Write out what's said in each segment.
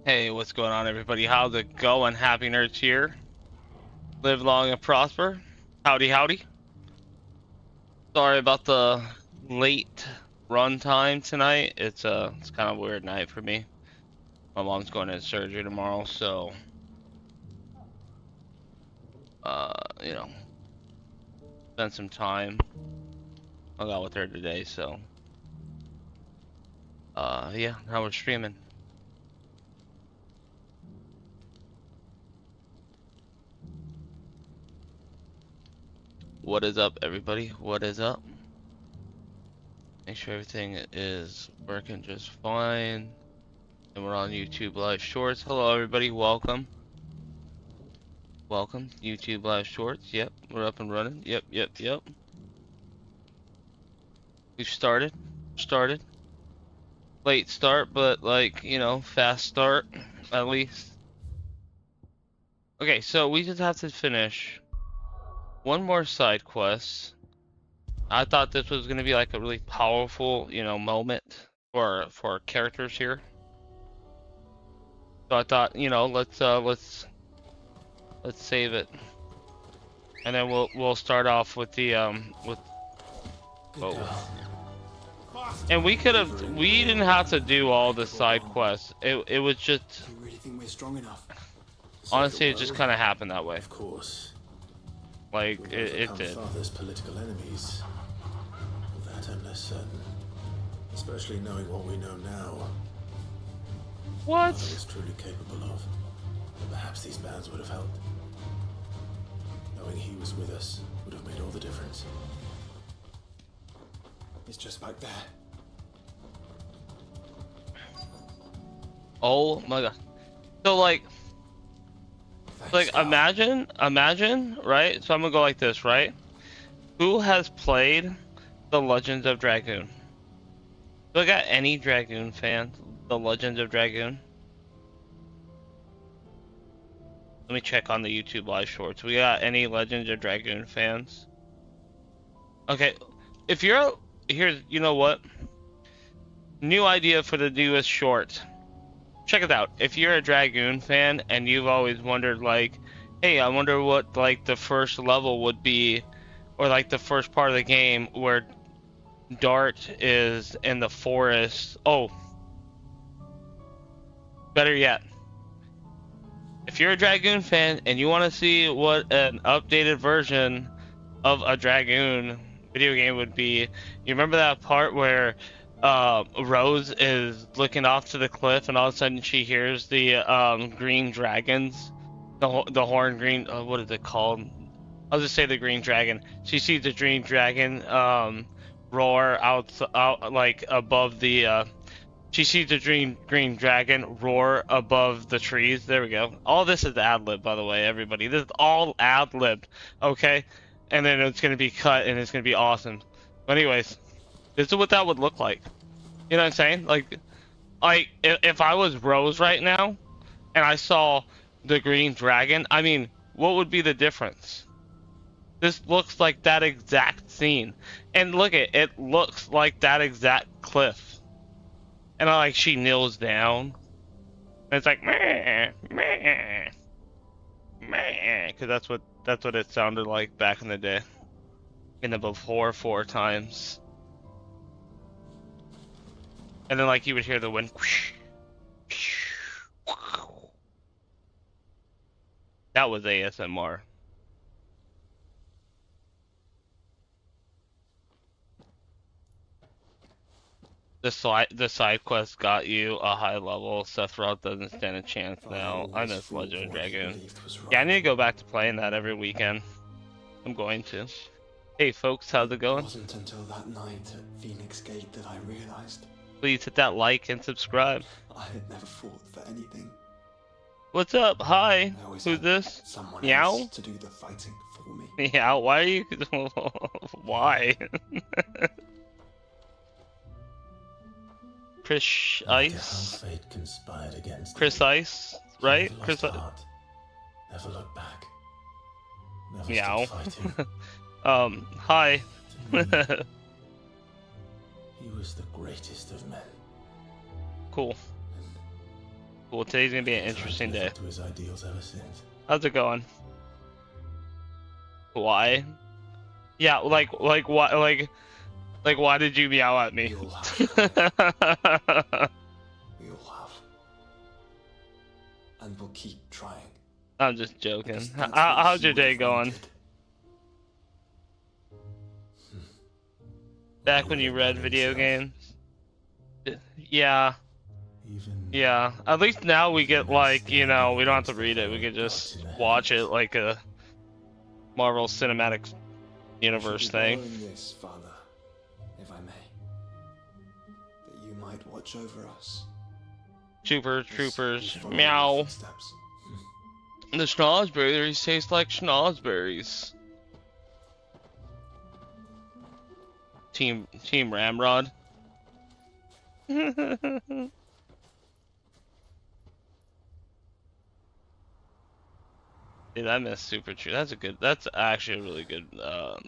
Hey, what's going on, everybody? How's it going? Happy Nerds here. Live long and prosper. Howdy, howdy. Sorry about the late run time tonight. It's kind of a weird night for me. My mom's going in surgery tomorrow, so you know, spend some time. I got with her today, so yeah, now we're streaming. What is up, everybody? What is up? Make sure everything is working just fine. And we're on YouTube Live Shorts. Hello, everybody. Welcome. Welcome. YouTube Live Shorts. Yep, we're up and running. Yep. We've started. Late start, but like, you know, fast start, at least. Okay, so we just have to finish one more side quest. I thought this was gonna be like a really powerful, you know, moment for our characters here. So I thought, you know, let's save it. And then we'll start off with the with and we didn't have to do all the side quests. It was just, you really think we're strong enough? honestly, it just kind of happened that way. Of course. Like it did. Father's political enemies. Well, that I'm less certain. Especially knowing what we know now. What? Father was truly capable of. But perhaps these bands would have helped. Knowing he was with us would have made all the difference. It's just back there. Oh my god. So like imagine, right? So I'm gonna go like this, right? Who has played The Legends of Dragoon? Do I got any Dragoon fans? The Legends of Dragoon? Let me check on the YouTube Live Shorts. We got any Legends of Dragoon fans? Okay, if you're here, you know what? New idea for the newest short. Check it out. If you're a Dragoon fan and you've always wondered, like, hey, I wonder what like the first level would be, or like the first part of the game where Dart is in the forest. Oh, better yet, if you're a Dragoon fan and you want to see what an updated version of a Dragoon video game would be, you remember that part where Rose is looking off to the cliff and all of a sudden she hears the green dragons, the horn green, what is it called? I'll just say the green dragon. She sees the green dragon roar out like above the she sees the green dragon roar above the trees. There we go. All this is ad-lib, by the way, everybody. This is all ad-lib, okay? And then it's gonna be cut and it's gonna be awesome. But anyways, this is what that would look like. You know what I'm saying? Like if I was Rose right now and I saw the green dragon, I mean, what would be the difference? This looks like that exact scene. And look it looks like that exact cliff. And like she kneels down. And it's like meh, meh, meh, because that's what it sounded like back in the day. In the before 4 times. And then like you would hear the wind. That was ASMR. The side quest got you a high level. Sephiroth doesn't stand a chance now. I miss Legend of Dragoon. Yeah, I need to go back to playing that every weekend. I'm going to. Hey folks, how's it going? It wasn't until that night at Phoenix Gate that I realized Please hit that like and subscribe. I had never fought for anything. What's up? Hi. Who's this? Someone Meow? else to do the fighting for me. Meow? Why are you? Why? Chris Ice? Fate conspired against Chris Ice, right? Chris Ice. Never look back. Never Meow. stop fighting. Hi. He was the greatest of men. Cool. Well, today's gonna be an He's tried to interesting live day. up to his ideals ever since. How's it going? Why? Yeah, like why? Like why did you meow at me? We all have, we all have. And we'll keep trying. I'm just joking. Because that's what How's he your would day have going? wanted. Back when you read video games? Yeah. Even Yeah. At least now we get like, you know, we don't have to read it. We can just watch it like a Marvel Cinematic Universe thing. I should be borrowing this, Father, if I may. That you might watch over us. Troopers, As troopers, we follow meow. your footsteps. The schnozberries taste like schnozberries. Team Ramrod. Dude, I miss Super True. That's actually a really good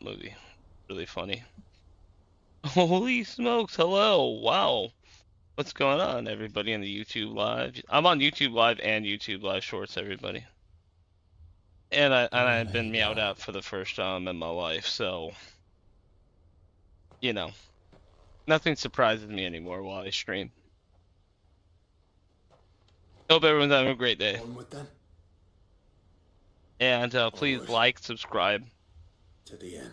movie. Really funny. Holy smokes, hello, wow. What's going on, everybody in the YouTube Live? I'm on YouTube Live and YouTube Live Shorts, everybody. And I've been meowed at for the first time in my life, so you know, nothing surprises me anymore while I stream. Hope everyone's having a great day. Onward then. And please Onward. like, subscribe. to the end.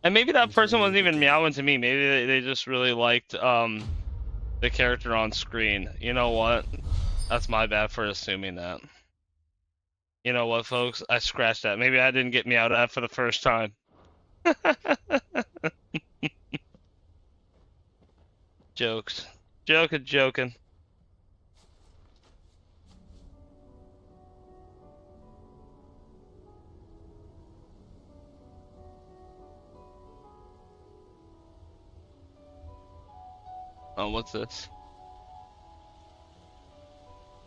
And maybe that Into person a wasn't new even beginning. meowing to me. Maybe they just really liked the character on screen. You know what? That's my bad for assuming that. You know what, folks? I scratched that. Maybe I didn't get meowed at for the first time. Jokes. Joking. Oh, what's this?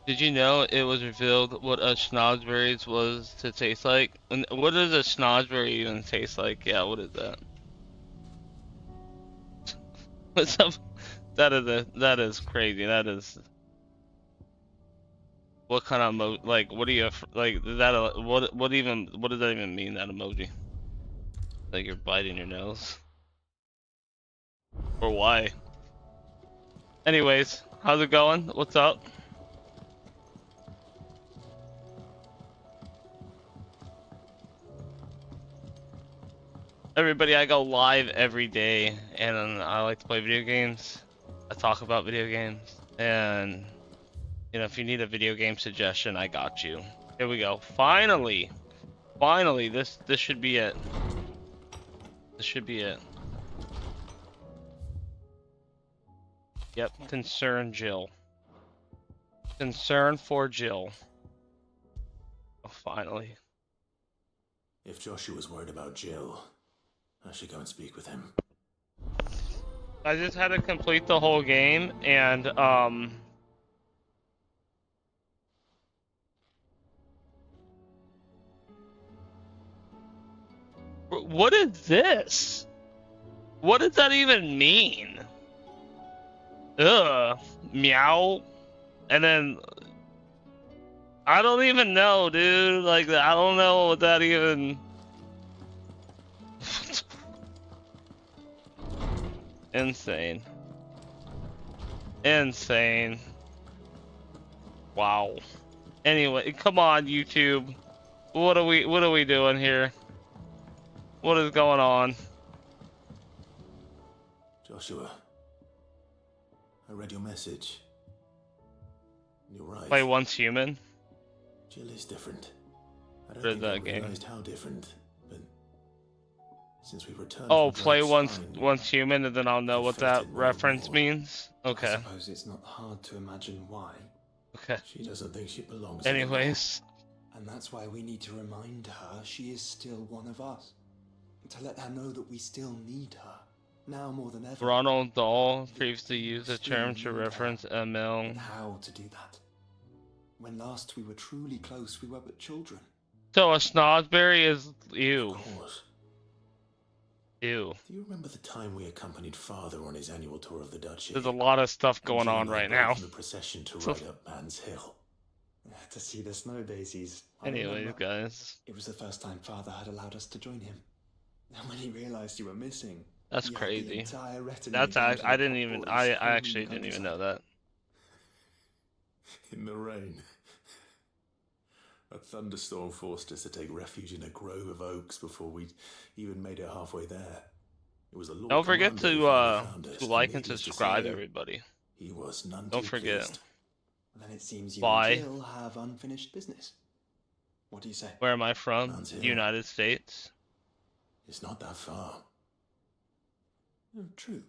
Did you know it was revealed what a schnozberries was to taste like? And what does a schnozberry even taste like? Yeah, what is that? What's up? That is crazy. That is. What kind of like? What do you like? Is that a what does that even mean? That emoji? Like you're biting your nose? Or why? Anyways, how's it going? What's up? Everybody, I go live every day, and I like to play video games. I talk about video games, and you know, if you need a video game suggestion, I got you. Here we go. Finally, this should be it. This should be it. Yep, concern Jill. Concern for Jill. Oh, finally. If Joshua was worried about Jill, I should go and speak with him. I just had to complete the whole game, and what is this? What does that even mean? Ugh, meow, and then I don't even know, dude. Like, I don't know what that even. Insane. Wow. Anyway, come on, YouTube. What are we doing here? What is going on? Joshua, I read your message. You're right. Play Once Human. Jill is different. I don't Read think that I game. realized how different, but since we returned Oh, from play Black's once Shrine, Human, and then I'll know what that Perfected no reference more. means. I Okay. suppose it's not hard to imagine why. Okay. she doesn't think she belongs anymore. Anyways, And that's why we need to remind her she is still one of us. To let her know that we still need her. Now more than ever. Ronald Dahl previously used the term to reference But ML. how to do that? When last we were truly close, we were but children. So a snozberry is you. Of course. Ew. Do you remember the time we accompanied Father on his annual tour of the duchy? There's a lot of stuff Engine going on and I right broke now. from the procession to So, ride up Man's Hill. To see the snow daisies. I anyways, remember. guys, It was the first time Father had allowed us to join him. And when he realized you were missing, that's he had the crazy. entire retinue That's down to I the didn't pop even boys I filming actually the didn't even countryside. know that. In the rain. A thunderstorm forced us to take refuge in a grove of oaks before we'd even made it halfway there. It was the Lord Don't forget Commander who finally to found us, like and and needless to subscribe, say, everybody. he was none Don't too forget. pleased. Then it seems you and Why? Jill have unfinished business. What do you say? Where am I from? Man's Hill. United States. It's not that far. Oh, true.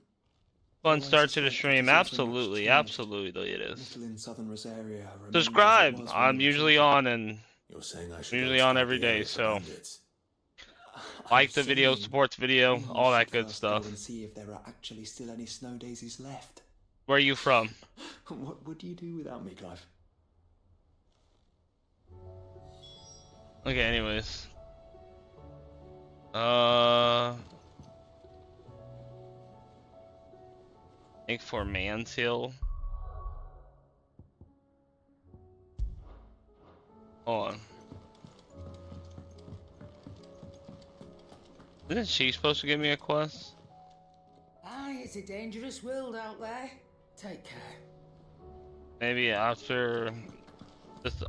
Fun Though I start to the suspect stream. it is also much Absolutely, changed. absolutely it is. Little in southern Rosaria remains as it Subscribe. was when I'm you were usually children. on and You're saying I should usually go on scout every the day, area for so bandits? like I'm the video, saying supports video, we all that should good first stuff. Go and see if there are actually still any snow daisies left. Where are you from? What would you do without me, Clive? Okay, anyways. Make for Man's Hill. Hold on. Isn't she supposed to give me a quest? Aye, it's a dangerous world out there. Take care. Maybe after this.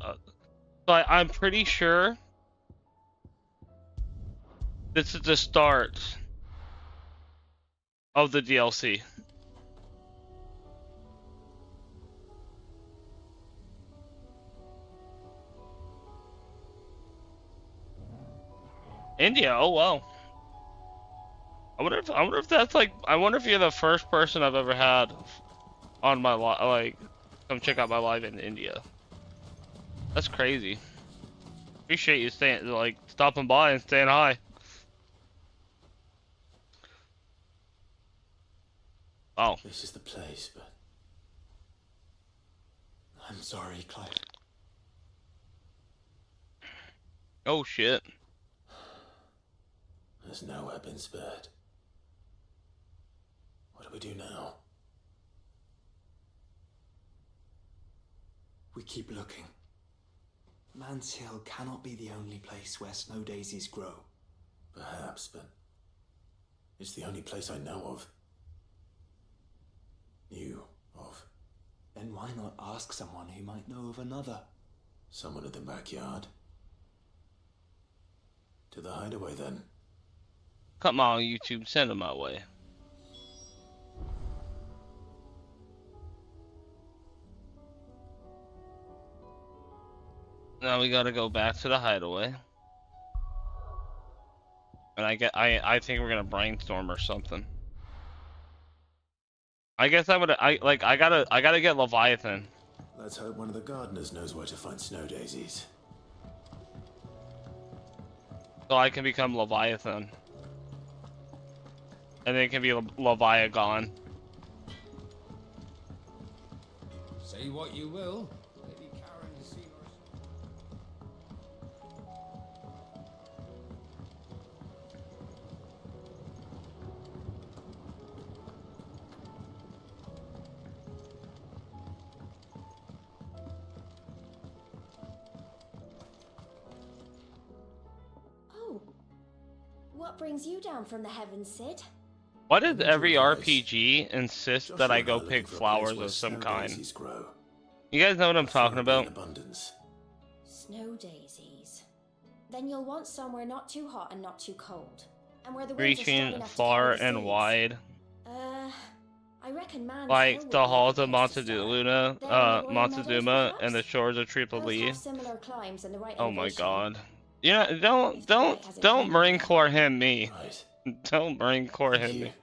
But I'm pretty sure this is the start of the DLC. India. Oh wow. I wonder if that's like. I wonder if you're the first person I've ever had on my like. Come check out my live in India. That's crazy. Appreciate you staying, like, stopping by and saying hi. Oh. This is the place, but I'm sorry, Clive. Oh shit. there's nowhere been spared. What do we do now? We keep looking. Man's Hill cannot be the only place where snow daisies grow. Perhaps, but it's the only place I know of. Knew of. Then why not ask someone who might know of another? Someone in the backyard. To the hideaway, then. Come on, YouTube, send them my way. Now we gotta go back to the hideaway. And I think we're gonna brainstorm or something. I guess I gotta get Leviathan. Let's hope one of the gardeners knows where to find snow daisies. So I can become Leviathan. And then it can be Leviathan. Say what you will. Lady Karen has seen us. Oh. What brings you down from the heavens, Sid? Why does every Advice. RPG insist Joshua that I and go are looking pick for a place flowers where of some snow kind? daisies grow. You guys know what I'm talking Preferably in about? abundance. Snow daisies. Then you'll want somewhere not too hot and not too cold. And where the winds are strong Reaching enough to far carry the and seeds. wide. I reckon Man's Hill Like would the be a halls good of place to start. Montezuma, There in the Royal Meadows, Montezuma, and the perhaps? shores of Both Tripoli. have similar climes and the right Oh my elevation. god. Yeah, If the light hasn't don't turned Marine yet. Corps him me. Right. Don't Marine Corps Thank him you. me.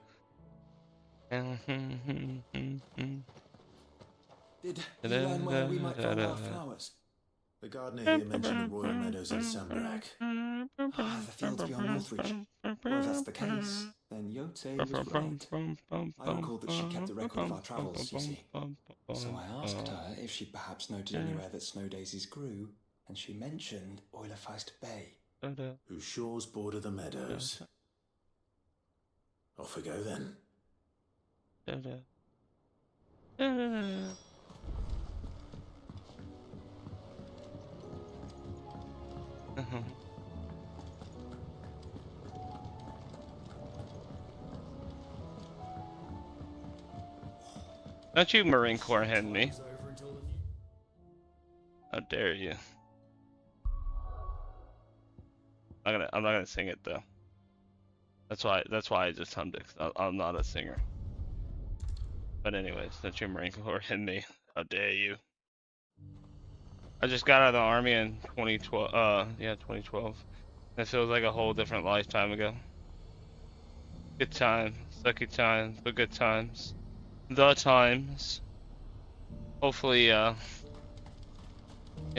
Did you learn where we might find our flowers? The gardener here mentioned the Royal Meadows in Sambrak. The fields beyond Northreach. Well, if that's the case, then Yote was right. I recalled that she kept a record of our travels, you see. So I asked her if she'd perhaps noted anywhere that snow daisies grew, and she mentioned Oilerfeist Bay. Whose shores border the meadows. Off we go then. Don't you Marine Corps hand me? How dare you? I'm not gonna sing it though. That's why I just hummed it. I'm not a singer. But anyways, don't you Marine Corps hand me? How dare you? I just got out of the army in 2012. Yeah, 2012. It feels like a whole different lifetime ago. Good time, sucky times, but good times. The times. Hopefully, you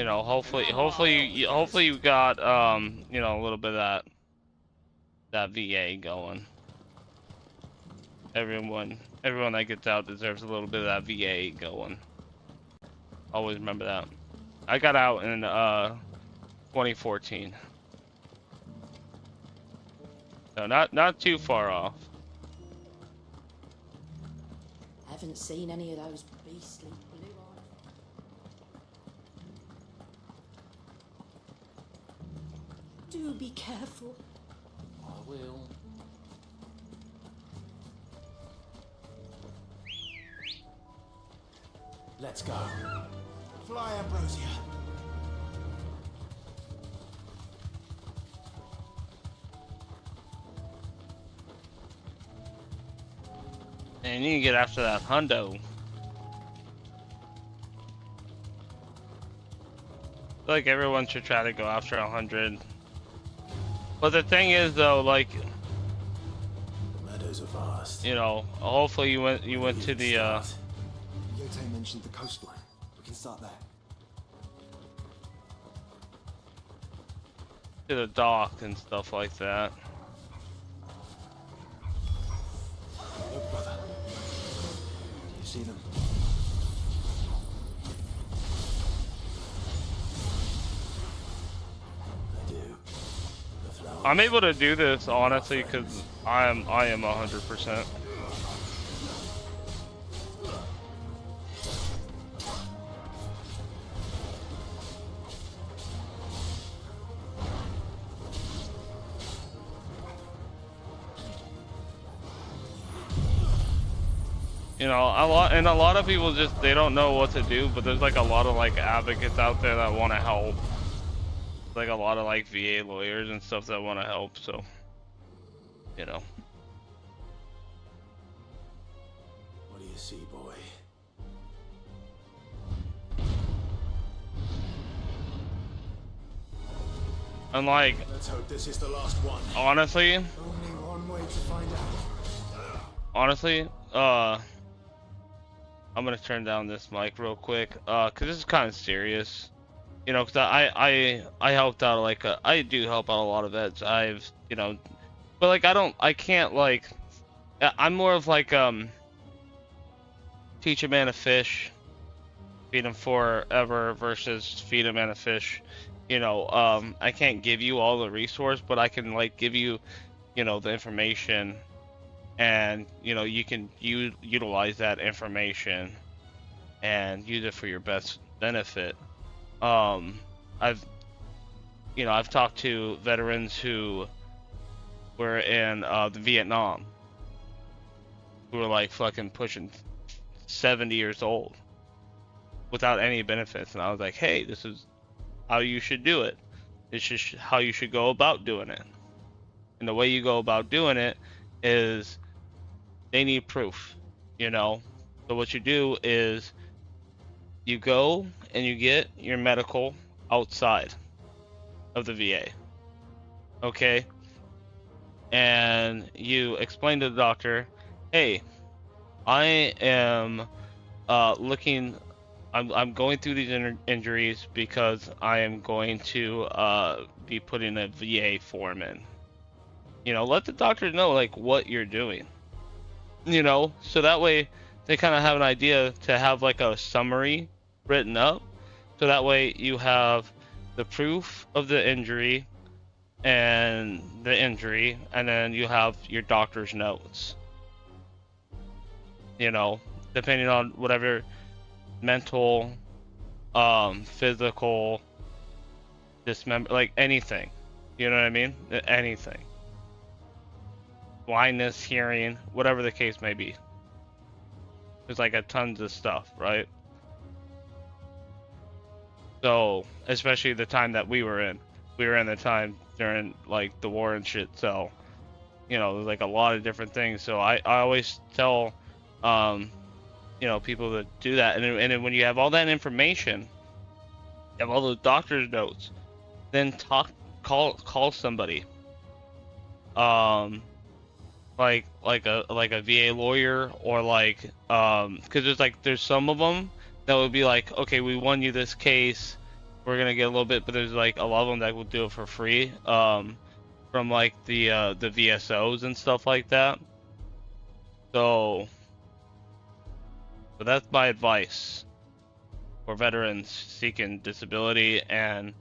know, hopefully you got, you know, a little bit of that VA going. Everyone that gets out deserves a little bit of that VA going. Always remember that. I got out in 2014. So not too far off. Haven't seen any of those beastly blue eyes. Do be careful. I will. Let's go. Fly, Ambrosia. And you can get after that hundo. I feel like everyone should try to go after 100. But the thing is though, like, The meadows are vast. you know, hopefully you went to the Yote mentioned the coastline. We can start there. dock and stuff like that. Look, brother. Do you see them? I do. The flowers. I'm able to do this honestly because I am 100%. You know, a lot of people just, they don't know what to do, but there's like a lot of like advocates out there that want to help. Like a lot of like VA lawyers and stuff that want to help, so, you know. What do you see, boy? And like, Let's hope this is the last one. honestly, Only one way to find out. I'm gonna turn down this mic real quick, cause this is kind of serious, you know, cause I helped out like I do help out a lot of vets. You know, but like I can't like, I'm more of like teach a man to fish, feed him forever versus feed a man a fish. You know, I can't give you all the resource, but I can like give you, you know, the information. And you know, you can utilize that information and use it for your best benefit. I've talked to veterans who were in the Vietnam, who were like fucking pushing 70 years old without any benefits, and I was like, hey, this is how you should do it. It's just how you should go about doing it. And the way you go about doing it is they need proof, you know? So what you do is you go and you get your medical outside of the VA, okay? And you explain to the doctor, hey, I am I'm going through these injuries because I am going to be putting a VA form in. You know, let the doctor know like what you're doing. You know, so that way they kind of have an idea to have like a summary written up. So that way you have the proof of the injury, and the injury, and then you have your doctor's notes. You know, depending on whatever mental, physical, dismember, like anything. You know what I mean? Anything. Blindness, hearing, whatever the case may be. There's like a tons of stuff, right? So, especially the time that we were in. We were in the time during like the war and shit, so you know, there's like a lot of different things. So I always tell you know, people to do that, and then when you have all that information, you have all those doctor's notes, then call somebody. Like a VA lawyer, or like because there's some of them that would be like, okay, we won you this case, we're gonna get a little bit, but there's like a lot of them that will do it for free, from like the VSOs and stuff like that. So that's my advice for veterans seeking disability, and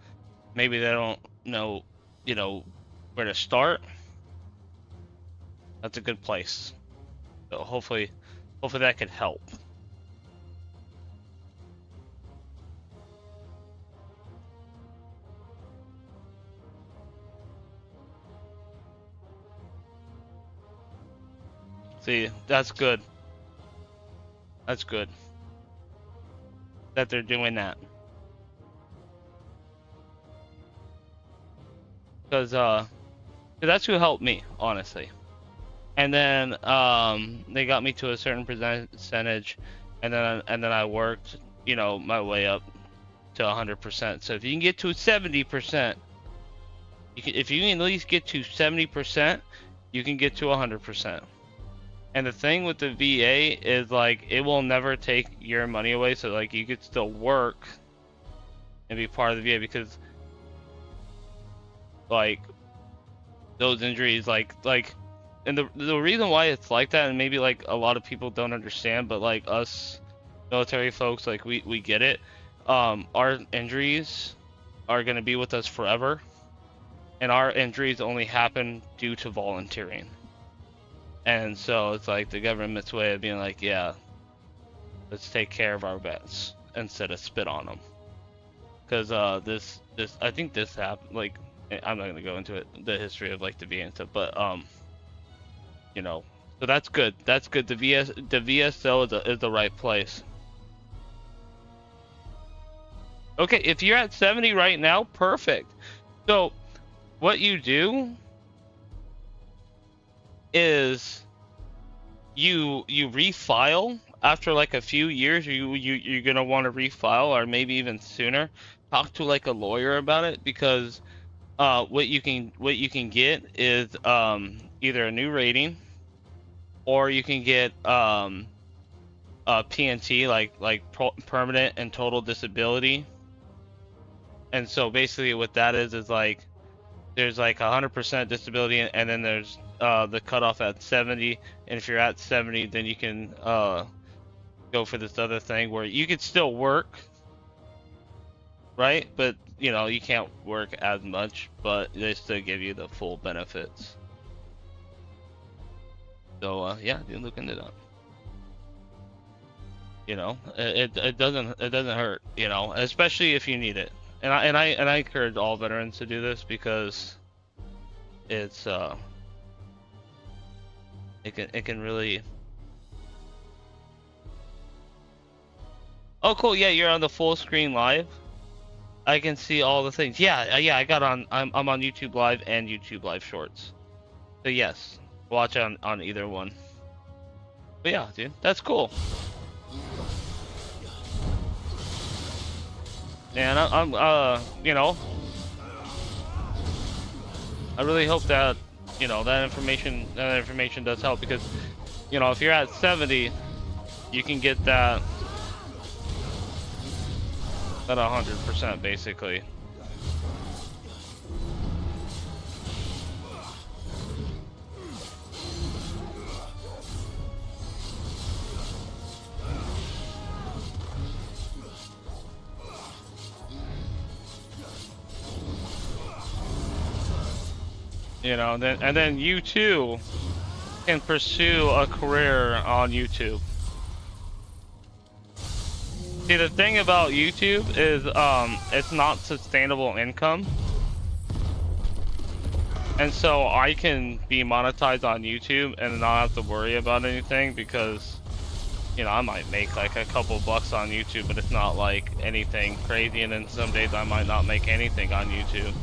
maybe they don't know, you know, where to start. That's a good place. So hopefully that could help. See, that's good. That's good that they're doing that. Because that's who helped me, honestly. And then they got me to a certain percentage, and then I worked, you know, my way up to 100%. So if you can get to 70%, if you can at least get to 70%, you can get to 100%. And the thing with the VA is, like, it will never take your money away, so like you could still work and be part of the VA, because like those injuries, like and the reason why it's like that, and maybe like a lot of people don't understand, but like us military folks, like we get it. Our injuries are gonna be with us forever, and our injuries only happen due to volunteering. And so it's like the government's way of being like, yeah, let's take care of our vets instead of spit on them. Because this I think this happened, like, I'm not gonna go into it, the history of like the VA and stuff, but you know, so that's good. That's good. The VSO is the right place. Okay, if you're at 70 right now, perfect. So what you do is you refile after like a few years. You're gonna want to refile, or maybe even sooner. Talk to like a lawyer about it, because what you can get is either a new rating, or you can get PNT, like permanent and total disability. And so basically what that is like, there's like 100% disability, and then there's the cutoff at 70, and if you're at 70, then you can go for this other thing where you could still work, right? But you know, you can't work as much, but they still give you the full benefits. So yeah, you look into that. You know, it doesn't hurt, you know, especially if you need it. And I encourage all veterans to do this, because it's it can really. Oh cool, yeah, you're on the full screen live. I can see all the things. Yeah, I got on. I'm on YouTube Live and YouTube Live Shorts. So yes, watch on either one. But yeah, dude, that's cool. And I'm you know, I really hope that, you know, that information does help, because, you know, if you're at 70, you can get that at 100% basically. You know, then you too can pursue a career on YouTube. See, the thing about YouTube is it's not sustainable income. And so I can be monetized on YouTube and not have to worry about anything because, you know, I might make like a couple bucks on YouTube, but it's not like anything crazy. And then some days I might not make anything on YouTube.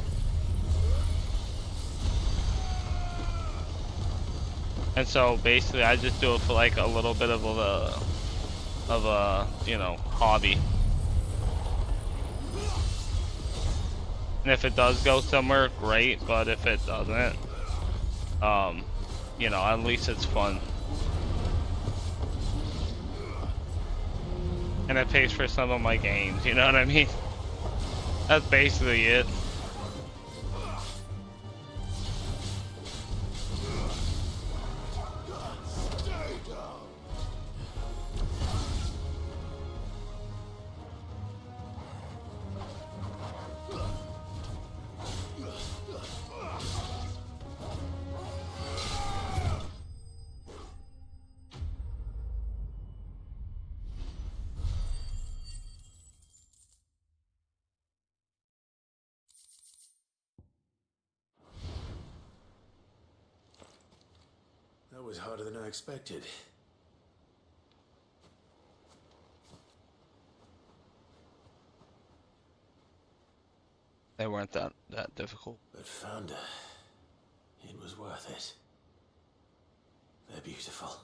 And so basically I just do it for like a little bit of a, you know, hobby. And if it does go somewhere, great, but if it doesn't, you know, at least it's fun. And it pays for some of my games, you know what I mean? That's basically it. That was harder than I expected. They weren't that difficult. But Founder, it was worth it. They're beautiful.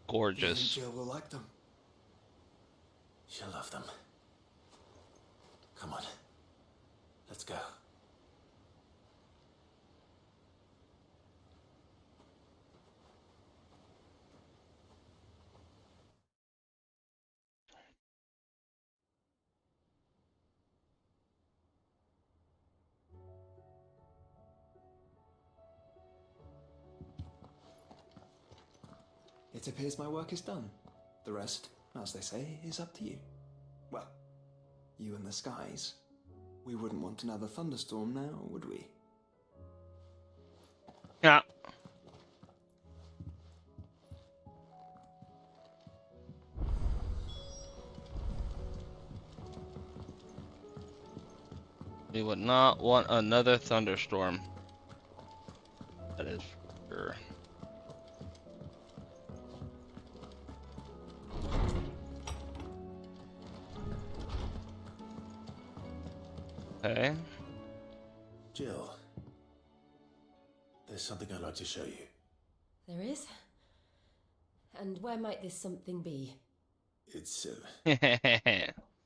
Gorgeous. Jill will like them. She'll love them. Come on. Let's go. It appears my work is done. The rest, as they say, is up to you. Well, you and the skies. We wouldn't want another thunderstorm now, would we? Yeah. We would not want another thunderstorm. That is for sure. Okay. Jill, there's something I'd like to show you. There is? And where might this something be? It's,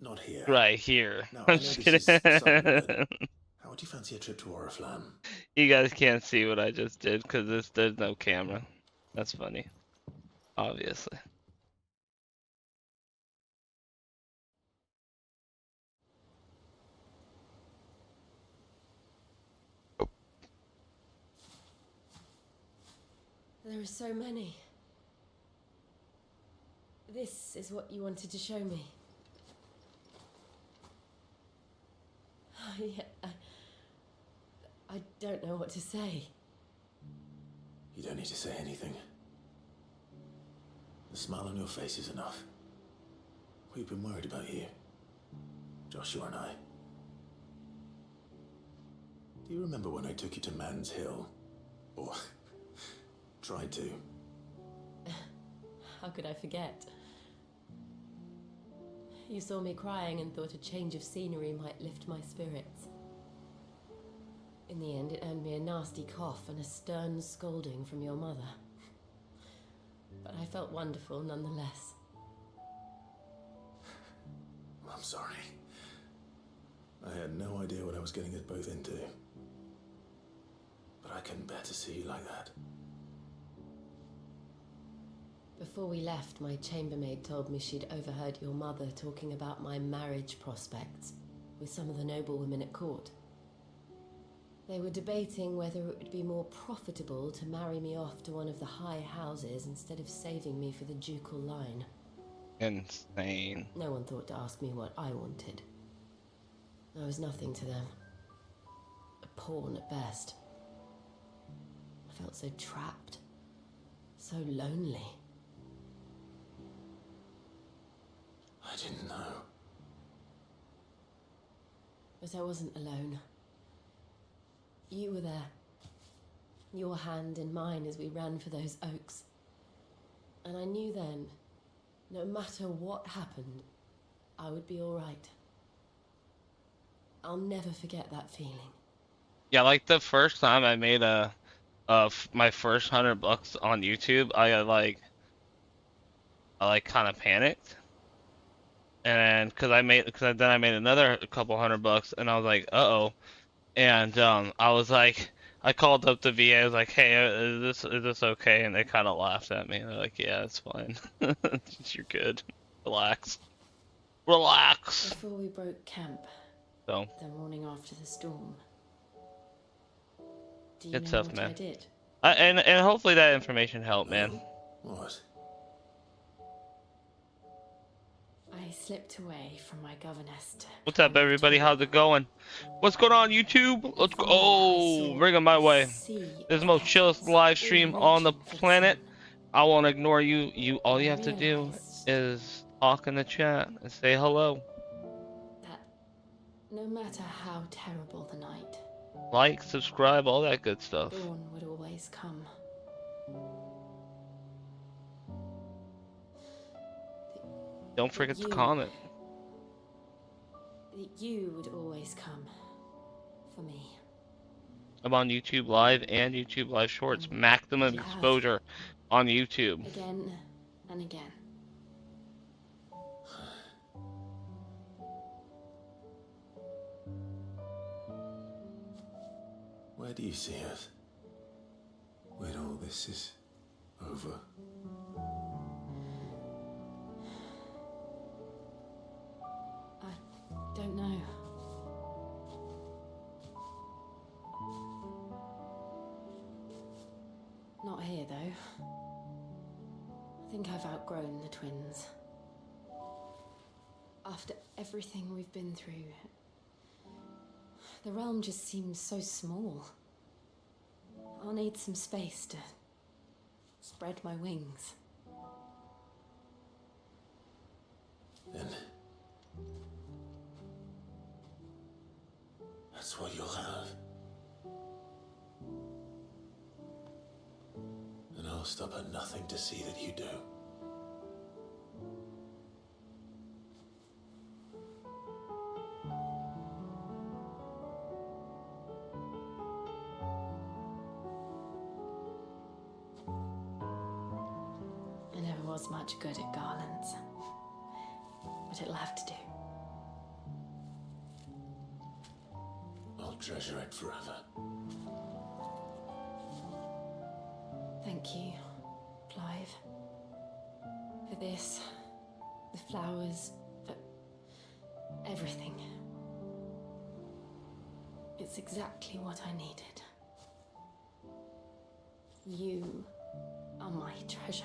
not here. Right here. No, I'm I know just this is kidding. something, but how would you fancy a trip to Oriflamme? You guys can't see what I just did because there's no camera. That's funny. Obviously. There are so many. This is what you wanted to show me. Yeah, I don't know what to say. You don't need to say anything. The smile on your face is enough. We've been worried about you. Joshua and I. Do you remember when I took you to Man's Hill? Or tried to? How could I forget? You saw me crying and thought a change of scenery might lift my spirits. In the end, it earned me a nasty cough and a stern scolding from your mother. But I felt wonderful nonetheless. I'm sorry. I had no idea what I was getting us both into. But I couldn't bear to see you like that. Before we left, my chambermaid told me she'd overheard your mother talking about my marriage prospects with some of the noblewomen at court. They were debating whether it would be more profitable to marry me off to one of the high houses instead of saving me for the ducal line. Insane. No one thought to ask me what I wanted. I was nothing to them. a pawn at best. I felt so trapped, so lonely. I didn't know. But I wasn't alone. You were there. Your hand in mine as we ran for those oaks. And I knew then, no matter what happened, I would be all right. I'll never forget that feeling. Yeah, like the first time I made my first $100 on YouTube, I like kind of panicked, and because then I made another couple $100, and I was like, uh-oh, and I was like, I called up the VA, I was like, hey, is this okay? And they kind of laughed at me. They're like, yeah, it's fine, you're good, relax, relax. Before we broke camp, So the morning after the storm, do you it's know tough, what man. I did? And hopefully that information helped, man. What? I slipped away from my governess to What's up, climb the everybody? tall. How's it going? What's going on, YouTube? Let's go. From there, I Oh, saw bring 'em my a way. sea This is the of most chillest echoes, live all stream on the reaching for planet. sun. I won't ignore you. All you I have to do realized is talk in the chat and say hello. that no matter how terrible the night, Like, subscribe, all that good stuff. dawn would always come. Don't forget to comment. That you would always come for me. I'm on YouTube Live and YouTube Live Shorts. Maximum You have. exposure on YouTube. Again and again. Where do you see us? When all this is over? I don't know. Not here, though. I think I've outgrown the twins. After everything we've been through, the realm just seems so small. I'll need some space to spread my wings. Then that's what you'll have. And I'll stop at nothing to see that you do. I never was much good at garlands, but it'll have to do. I'll treasure it forever. Thank you, Clive. For this, the flowers, for everything. It's exactly what I needed. You are my treasure.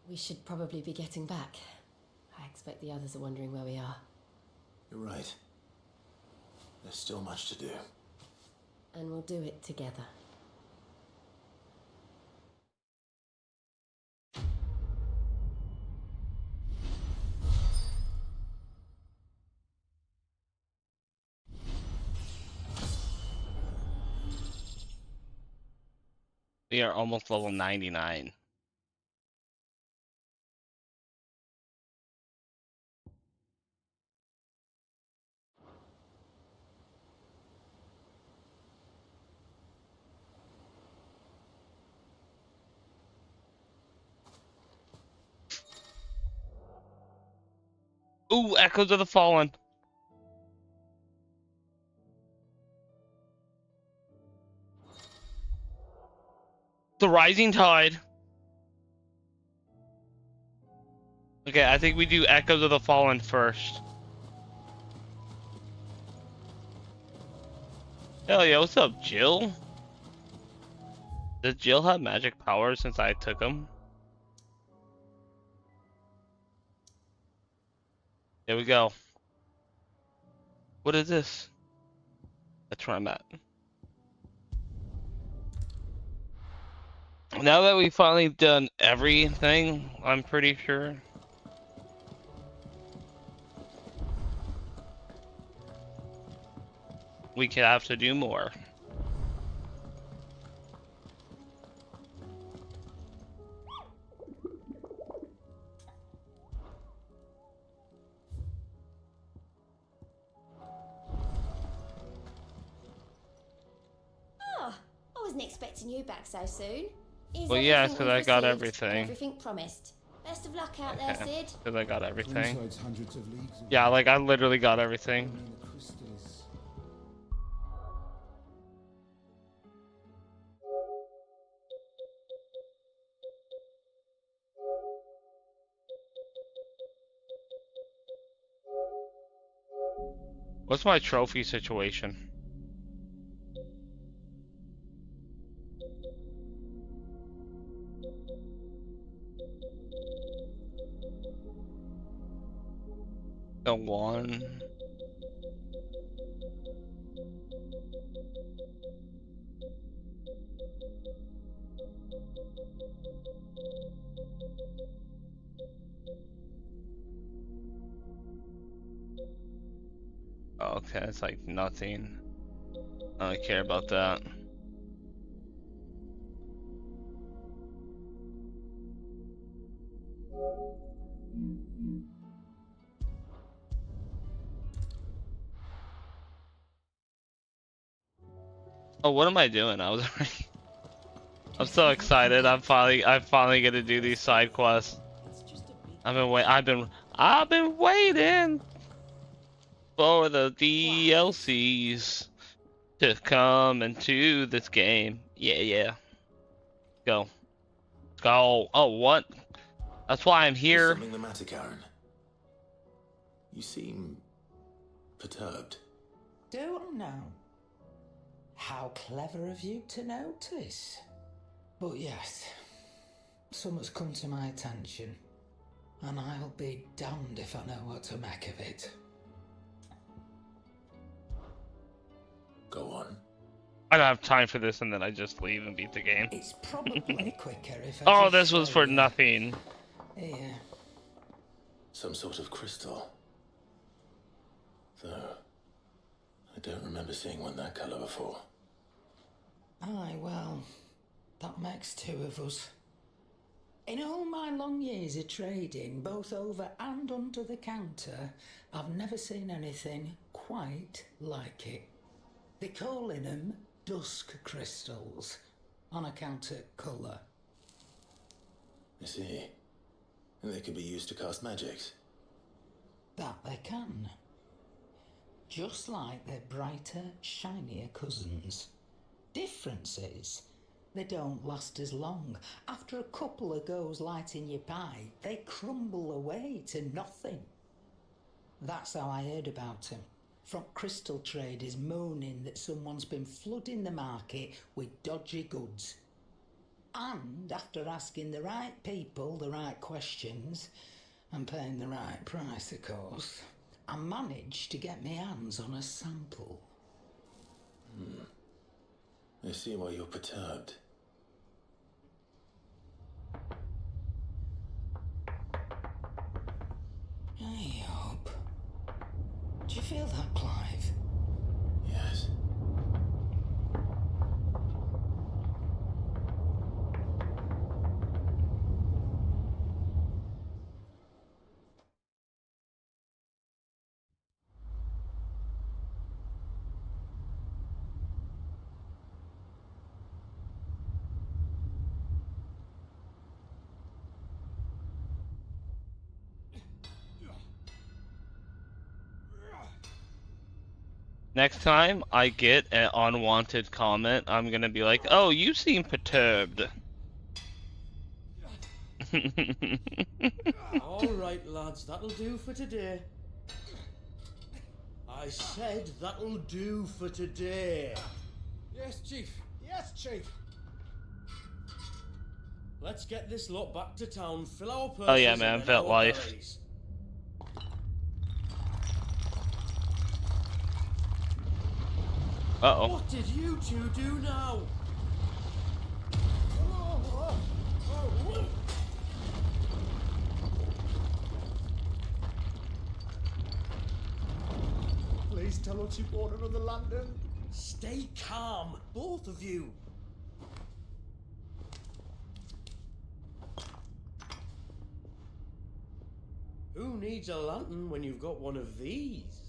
We should probably be getting back. I expect the others are wondering where we are. You're right. There's still much to do. And we'll do it together. We are almost level 99. Ooh, Echoes of the Fallen. The rising tide. Okay, I think we do Echoes of the Fallen first. Hell yeah, what's up, Jill? Does Jill have magic powers since I took them? There we go. What is this? That's where I'm at. Now that we've finally done everything, I'm pretty sure. We could have to do more. Oh, I wasn't expecting you back so soon. Is Well, yeah, everything because I we've got received? everything. Everything promised. Best of luck out there, Okay, Sid. because I got everything. Inside's hundreds of leagues away. Yeah, like I literally got everything. I mean, the crystal is... What's my trophy situation? A 1. Okay, it's like nothing. I don't care about that. Oh, what am I doing? I was I'm so excited. I'm finally gonna do these side quests. I've been waiting for the DLCs to come into this game. Yeah. Go. Let's go. Oh, what? That's why I'm Is here. something the matter, Karen? You seem perturbed. Don't know. How clever of you to notice. But yes, something's come to my attention, and I'll be damned if I know what to make of it. Go on. I don't have time for this, and then I just leave and beat the game. It's probably quicker if I Oh, just this was show for you. nothing. Here. Some sort of crystal. Though, I don't remember seeing one that colour before. Aye, well, that makes two of us. In all my long years of trading, both over and under the counter, I've never seen anything quite like it. They're calling them dusk crystals, on account of colour. I see. And they can be used to cast magics. That they can. Just like their brighter, shinier cousins. Difference is, they don't last as long. After a couple of goes lighting your pie, they crumble away to nothing. That's how I heard about them. From crystal traders moaning that someone's been flooding the market with dodgy goods. And after asking the right people the right questions, and paying the right price, of course, I managed to get my hands on a sample. I see why you're perturbed. I hope. Do you feel that, Clive? Yes. Next time I get an unwanted comment, I'm gonna be like, "Oh, you seem perturbed." Alright, lads, that'll do for today. I said that'll do for today. Yes, Chief. Yes, Chief. Let's get this lot back to town, fill our purses Oh yeah, man, and then Vet our Life. bellies. Uh-oh. What did you two do now? Please tell us you bought another lantern. Stay calm, both of you. Who needs a lantern when you've got one of these?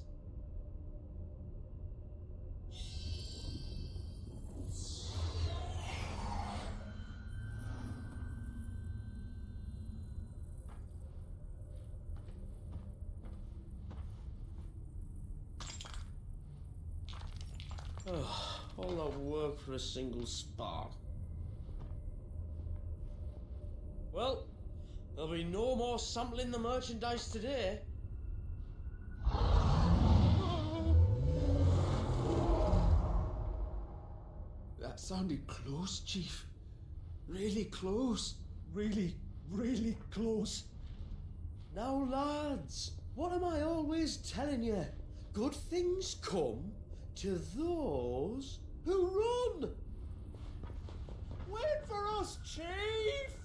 All that work for a single spark. Well, there'll be no more sampling the merchandise today. That sounded close, Chief. Really close. Really, really close. Now, lads, what am I always telling you? Good things come to those who run. Wait for us, Chief!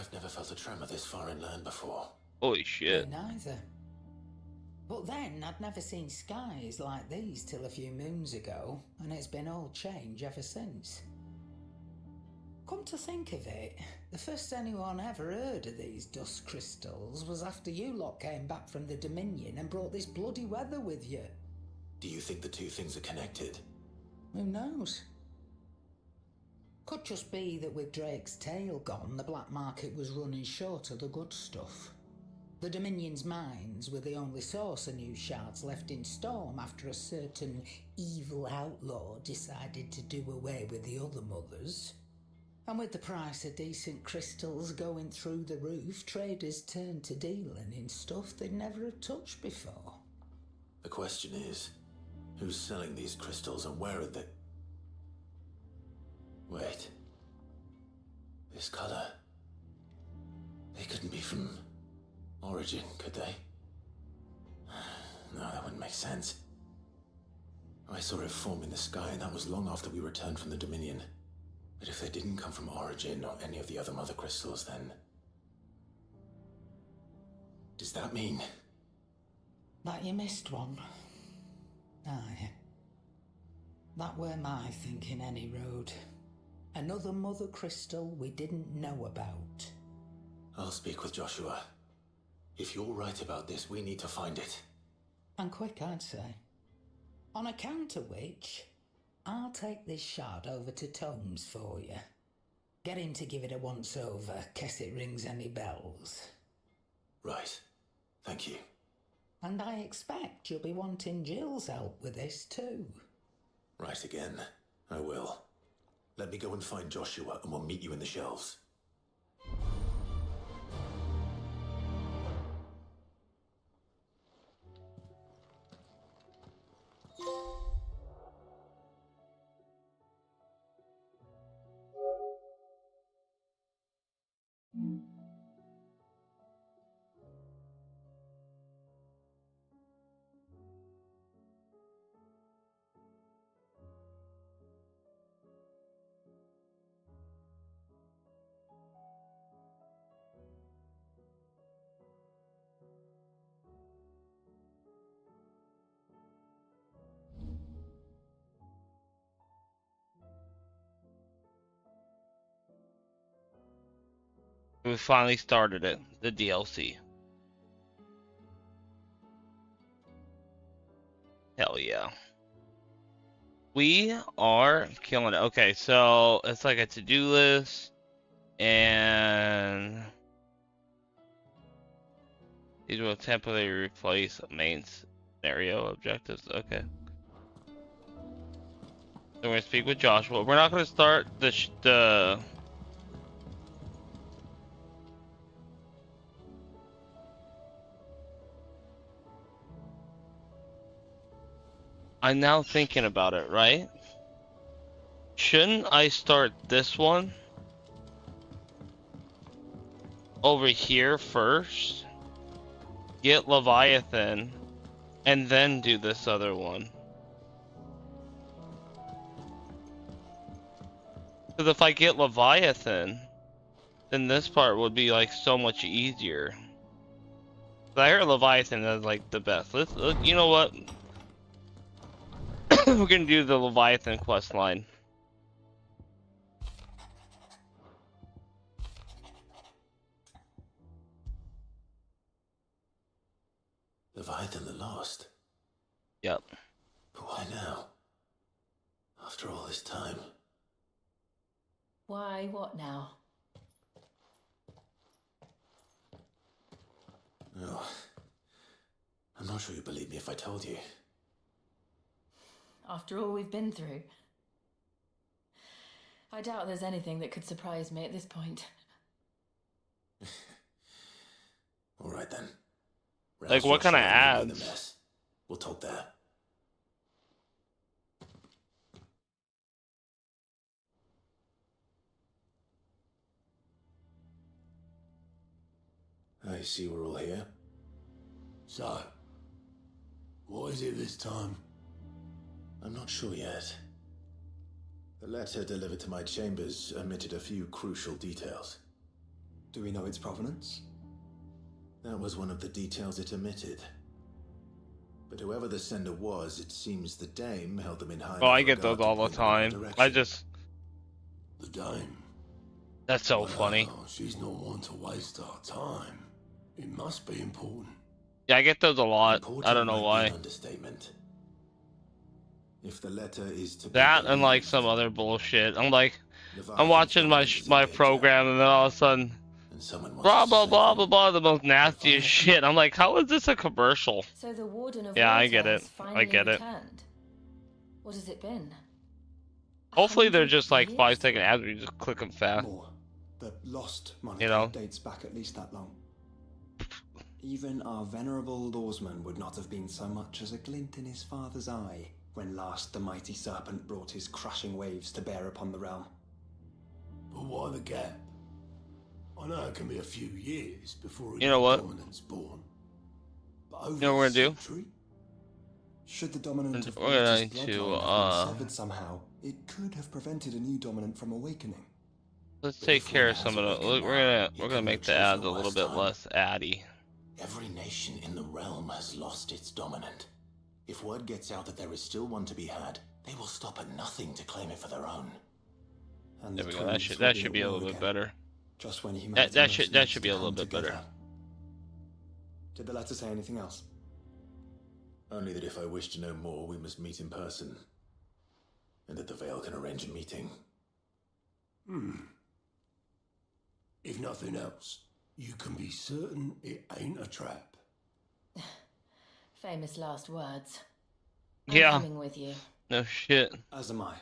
I've never felt a tremor this far inland before. Holy Me shit. neither. But then I'd never seen skies like these till a few moons ago, and it's been all change ever since. Come to think of it, the first anyone ever heard of these dust crystals was after you lot came back from the Dominion and brought this bloody weather with you. Do you think the two things are connected? Who knows? Could just be that with Drake's tail gone, the black market was running short of the good stuff. The Dominion's mines were the only source of new shards left in Storm after a certain evil outlaw decided to do away with the other mothers. And with the price of decent crystals going through the roof, traders turned to dealing in stuff they'd never have touched before. The question is, who's selling these crystals and where are they? Wait. This color. They couldn't be from Origin, could they? No, that wouldn't make sense. I saw it form in the sky, and that was long after we returned from the Dominion. But if they didn't come from Origin or any of the other mother crystals, then... does that mean... That you missed one? Aye. That were my thinking any road. Another mother crystal we didn't know about. I'll speak with Joshua. If you're right about this, we need to find it. And quick, I'd say. On account of which, I'll take this shard over to Tomes for you. Get him to give it a once-over, case it rings any bells. Right. Thank you. And I expect you'll be wanting Jill's help with this too. Right again. I will. Let me go and find Joshua, and we'll meet you in the shelves. We finally started it, the DLC. Hell yeah. We are killing it. Okay, so it's like a to-do list, and these will temporarily replace main scenario objectives. Okay. So we're gonna speak with Joshua. We're not gonna start the. I'm now thinking about it, right? Shouldn't I start this one over here first? Get Leviathan, and then do this other one. Because if I get Leviathan, then this part would be like so much easier. I heard Leviathan is like the best. You know what? We're gonna do the Leviathan quest line. Leviathan the Lost? Yep. But why now? After all this time? Why, what now? No. I'm not sure you'd believe me if I told you. After all we've been through. I doubt there's anything that could surprise me at this point. All right then. Like, what kind of Rouse the ads? mess. We'll talk there. I see we're all here. So, what is it this time? I'm not sure yet. The letter delivered to my chambers omitted a few crucial details. Do we know its provenance? That was one of the details it omitted. But whoever the sender was, it seems the dame held them in high Oh, I regard get those to all the point them in our time. direction. The dame. That's so funny. Well, she's not one to waste our time. It must be important. Yeah, I get those a lot. Important I don't know might be why. an understatement. If the letter is to be That and like believed, some other bullshit. I'm like, I'm Leviathan's watching my dominance is in my danger, program, and then all of a sudden, and someone wants blah to blah save blah them. blah blah, the most nastiest Leviathan. shit. I'm like, how is this a commercial? So the Warden of Yeah, I Water get it. has I finally get it. returned. What has it been? Hopefully they're 100 just like years? 5-second ads where you just click them fast. More. The Lost moniker You know? dates back at least that long. Even our venerable lawsman would not have been so much as a glint in his father's eye when last the mighty serpent brought his crashing waves to bear upon the realm. But why the gap? I know it can be a few years before a You know new what? dominant's born. But over You know what we're a gonna do? century? Should the dominant of We're Water's going to, bloodline have been severed somehow, it could have prevented a new dominant from awakening. Let's But take if care one of some has of the. awakened We're now, gonna it we're can gonna make make the choice ads for a little worse bit time. less addy. Every nation in the realm has lost its dominant. If word gets out that there is still one to be had, they will stop at nothing to claim it for their own. And There the we go. That twins should will that should at be a war little bit again, better. just when humanity That most should needs be to a little come bit better. together. Did the letter say anything else? Only that if I wish to know more, we must meet in person. And that the Veil can arrange a meeting. If nothing else, you can be certain it ain't a trap. Famous last words. I'm Yeah. coming with you. No shit. As am I.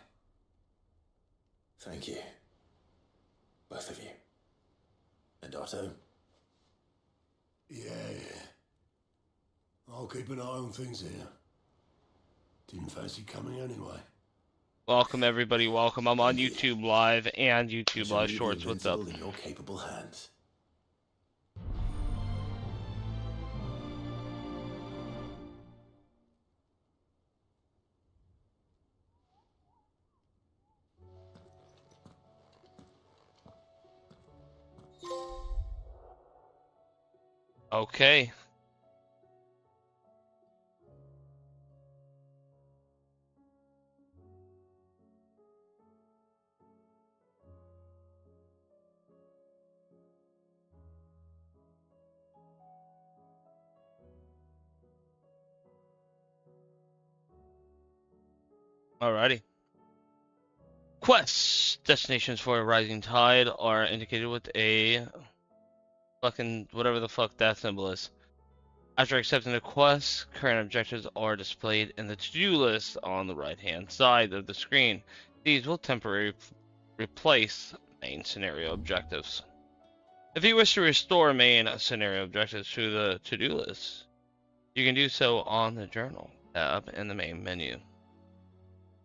Thank you. Both of you. And Otto? Yeah. I'll keep an eye on things here. Didn't fancy coming anyway. Welcome everybody. Welcome. I'm on Thank you. YouTube Live and I YouTube shall Live leave Shorts. the What's up? Invincible in your capable hands. Okay. Alrighty. Quests. Destinations for a rising tide are indicated with a fucking whatever the fuck that symbol is. After accepting the quest, current objectives are displayed in the to-do list on the right-hand side of the screen. These will temporarily replace main scenario objectives. If you wish to restore main scenario objectives to the to-do list, you can do so on the Journal tab in the main menu.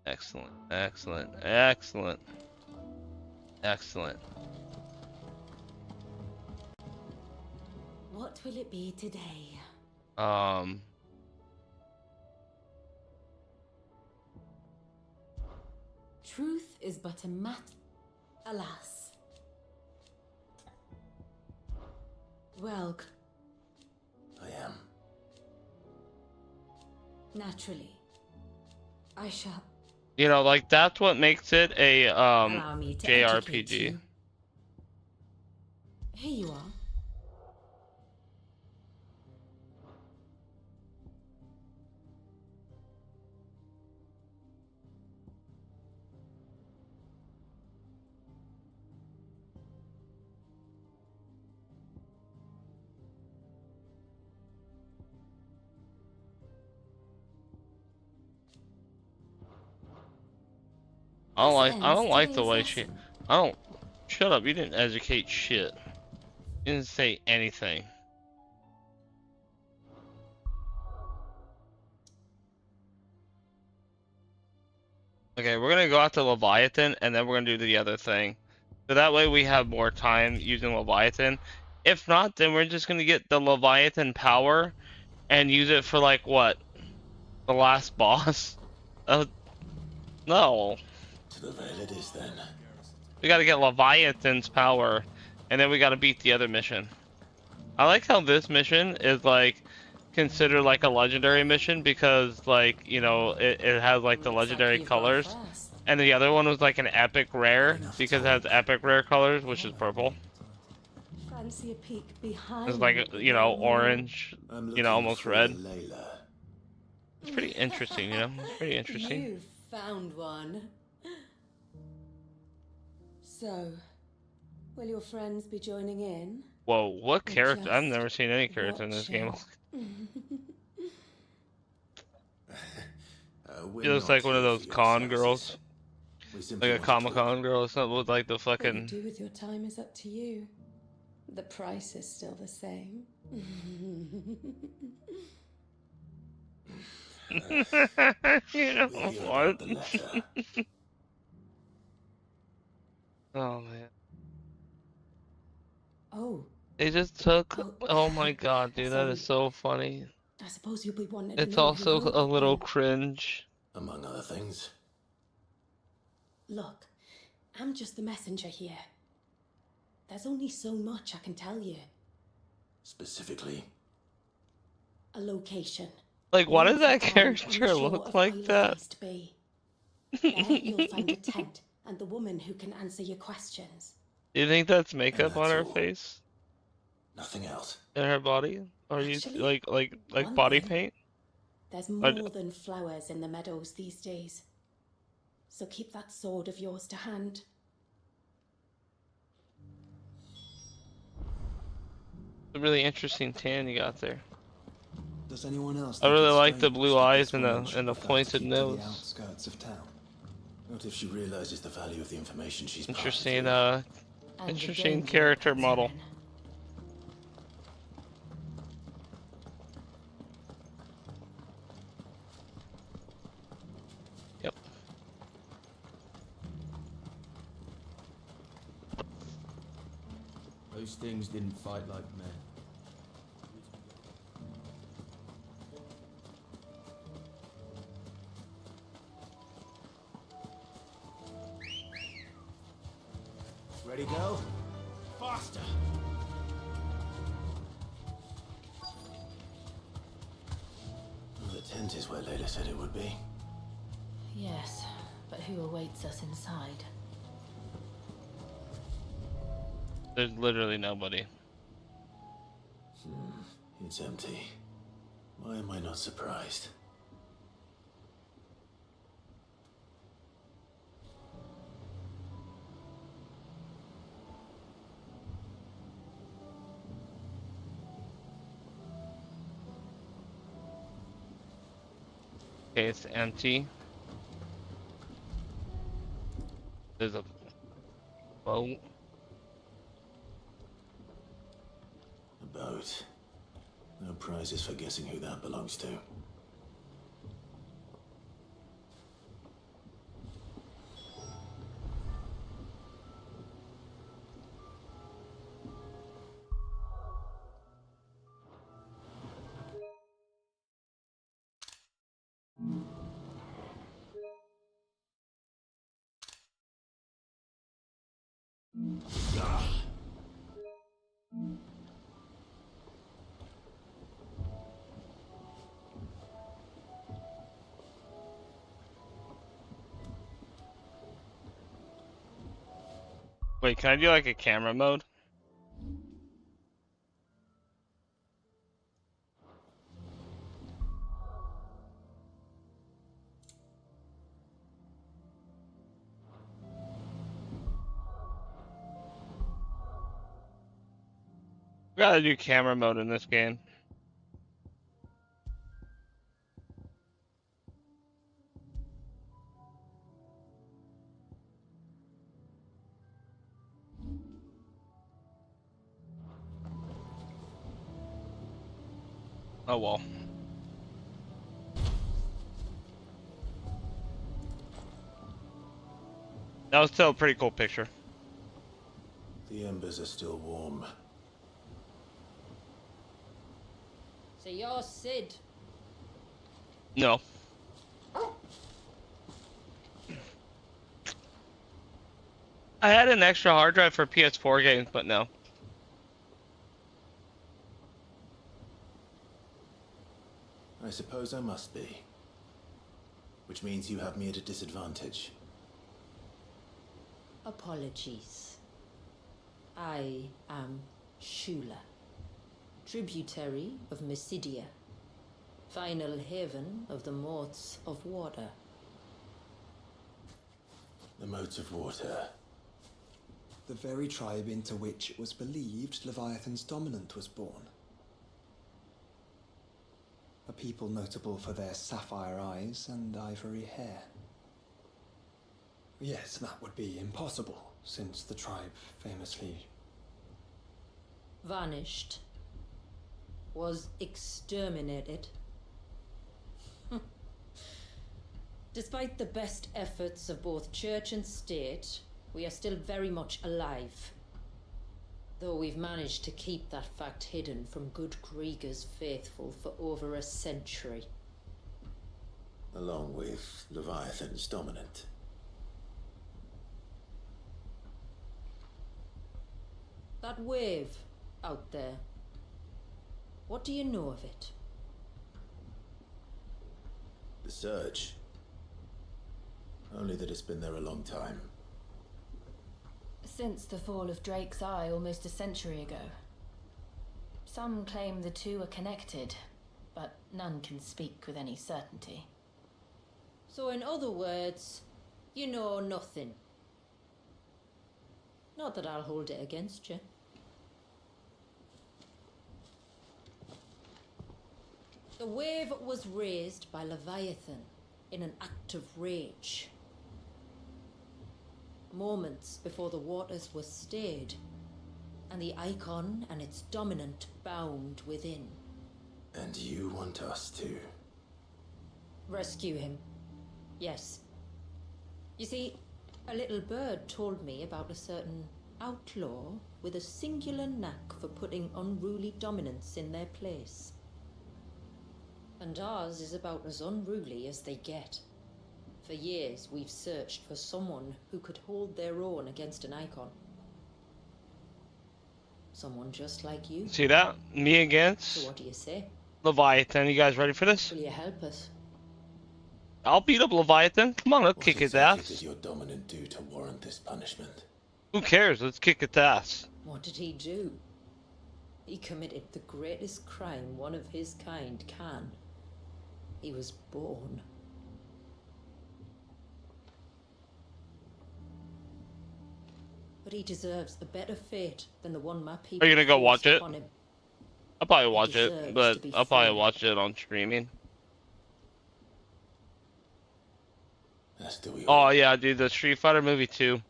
Excellent, excellent, excellent, excellent. What will it be today? Truth is but a matter. Alas. Well, I am. naturally. I shall. You know, like that's what makes it a Allow me to educate JRPG. you. Here you are. I don't like the way she. I don't. Shut up! You didn't educate shit. You didn't say anything. Okay, we're gonna go out to Leviathan, and then we're gonna do the other thing. So that way we have more time using Leviathan. If not, then we're just gonna get the Leviathan power and use it for like what? The last boss? No. To the veil it is then. We gotta get Leviathan's power, and then we gotta beat the other mission. I like how this mission is like considered like a legendary mission because like, you know, it has like the legendary colors. And the other one was like an epic rare because it has epic rare colors, which is purple. Fancy a peek behind. It's like, you know, orange, you know, almost red. Layla. It's pretty interesting, you know? It's pretty interesting. You found one. So, will your friends be joining in? Whoa, what Or character? I've just never seen any character in this game. We're She looks not like one of here those for your con services. girls. We simply Like a want to talk. Comic-Con girl or something with like the What you fucking... do with your time is up to you. The price is still the same. You know We'll hear what? about the letter. Oh man. Oh, They just took... Oh. Oh my god, dude, that is so funny. I suppose you'll be wanting to It's know also who wrote a it little then. cringe. Among other things. Look, I'm just the messenger here. There's only so much I can tell you. Specifically. A location. Like, why does that One on character the shore look of like Isle of that? Feast Bay. There you'll find a tent and the woman who can answer your questions. Do you think that's makeup And on her that's all. face? Nothing else. In her body? Or you Actually, like one body thing. paint? There's I- more than flowers in the meadows these days. So keep that sword of yours to hand. It's a really interesting tan you got there. Does anyone else I think really it's like the strange blue that eyes this and woman the should prefer to pointed keep to the nose. outskirts of town? What if she realizes the value of the information she's Interesting, passing And the interesting danger character comes model. in. Yep. Those things didn't fight like men. Ready, go? Faster! through? The tent is where Layla said it would be. Yes, but who awaits us inside? There's literally nobody. It's empty. Why am I not surprised? Okay, it's empty. There's a boat. A boat. No prizes for guessing who that belongs to. Wait, can I do like a camera mode? We gotta do camera mode in this game. Oh well. That was still a pretty cool picture. The embers are still warm. So you're Sid. No. I had an extra hard drive for PS4 games, but no. I suppose I must be. Which means you have me at a disadvantage. Apologies. I am Shula, tributary of Mysidia, final haven of the Motes of Water. The Motes of Water. The very tribe into which it was believed Leviathan's dominant was born. A people notable for their sapphire eyes and ivory hair. Yes, that would be impossible, since the tribe famously... Vanished. Was exterminated. Despite the best efforts of both church and state, we are still very much alive. Though we've managed to keep that fact hidden from good Grieger's faithful for over a century. Along with Leviathan's dominant. That wave out there. What do you know of it? The surge. Only that it's been there a long time. Since the fall of Drake's Eye almost a century ago. Some claim the two are connected, but none can speak with any certainty. So in other words, you know nothing. Not that I'll hold it against you. The wave was raised by Leviathan in an act of rage. Moments before the waters were stayed, and the icon and its dominant bound within. And you want us to? Rescue him. Yes. You see, a little bird told me about a certain outlaw with a singular knack for putting unruly dominants in their place. And ours is about as unruly as they get. For years, we've searched for someone who could hold their own against an icon. Someone just like you. See that? Me So against what do you say? Leviathan. You guys ready for this? Will you help us? I'll beat up Leviathan. Come on, let's What kick his exactly ass. did your dominant do to warrant this punishment? Who cares? Let's kick its ass. What did he do? He committed the greatest crime one of his kind can. He was born. But he deserves a better fate than the one my people Are you gonna go watch forced it? upon him. I'll probably He watch it, deserves but to be I'll probably free. watch it on streaming. As do we Oh all. yeah, dude, the Street Fighter movie too.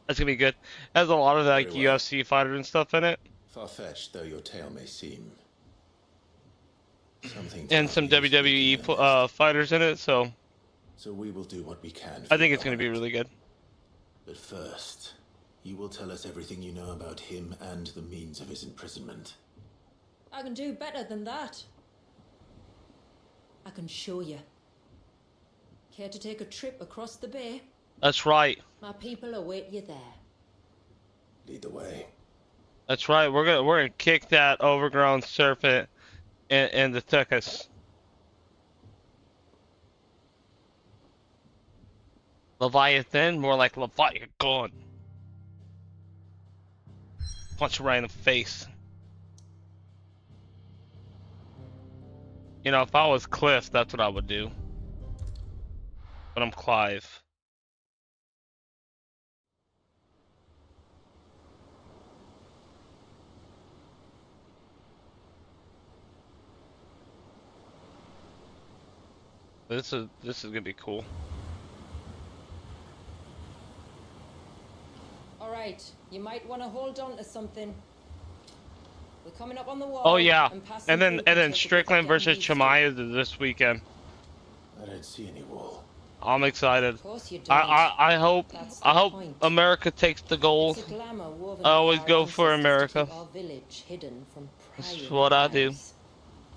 That's gonna be good. It has a lot of like Very well. UFC fighter and stuff in it, Far-fetched though your tale may seem, something and tells some me you'll speak WWE in earnest. fighters in it. So So we will do what we can I for the think it's gonna be government. really good. But first, you will tell us everything you know about him and the means of his imprisonment. I can do better than that. I can show you. Care to take a trip across the bay? That's right. My people await you there. Lead the way. That's right. We're gonna kick that overgrown serpent in the tuchus. Leviathan, more like Leviathan. Punch him right in the face. You know, if I was Cliff, that's what I would do. But I'm Clive. This is gonna be cool. All right, you might want to hold on to something. We're coming up on the wall. Oh yeah, passing and then through can take a bit Strickland of versus getting used to. Chimaya this weekend. I don't see any wall. I'm excited. Of course you don't. I hope That's the point. America takes the gold. It's a glamour woven I by always our go for ancestors to America. keep our village hidden from This is prying what I do. eyes.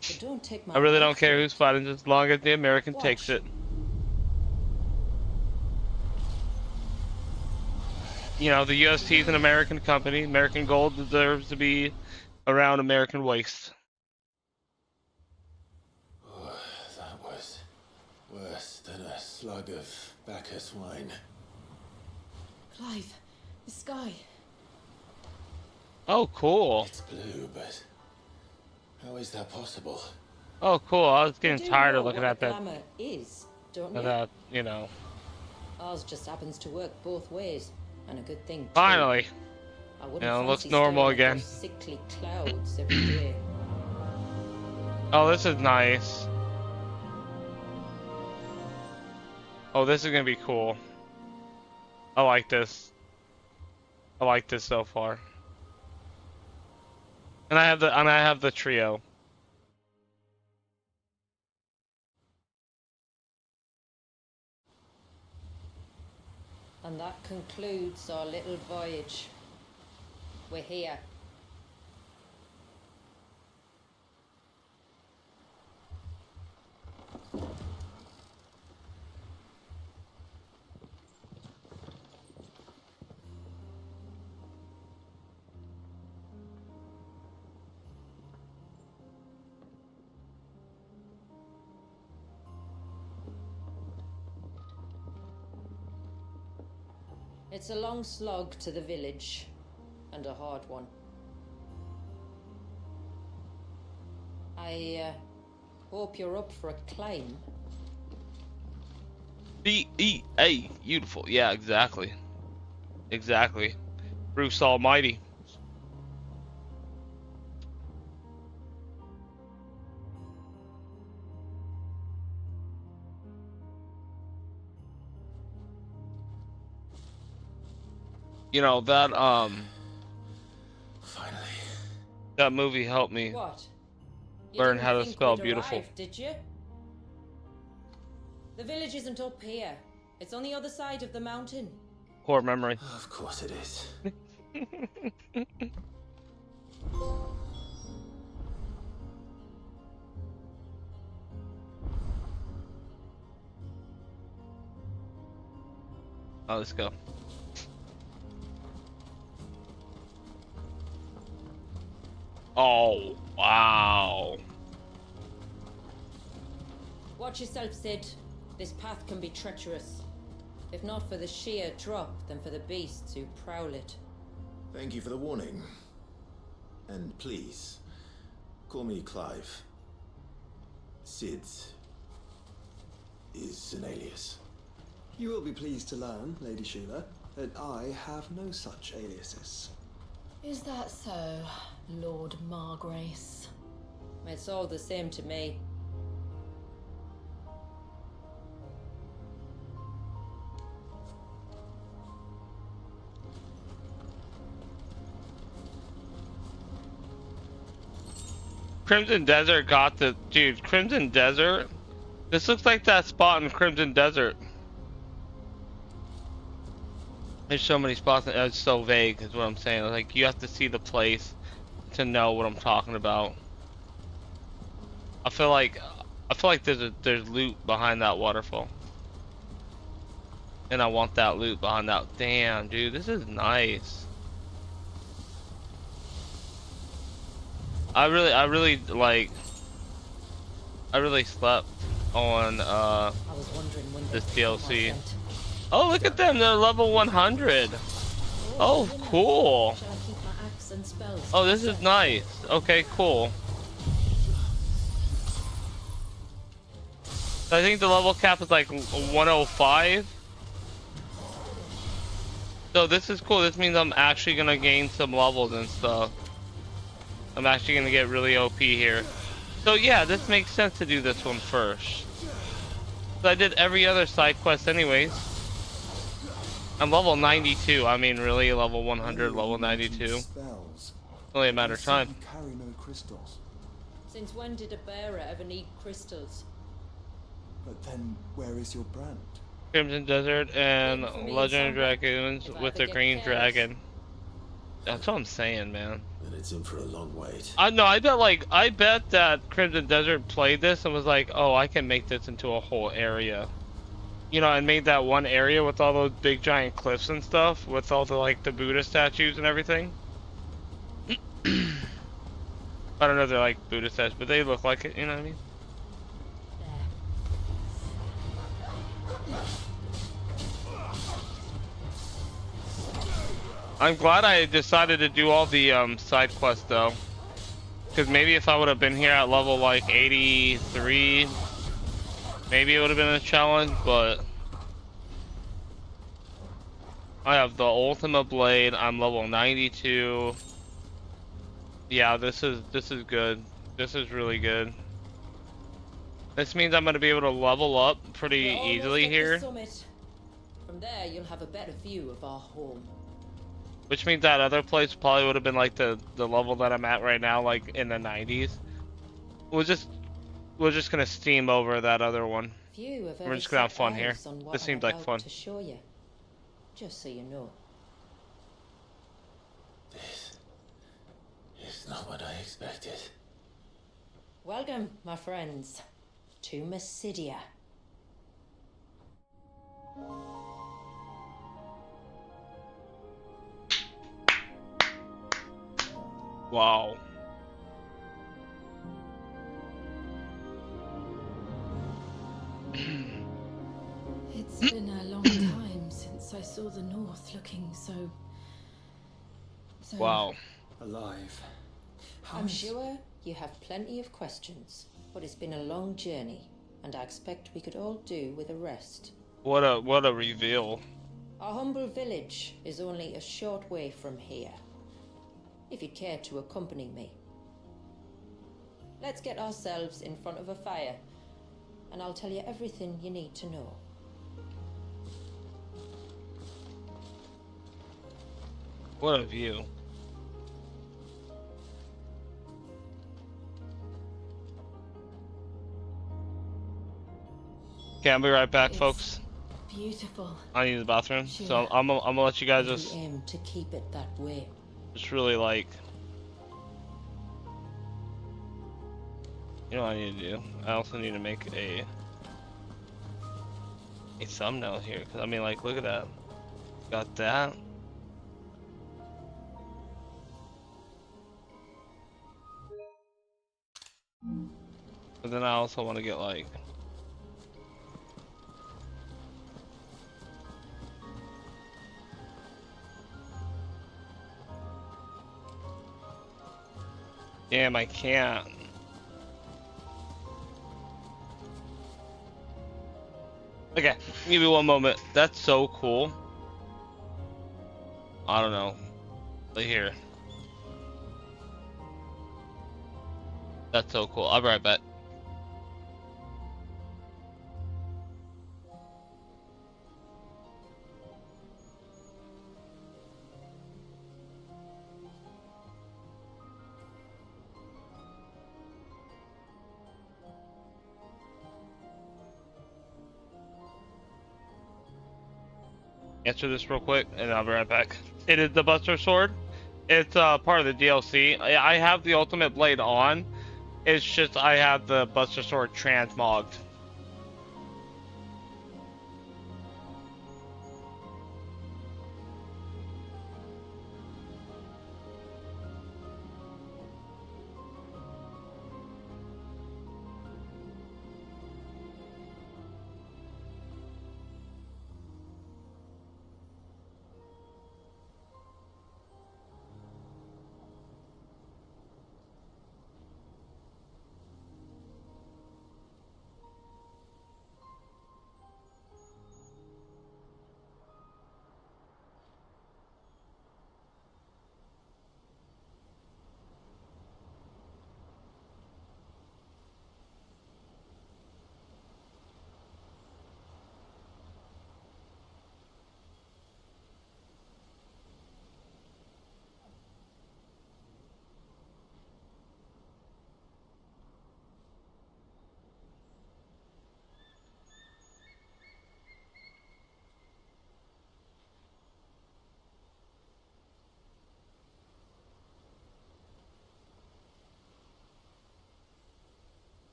But don't take my I really word don't care for who's it. fighting, as long as the American Watch. takes it. You know, the UFC is an American company. American gold deserves to be around American waste. Oh, that was worse than a slug of Bacchus wine. Clive, the sky. Oh, cool. It's blue, but how is that possible? Oh, cool. I was You getting do tired know of looking what at a that. glamour is, don't At you? that, you know. Ours just happens to work both ways, and a good thing too. Finally. I wouldn't You know, it looks fancy normal staring at again. those sickly clouds every day. Oh, this is nice. Oh, this is gonna be cool. I like this. I like this so far. And I have the trio. And that concludes our little voyage. We're here. It's a long slog to the village, and a hard one. I hope you're up for a climb. B-E-A, beautiful. Yeah, exactly. Exactly. Bruce Almighty. You know, that Finally. that movie helped me What? You learn didn't how to think spell we'd beautiful. arrived, did you? The village isn't up here. It's on the other side of the mountain. Poor memory. Of course it is. Oh, let's go. Oh, wow. Watch yourself, Sid. This path can be treacherous. If not for the sheer drop, then for the beasts who prowl it. Thank you for the warning. And please, call me Clive. Sid is an alias. You will be pleased to learn, Lady Sheila, that I have no such aliases. Is that so, Lord Margrace? It's all the same to me. Crimson Desert got the dude. Crimson Desert. This looks like that spot in Crimson Desert. There's so many spots. It's so vague, is what I'm saying. Like you have to see the place to know what I'm talking about. I feel like there's loot behind that waterfall, and I want that loot behind that. Damn, dude, this is nice. I really slept on this DLC. Oh, look at them, they're level 100. Oh, cool. Oh, this is nice. Okay, cool. I think the level cap is like 105. So this is cool. This means I'm actually gonna gain some levels and stuff. I'm actually gonna get really OP here. So yeah, this makes sense to do this one first. So I did every other side quest anyways. I'm level 92. I mean, really, level 100, level 92. Only a matter of time. Carry no crystals. Since when did a bearer ever need crystals? But then, where is your brand? Crimson Desert and Legendary Dragoons with the green dragon. That's what I'm saying, man. And it's in for a long wait. No, I bet that Crimson Desert played this and was like, oh, I can make this into a whole area. You know, and made that one area with all those big giant cliffs and stuff, with all the like the Buddha statues and everything. I don't know if they're like Buddha statues, but they look like it, you know what I mean? I'm glad I decided to do all the side quests though, because maybe if I would have been here at level like 83, maybe it would have been a challenge. But I have the Ultima Blade. I'm level 92. Yeah, this is good. This is really good. This means I'm gonna be able to level up pretty easily here. From there, you'll have a better view of our home. Which means that other place probably would have been like the level that I'm at right now, like in the 90s. We're just gonna steam over that other one. We're just gonna have fun here. This seems like fun. To show you, just so you know. This is not what I expected. Welcome, my friends, to Mysidia. Wow. It's been a long time since I saw the North looking so... Wow. Alive. I'm sure you have plenty of questions, but it's been a long journey, and I expect we could all do with a rest. What a reveal. Our humble village is only a short way from here. If you'd care to accompany me. Let's get ourselves in front of a fire, and I'll tell you everything you need to know. What a view. Okay, I'll be right back, folks. Beautiful. I need the bathroom, so I'm gonna let you guys just... We aim to keep it that way. Just really like... You know what I need to do? I also need to make a thumbnail here, because I mean, like, look at that. Got that. But then I also want to get like... Damn, I can't. Okay, give me one moment. That's so cool. I don't know. Look here. That's so cool. I'll be right back. answer this real quick, and I'll be right back. It is the Buster Sword. It's part of the DLC. I have the Ultimate Blade on. It's just I have the Buster Sword transmogged.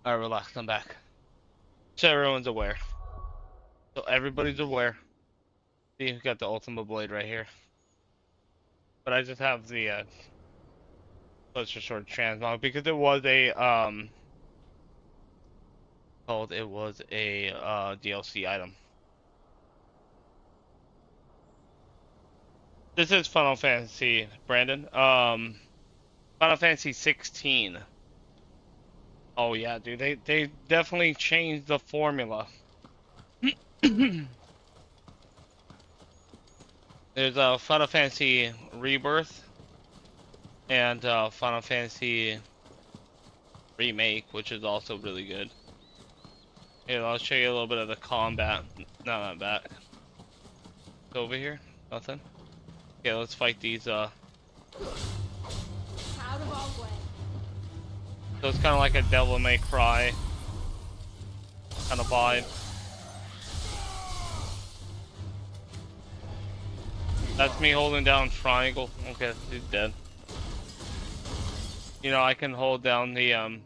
Alright, relax, I'm back. So everyone's aware. So everybody's aware. See, we got the Ultimate Blade right here. But I just have the Buster Sword transmog because it was a DLC item. This is Final Fantasy, Brandon. Final Fantasy 16. Oh yeah, dude, they definitely changed the formula. There's a Final Fantasy Rebirth and Final Fantasy Remake, which is also really good. Here, I'll show you a little bit of the combat. No, not back. Over here, nothing. Okay, let's fight these. Out of our way. So it's kind of like a Devil May Cry kind of vibe. That's me holding down triangle. Okay, he's dead. You know, I can hold down the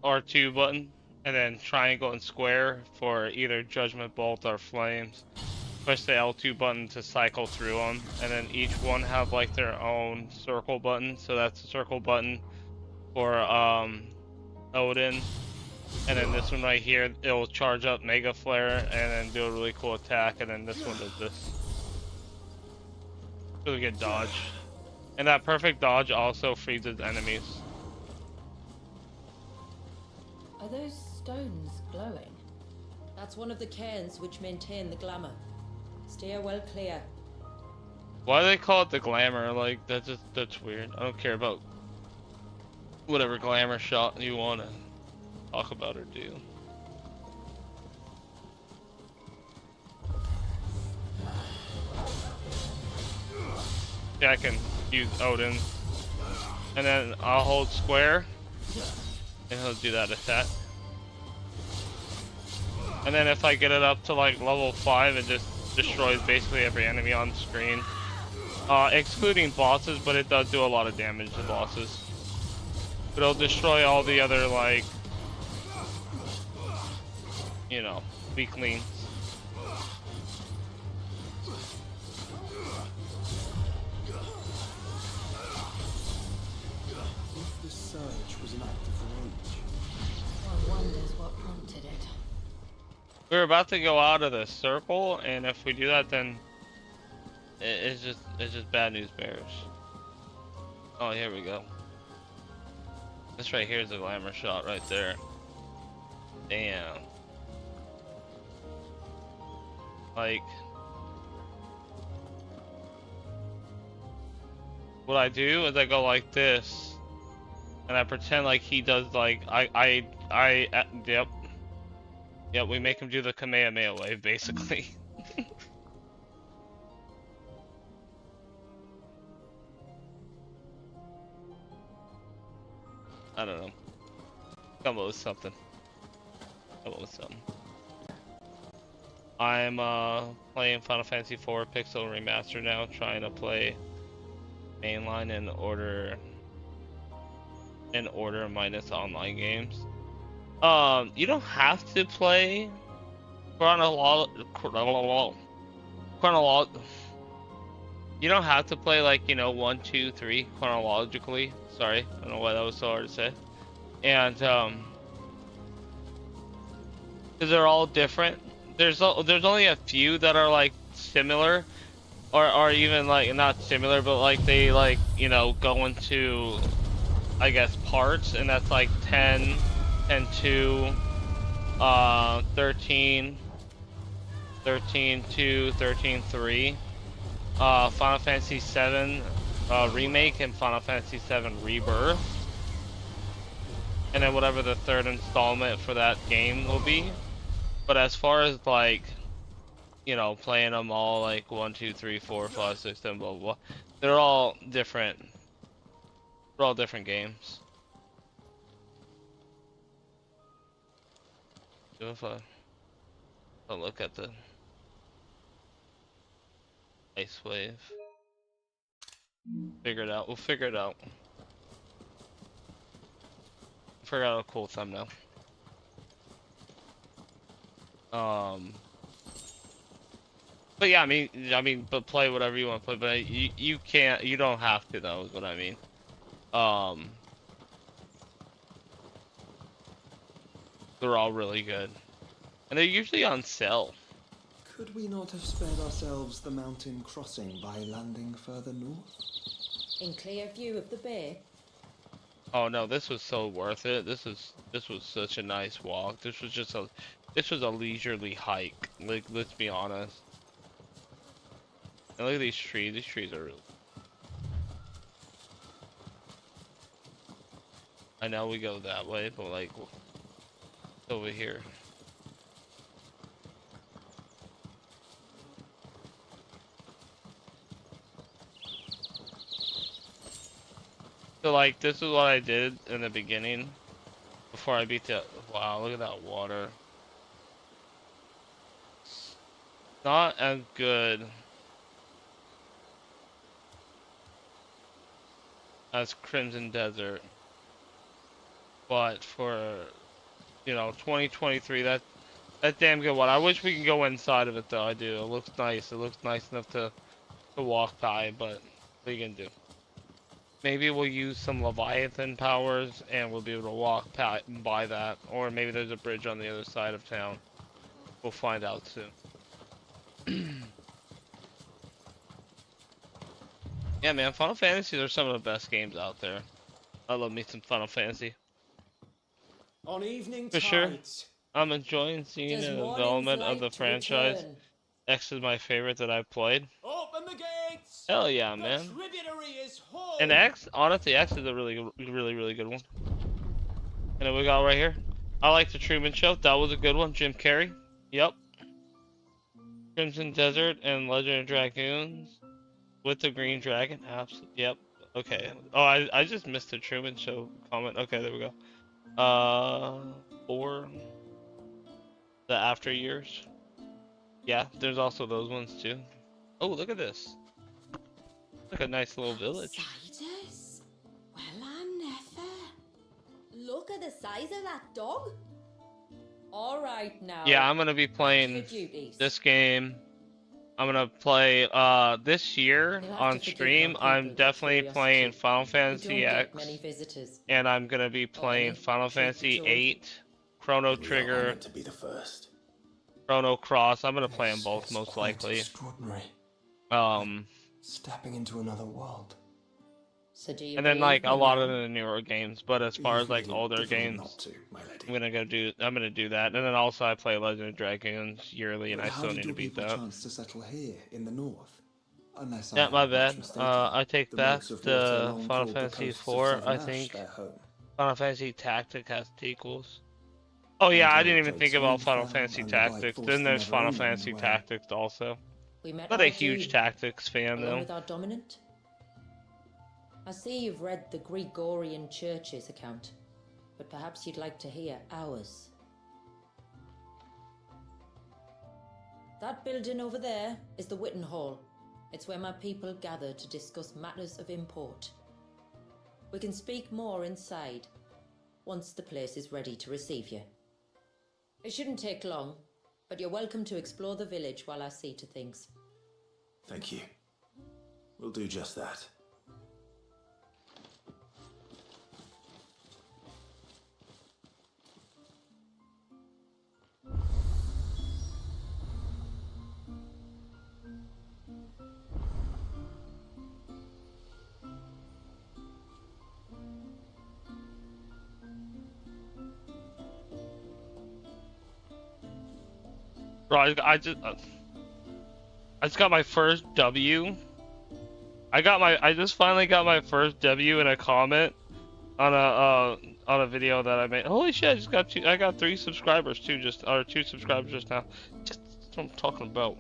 R2 button and then triangle and square for either Judgment Bolt or Flames. Push the L2 button to cycle through them, and then each one have like their own circle button. So that's the circle button for Odin, and then this one right here, it will charge up Mega Flare and then do a really cool attack, and then this one does this. Really good dodge. And that perfect dodge also freezes enemies. Are those stones glowing? That's one of the cairns which maintain the glamour. Steer well clear. Why do they call it the glamour? Like, that's weird. I don't care about whatever glamour shot you want to talk about or do. Yeah, I can use Odin. And then I'll hold square. And he'll do that attack. And then if I get it up to like level 5, it just destroys basically every enemy on the screen. Excluding bosses, but it does do a lot of damage to bosses. But it'll destroy all the other, like, you know, weaklings. If the surge was an act of rage, One wonders what prompted it. We're about to go out of the circle, and if we do that, then it's just bad news bears. Oh, here we go. This right here is a glamour shot right there. Damn. Like, what I do is I go like this, and I pretend like he does, like, yep, we make him do the Kamehameha wave, basically. I don't know. Come up with something. Come up with something. I'm playing Final Fantasy IV Pixel Remaster now, trying to play mainline in order minus online games. You don't have to play you don't have to play, like, you know, 1, 2, 3 chronologically. Sorry, I don't know why that was so hard to say. And because they're all different. There's only a few that are like similar, or even like not similar, but like they, like, you know, go into, I guess, parts, and that's like 10, 10, 2, 13, 13, 2, 13, 3. Final Fantasy VII Remake and Final Fantasy VII Rebirth, and then whatever the third installment for that game will be. But as far as, like, you know, playing them all like 1, 2, 3, 4, 5, 6, 7, blah blah blah, they're all different. They're all different games. If I look at the Ice Wave. Figure it out. We'll figure it out. Figure out a cool thumbnail. But yeah, I mean, but play whatever you want to play. But you can't. You don't have to, though. Is what I mean. They're all really good, and they're usually on sale. could we not have spared ourselves the mountain crossing by landing further north? In clear view of the bay? Oh no, this was so worth it. This was such a nice walk. This was a leisurely hike. Like, let's be honest. And look at these trees. These trees are really... I know we go that way, but like, it's over here. So like, this is what I did in the beginning before I beat the... Wow, look at that water. Not as good as Crimson Desert, but for, you know, 2023, that's damn good one. I wish we could go inside of it though. I do. It looks nice. It looks nice enough to walk by, but what are you gonna do? Maybe we'll use some Leviathan powers and we'll be able to walk by that, or maybe there's a bridge on the other side of town. We'll find out soon. Yeah, man, Final Fantasy are some of the best games out there. I love me some Final Fantasy. On evening For sure. tides. I'm enjoying seeing the development of the franchise. Return. X is my favorite that I've played. Open the gates! Hell yeah, The man. tributary is whole! And X, honestly, X is a really good one. And then we got right here. I like the Truman Show. That was a good one. Jim Carrey. Yep. Crimson Desert and Legend of Dragoons with the Green Dragon. Absolutely. Yep. Okay. Oh, I just missed the Truman Show comment. Okay, there we go. 4. The After Years. Yeah, there's also those ones too. Oh, look at this. Like a nice little village. Outsiders? Well, I never. Look at the size of that dog. All right now. Yeah, I'm gonna be Your playing duties. this game. I'm gonna play this year You'll have on to forgive stream. my I'm people, definitely curiosity. playing Final We don't Fantasy get many X, visitors. and I'm gonna be playing any? Final Truth be Fantasy told. 8, Chrono We are Trigger, honored to be the first. Chrono Cross. I'm gonna play them It's both most quite likely. extraordinary. Um, Stepping into another world. So do you and then believe like a me lot now? of the newer games, but as far as like older Difficult games, not to, my lady. I'm gonna do that. And then also I play Legend of Dragoons yearly, and But I how still did need to your beat people that. chance to settle here in the north? Unless Yeah, I my am much bad. mistaken. I take The back monks of the Waterlong Final called the Fantasy coasts of 4. Southern I Ash think their home. Final Fantasy Tactic has sequels. Oh yeah, I didn't even think about Final Fantasy Tactics. Then there's Final Fantasy Tactics also. We met Not a our huge doom, Tactics fan along though. with our dominant. I see you've read the Gregorian Church's account, but perhaps you'd like to hear ours. That building over there is the Witten Hall. It's where my people gather to discuss matters of import. We can speak more inside, once the place is ready to receive you. It shouldn't take long, but you're welcome to explore the village while I see to things. Thank you. We'll do just that. Bro, I just got my first W. I just finally got my first W in a comment on a video that I made. Holy shit! I got 3 subscribers too, or 2 subscribers just now. That's what I'm talking about.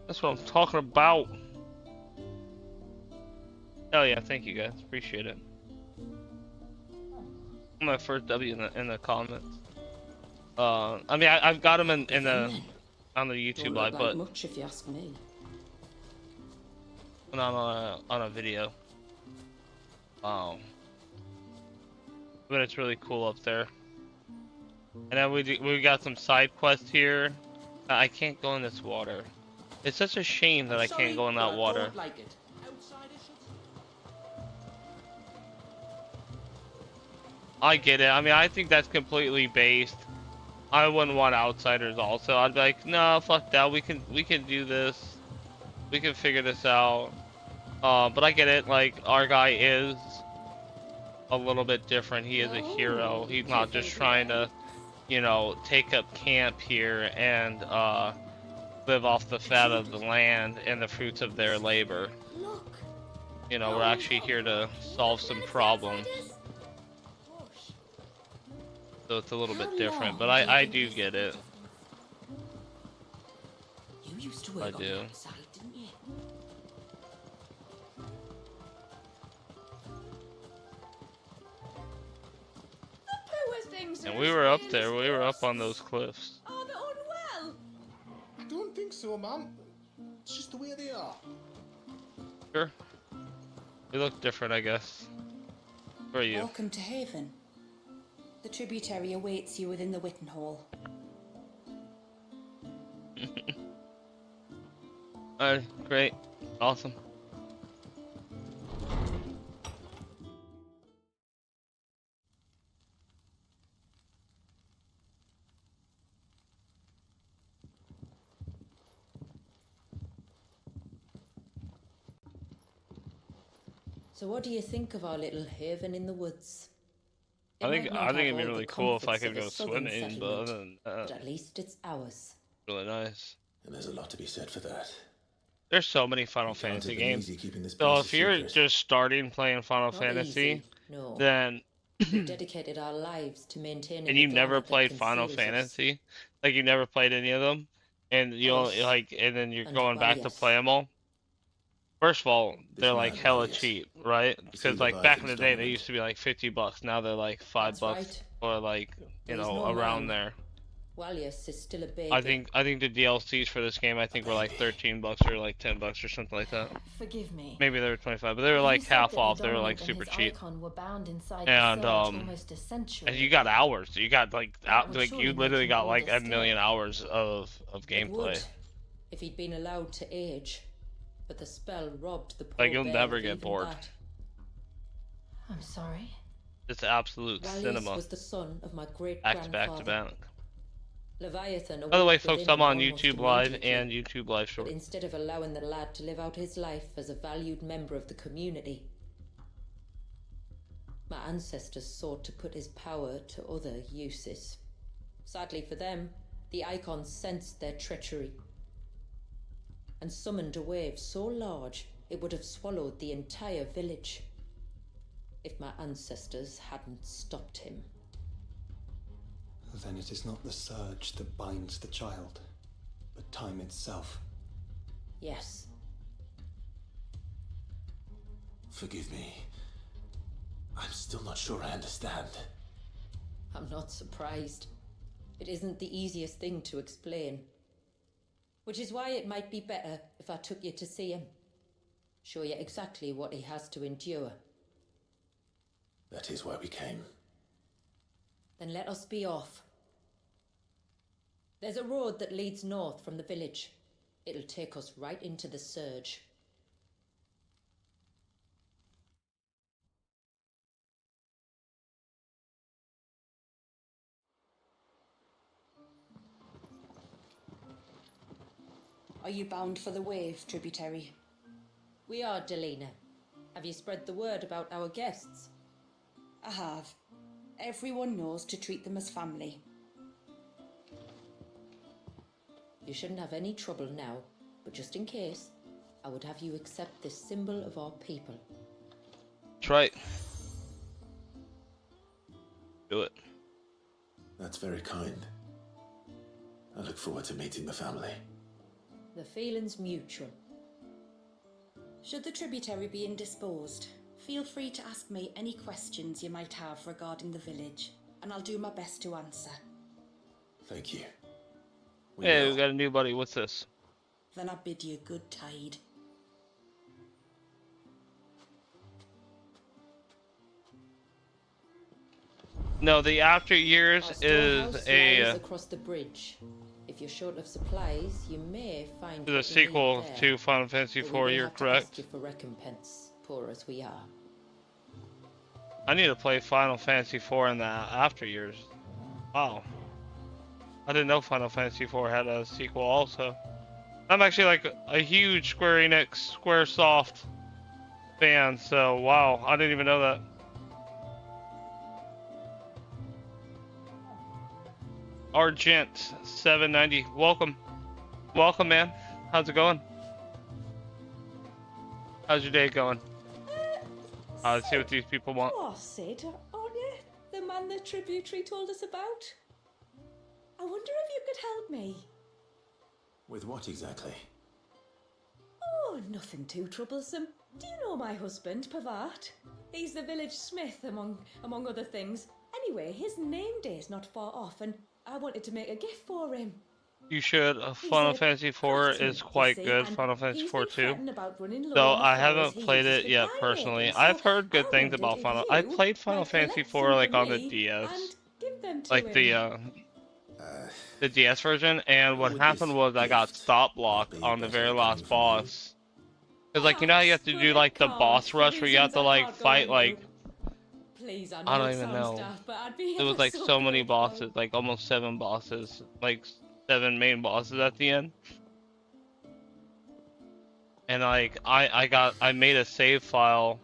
That's what I'm talking about. Hell yeah! Thank you guys. Appreciate it. My first W in the comments. I mean, I've got them in the on the YouTube live, but much if you ask me. not on a video. But it's really cool up there. And then we got some side quests here. I can't go in this water. It's such a shame that I can't go in that water. Like it. I get it. I mean, I think that's completely based. I wouldn't want outsiders also. I'd be like, no, fuck that. We can do this. We can figure this out. But I get it. Like, our guy is a little bit different. He is a hero. He's not just trying to, you know, take up camp here and live off the fat of the land and the fruits of their labor. You know, we're actually here to solve some problems. So it's a little bit different, but I do get it. You used to work I do. on that side, didn't you? And we were up there. We were up on those cliffs. Oh, they're unwell. I don't think so, ma'am. It's just the way they are. Sure. We look different, I guess. Who are you? Welcome to Haven. The tributary awaits you within the Witten Hall. Alright, great. Awesome. So what do you think of our little haven in the woods? I think might not it'd have be all really the cool if I comforts could of a go southern swimming, but other settlement, than but that, at least it's ours. really nice. And there's a lot to be said for that. There's so many Final It can't Fantasy have been games. easy keeping this So place if a you're secret. just starting playing Final Not Fantasy, easy, no. then We've dedicated our lives to maintaining. And you the never glamour that played Final conceals us. Fantasy? Like you never played any of them? And you only, Us like, and then you're and going back to Barrios. play them all? First of all, This they're like man, hella Barrios. cheap, right? See Because like back in the Leviathan's day, they dominant. used to be like $50. Now they're like $5 That's right. or like, you But he's know, no around man. there. Walius is still a baby. I think the DLCs for this game were like $13 or like $10 or something like that. Forgive me. Maybe they were 25, but they were You like said half that off. the They were like Dominant and super his cheap. icon were bound inside And the Surge almost a century and you got ago. hours. You got like That would like surely you make literally him got like older a million still. hours of It gameplay. would, if he'd been allowed to age. But the spell robbed the poor Like you'll bear never of get even bored. that. I'm sorry. It's absolute Walius cinema. was the son of my great Back to back to grandfather. back. Leviathan. By the way, awoke folks, within I'm him on almost YouTube Live immediately. and YouTube Live But Short. instead of allowing the lad to live out his life as a valued member of the community, my ancestors sought to put his power to other uses. Sadly for them, the icons sensed their treachery and summoned a wave so large it would have swallowed the entire village if my ancestors hadn't stopped him. Then it is not the surge that binds the child, but time itself. Yes. Forgive me. I'm still not sure I understand. I'm not surprised. It isn't the easiest thing to explain. Which is why it might be better if I took you to see him. Show you exactly what he has to endure. That is why we came. Then let us be off. There's a road that leads north from the village. It'll take us right into the surge. Are you bound for the wave, tributary? We are, Delina. Have you spread the word about our guests? I have. Everyone knows to treat them as family. You shouldn't have any trouble now, but just in case, I would have you accept this symbol of our people. That's right. Do it. That's very kind. I look forward to meeting the family. The feeling's mutual. Should the tributary be indisposed, feel free to ask me any questions you might have regarding the village, and I'll do my best to answer. Thank you. Hey, we got a new buddy. What's this? Then I bid you good tide. No, the After Years Our is storehouse a lies across the bridge. If you're short of supplies, you may find is a what you need sequel there. to Final Fantasy But IV. we may You're have to ask correct. you for recompense, poor as we are. I need to play Final Fantasy IV in the After Years. Wow. I didn't know Final Fantasy IV had a sequel also. I'm actually like a huge Square Enix, Squaresoft fan, so wow, I didn't even know that. Argent 790, welcome. Welcome, man. How's it going? How's your day going? Let's see what these people want. You are Sid, aren't you? The man the tributary told us about? I wonder if you could help me. With what exactly? Oh, nothing too troublesome. Do you know my husband, Pavat? He's the village smith, among other things. Anyway, his name day's not far off, and I wanted to make a gift for him. You should. Final Fantasy IV is quite good. Final Fantasy IV too. Though I haven't played it yet personally. I've heard good things about Final. I played Final Fantasy IV like on the DS, like the DS version. And what happened was I got stop blocked on the very last boss. Cause like you know how you have to do like the boss rush where you have to like fight like. I don't even know. There was like so many bosses, like almost 7 bosses, like 7 main bosses at the end. And like I made a save file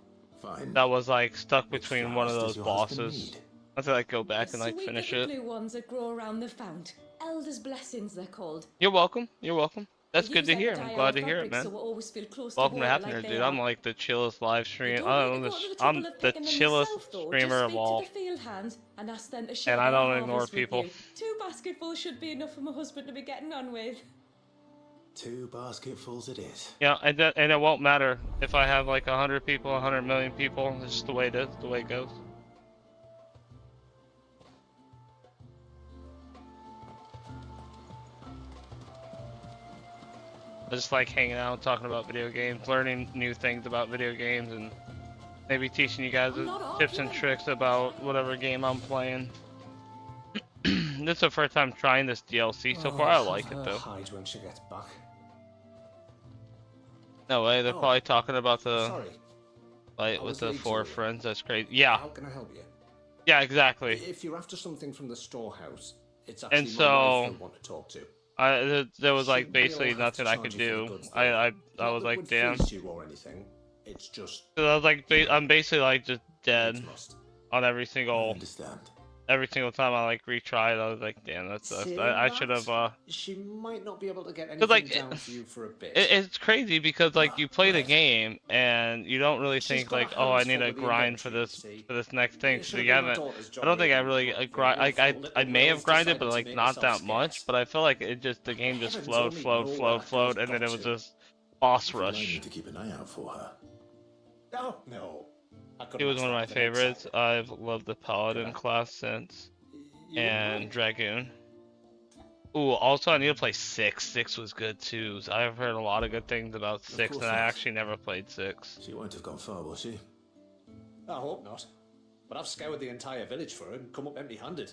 that was like stuck between one of those bosses. I have to like go back and like finish it. Blue ones that grow around the fount. Elder's blessings, they're called. You're welcome. You're welcome. That's We good use to them hear. dye I'm our glad to hear it, fabrics man. so we always feel close Welcome to to water Happener, like they dude. are. I'm like the chillest live stream. You I don't don't need know. to go to the I'm trouble of the picking them chillest yourself, though. streamer Just of speak all, to the field hand and ask them to share and I their don't ignore harvest with people. you. 2 basketfuls should be enough for my husband to be getting on with. 2 basketfuls it is. Yeah, and it won't matter if I have like 100 people, 100 million people. It's just the way it is, the way it goes. I just like hanging out, talking about video games, learning new things about video games, and maybe teaching you guys tips and tricks about whatever game I'm playing. This is the first time trying this DLC so far. I like it though. Hide when she gets back. No way, they're probably talking about the Sorry. fight with the 4 friends. That's crazy. Yeah. How can I help you? Yeah, exactly. If you're after something from the storehouse, it's actually And my wife so you'll want to talk to. there was like Shouldn't be able basically to nothing I charge could you for the do. goods, I though. was Not that like, would damn. fleece you or anything. It's just. So I was like, I'm basically like just dead must. on every single Understand. time I like retried. I was like, damn, that's I should have. She might not be able to get anything Cause like down for you for a bit. it's crazy because like you play the game and you don't really think got like, her oh, I hands need full to with the grind for inventory, this next thing. It So should've you been my haven't. daughter's job I don't think I really, really but grind. very Like little I may have Will's grinded, but decided to like make not herself that much. scarce. But I feel like it just the game just Heavens flowed, only flowed, know where flowed, that flowed, girl's and then got it was to. just boss I rush. need to keep an eye out for her. Oh, no. I He couldn't was ask one of that my of an favorites. outsider. I've loved the Paladin Good. class since, You and might. Dragoon. Ooh, also I need to play 6. 6 was good too. So I've heard a lot of good things about 6, course and I not. actually never played 6. She won't have gone far, will she? I hope not. But I've scoured the entire village for her and come up empty-handed.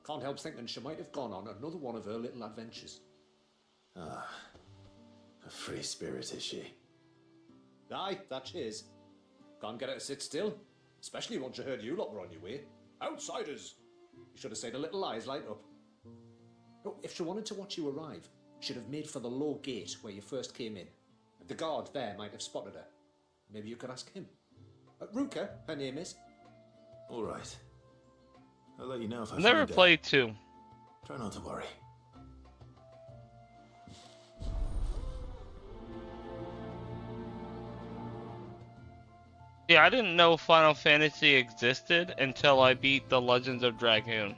Can't help thinking she might have gone on another one of her little adventures. Ah, a free spirit is she? Aye, that she is. Can't get her to sit still. Especially once you heard you lot were on your way. Outsiders! You should have seen her little eyes light up. Oh, if she wanted to watch you arrive, she'd have made for the low gate where you first came in. The guard there might have spotted her. Maybe you could ask him. Ruka, her name is. All right. I'll let you know if I I've never find her. played 2. Try not to worry. Yeah, I didn't know Final Fantasy existed until I beat the Legends of Dragoon,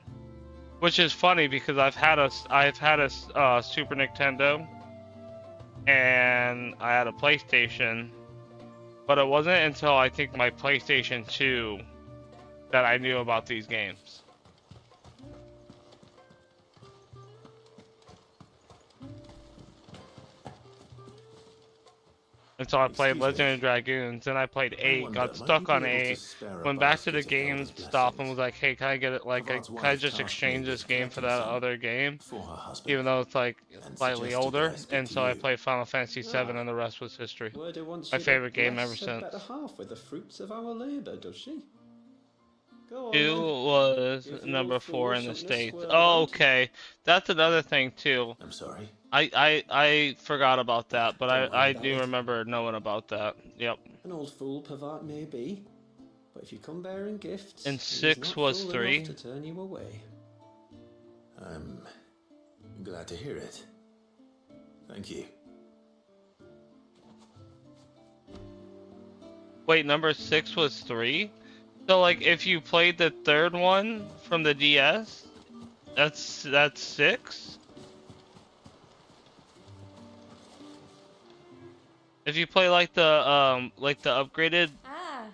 which is funny because I've had a Super Nintendo and I had a PlayStation, but it wasn't until I think my PlayStation 2 that I knew about these games. And so I played Legend of Dragoons, then I played 8, got stuck on 8, went back to the game stop and was like, hey, can I get it, like, can I just exchange this game for that other game? Even though it's like slightly older, and so I played Final Fantasy 7 and the rest was history. My favorite game ever since. Better half with the fruits of our labour, does she? Go on, 2 then. was Give number your 4 in fool the something to States. squirm Oh, around. okay. That's another thing too. I'm sorry. I forgot about that, but Don't worry I about do it. remember knowing about that. Yep. An old fool, Pavart may be, but if you come bearing gifts, And he's 6 not was fool 3. enough to turn you away. I'm glad to hear it. Thank you. Wait, number 6 was 3? So like if you played the third one from the DS, that's 6? If you play like the upgraded Ah,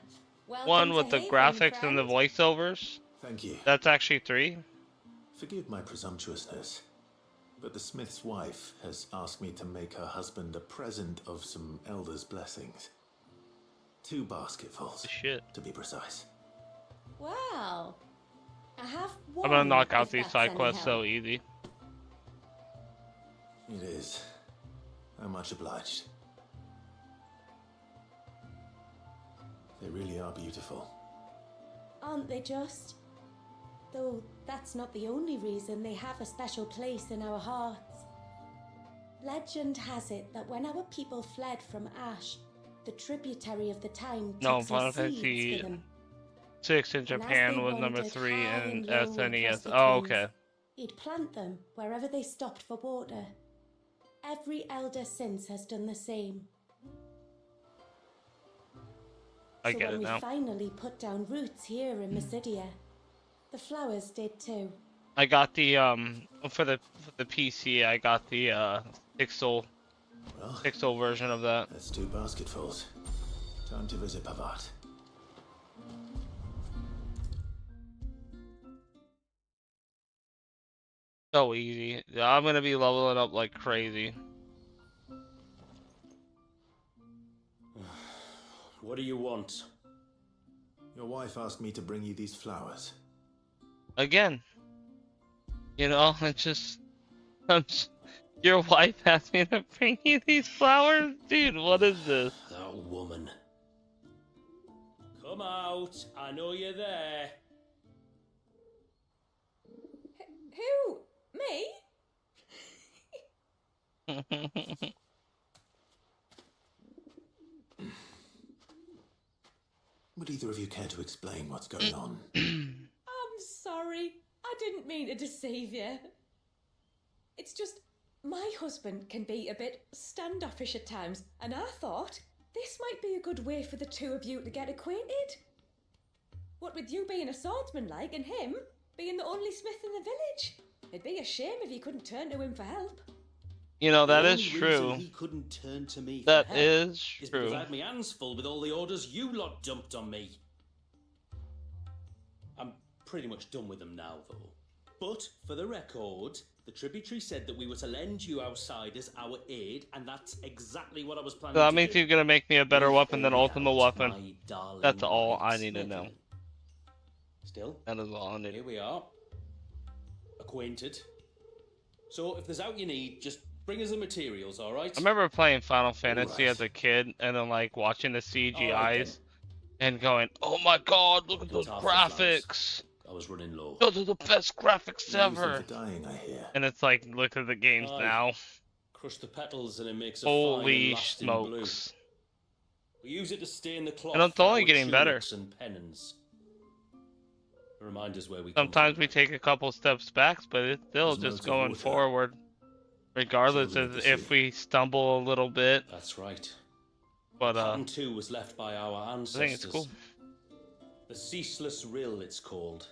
welcome one to with the Haven, graphics and the friend. voiceovers, Thank you. that's actually 3? Forgive my presumptuousness, but the smith's wife has asked me to make her husband a present of some elder's blessings. 2 basketfuls, Shit. to be precise. Well, I have one. I'm gonna knock out if these that's side any quests so help. easy. It is. I'm much obliged. They really are beautiful. Aren't they just? Though that's not the only reason they have a special place in our hearts. Legend has it that when our people fled from Ash, the tributary of the time No, took some Final seeds Fantasy for them. 6 in And as Japan they was number wandered 3 high and and lonely SNES. across the Oh, plains, okay. He'd plant them wherever they stopped for water. Every elder since has done the same. I So get when it we now. finally put down roots here in Mysidia, the flowers did too. I got the for the PC. I got the pixel version of that. That's 2 basketfuls. Time to visit Pavat. So easy. I'm gonna be leveling up like crazy. What do you want? Your wife asked me to bring you these flowers. Again. You know, your wife asked me to bring you these flowers? Dude, what is this? That woman. Come out. I know you're there. Who? Me? Would either of you care to explain what's going on? I'm sorry. I didn't mean to deceive you. It's just, my husband can be a bit standoffish at times, and I thought this might be a good way for the two of you to get acquainted. What with you being a swordsman like, and him being the only smith in the village. It'd be a shame if you couldn't turn to him for help. You know, that The is only true. reason he couldn't turn to me That for help is is true. because I had my hands full with all the orders you lot dumped on me. I'm pretty much done with them now, though. But, for the record, the tributary said that we were to lend you outsiders our aid, and that's exactly what I was planning So that to means do. you're gonna make me a better We've weapon than all Ultimate helped Weapon. my darling That's all I wife need to know. Smedley. Still, That is all I need. here we are. Acquainted. So, if there's out you need, just bring us the materials, alright? I remember playing Final Fantasy Right. as a kid and then like watching the CGIs Alright, and going, "Oh my god, look at Cut those off the flowers. graphics! I was running low. Those are the best graphics You use them ever!" for dying, I hear. And it's like, look at the games Aye. now. Crush the petals and it makes a fine and Holy lasting blue. smokes! We use it to stain the cloth. And it's for only our getting better. tunics and pennons. Remind us where we Sometimes come we take a couple steps back, but it's still There's just modes of going water. forward, regardless Children of of the if sea. we stumble a little bit. from. That's right. But Pattern 2 was left by our I ancestors. think it's cool. The Ceaseless Rill, it's called.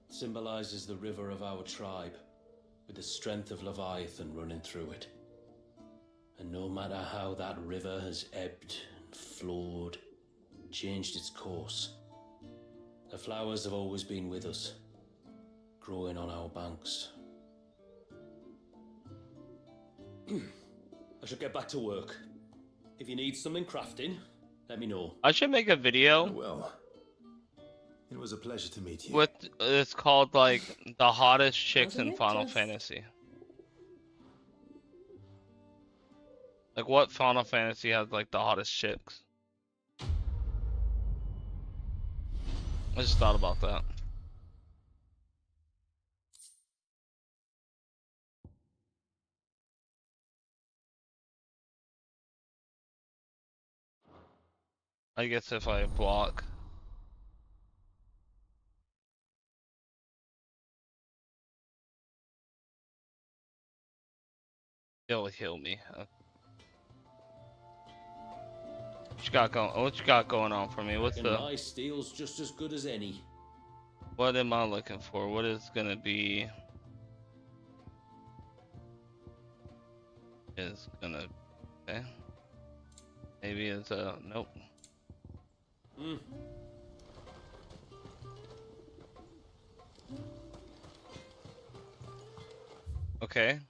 Symbolizes the river of our tribe, with the strength of Leviathan running through it. And no matter how that river has ebbed and flowed, changed its course, the flowers have always been with us, growing on our banks. I should get back to work. If you need something crafting, let me know. I should make a Oh, video well. It was a pleasure to meet you. with it's called like the hottest chicks Wasn't in it Final just- Fantasy. Like what Final Fantasy has like the hottest chicks? I just thought about that. I guess if I block. It'll heal me. What you got going? What you got going on for me? What's Reckon the? my steel's just as good as any. What am I looking for? What is gonna be? Is gonna. Okay. Maybe it's a nope. Hmm. Okay.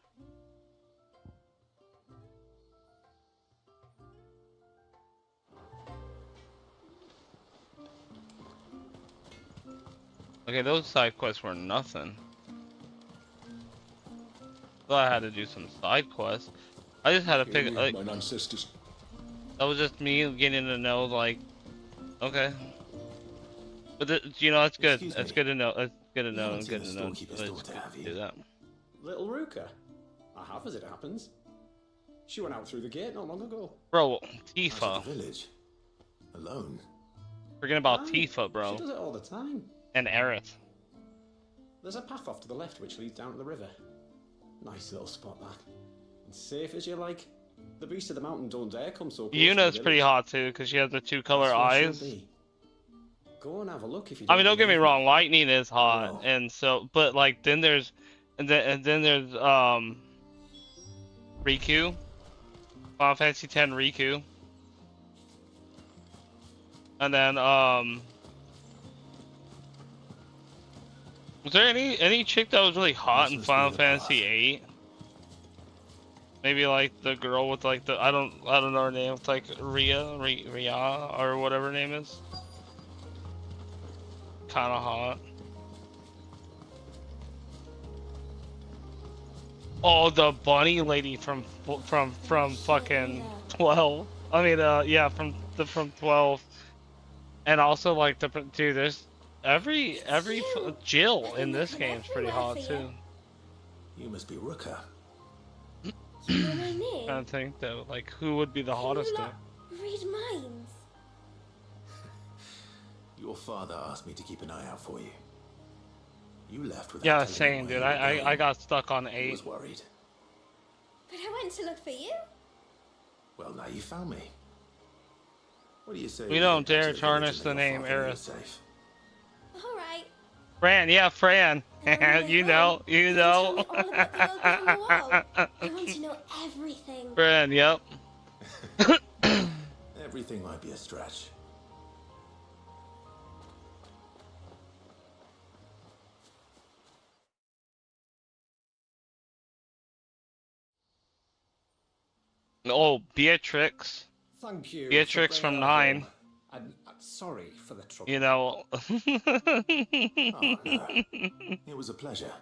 Okay, those side quests were nothing. Thought I had to do some side quests. I just had to pick like my ancestors. that was just me getting to know like okay. But you know that's good. Excuse That's me. good to know. That's good to You know haven't and seen good the to know. storekeeper's It's daughter, good have to you? do that. Little Ruka. I have, as it happens. She went out through the gate not long ago. Bro, Out of Tifa. the village. Alone. Forget about Aye, Tifa, She bro. does it all the time. And Aerith. There's a path off to the left which leads down to the river. Nice little spot, that. Safe as you like. The beasts of the mountain don't dare come so close. Yuna's pretty hot too, because she has the two color eyes. Go and have a look if you I mean, don't get me wrong, Lightning is hot, Oh. and so, but like then there's, and then there's Riku, Final Fantasy X Riku, and then was there any chick that was really hot in Final Fantasy VIII? Maybe like the girl with like the I don't know her name. It's like Ria or whatever her name is. Kind of hot. Oh, the bunny lady from fucking 12. I mean, yeah, from 12. And also like the dude, there's every Jill in this game is pretty hot too. You must be Ruka. You know my name? I think though, like who would be the hottest You though? lot read minds. Your father asked me to keep an eye out for you. You left without Yeah, telling me same, where dude. you were I going. got stuck on I 8. was worried. But I went to look for you. Well, now you found me. What do you say? We don't head dare to tarnish village the and name let your father know Aerith. you're safe? All right. Fran, yeah, Fran. you know. Tell me all about the old guy on the wall. I want to know everything. Fran, yep. Everything might be a stretch. Oh, Beatrix. Thank you. Beatrix for from bringing her 9. home. And sorry for the trouble. You know. Oh, no. It was a pleasure.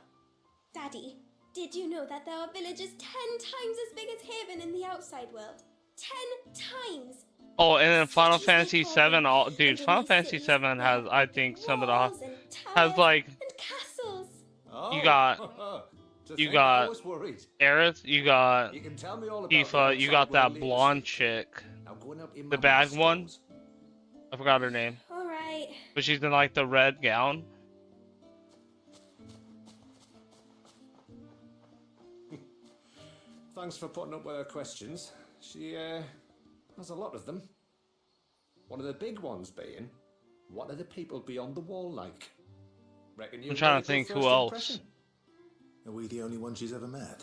Daddy, did you know that there are villages 10 times as big as Haven in the outside world? 10 times! Oh, and then Final Cities they Fantasy call 7. them. All And dude, in Final these Fantasy cities, 7 they has, have I think, some of the walls and has towers like and castles. Oh, you got to you think got I was worried. Aerith, you got You can tell me all about Tifa, the you outside got that world later, blonde Steve. chick, Now go and help your the mum with bag the one. stores. I forgot her name, All right. but she's in like the red gown. Thanks for putting up with her questions. She has a lot of them. One of the big ones being, what are the people beyond the wall like? Reckon you I'm trying to got a good think who first else. impression? Are we the only one she's ever met?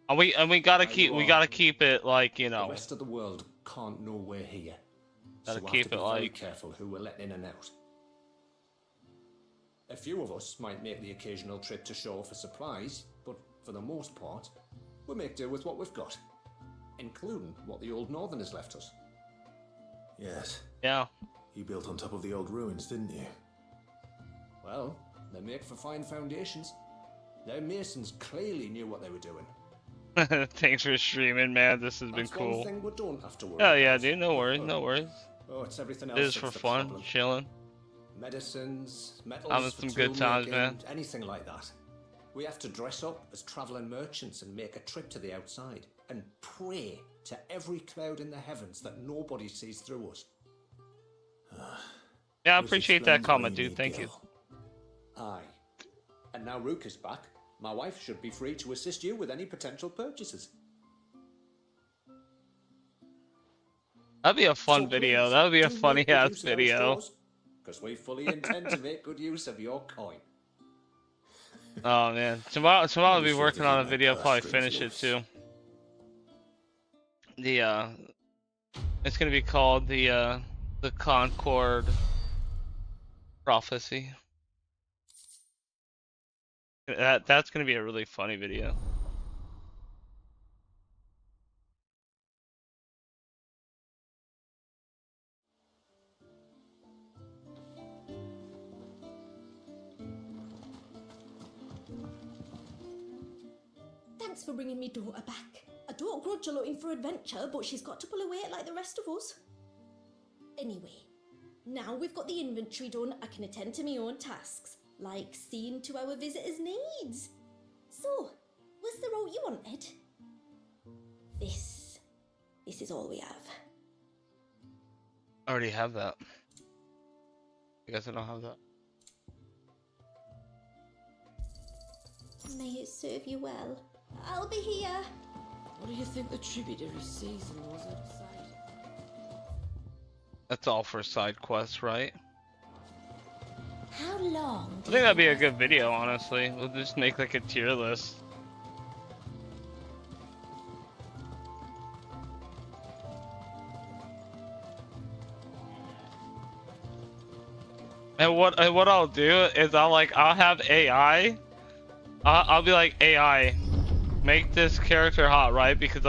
And we gotta Now keep you we are. gotta keep it like, you The know, rest of the world can't know we're here. Gotta so we'll keep have to it be very like- careful who we're letting in and out. A few of us might make the occasional trip to shore for supplies, but for the most part, we make do with what we've got, including what the old Northerners left us. Yes. yeah. You built on top of the old ruins, didn't you? Well, they make for fine foundations. Their masons clearly knew what they were doing. Thanks for streaming, man. This has been That's cool. one thing we don't have to worry Oh yeah, about. dude. No worries, no worries. Oh, it's everything else It is that's for the fun, problem. chilling. Medicines, metals Having for some good tool times, making, man. anything like that. We have to dress up as travelling merchants and make a trip to the outside and pray to every cloud in the heavens that nobody sees through us. Yeah, I Which appreciate that explains why comment, you dude. need Thank you. Gil. Aye. And now Rook is back. My wife should be free to assist you with any potential purchases. That'd be a fun video. That would be a funny ass video. Because we fully intend to make good use of your coin. Oh man, tomorrow I'll be sure working to on a keep my video. purse Probably strings finish it loose. too. It's gonna be called the Concord Prophecy. That's gonna be a really funny video. Thanks for bringing me daughter back. I don't grudge her looking for adventure, but she's got to pull her weight like the rest of us. Anyway, now we've got the inventory done, I can attend to my own tasks, like seeing to our visitors' needs. So, what's the route you wanted? This is all we have. I already have that. I guess I don't have that. May it serve you well. I'll be here. What do you think the tributary season was outside? That's all for side quests, right? How long? I think that'd be a good video, honestly. We'll just make like a tier list. And what I'll do is I'll have AI. I'll be like, AI, make this character hot, right? Because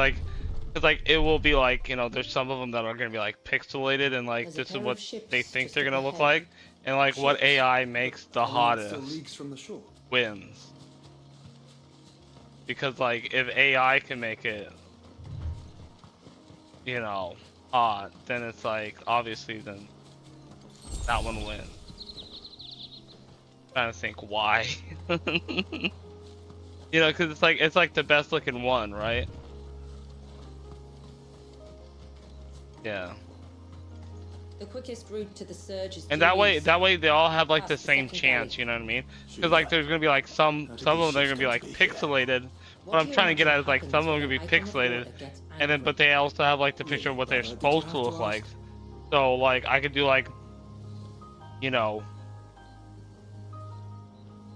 it will be like, you know, there's some of them that are gonna be like pixelated and like this is what they think they're gonna look like, and like what AI makes the hottest wins. Because like if AI can make it, you know, hot, then it's like obviously then that one wins. Trying to think why. You know, because it's like the best looking one, right? Yeah. The quickest route to the surge is. And that way they all have like the same chance. You know what I mean? Because like there's gonna be like some of them they're gonna be like pixelated. What I'm trying to get at is like some of them are gonna be pixelated, and then but they also have like the picture of what they're supposed to look like. So like I could do like, you know,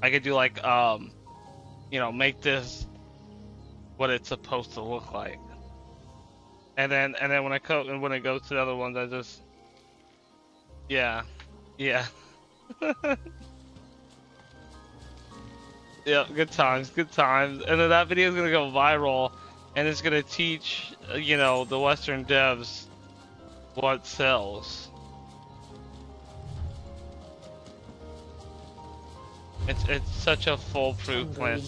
I could do like you know, make this what it's supposed to look like. And then when it goes to the other ones, I just yeah. Yeah, good times. And then that video is gonna go viral, and it's gonna teach, you know, the Western devs what sells. It's such a foolproof plan.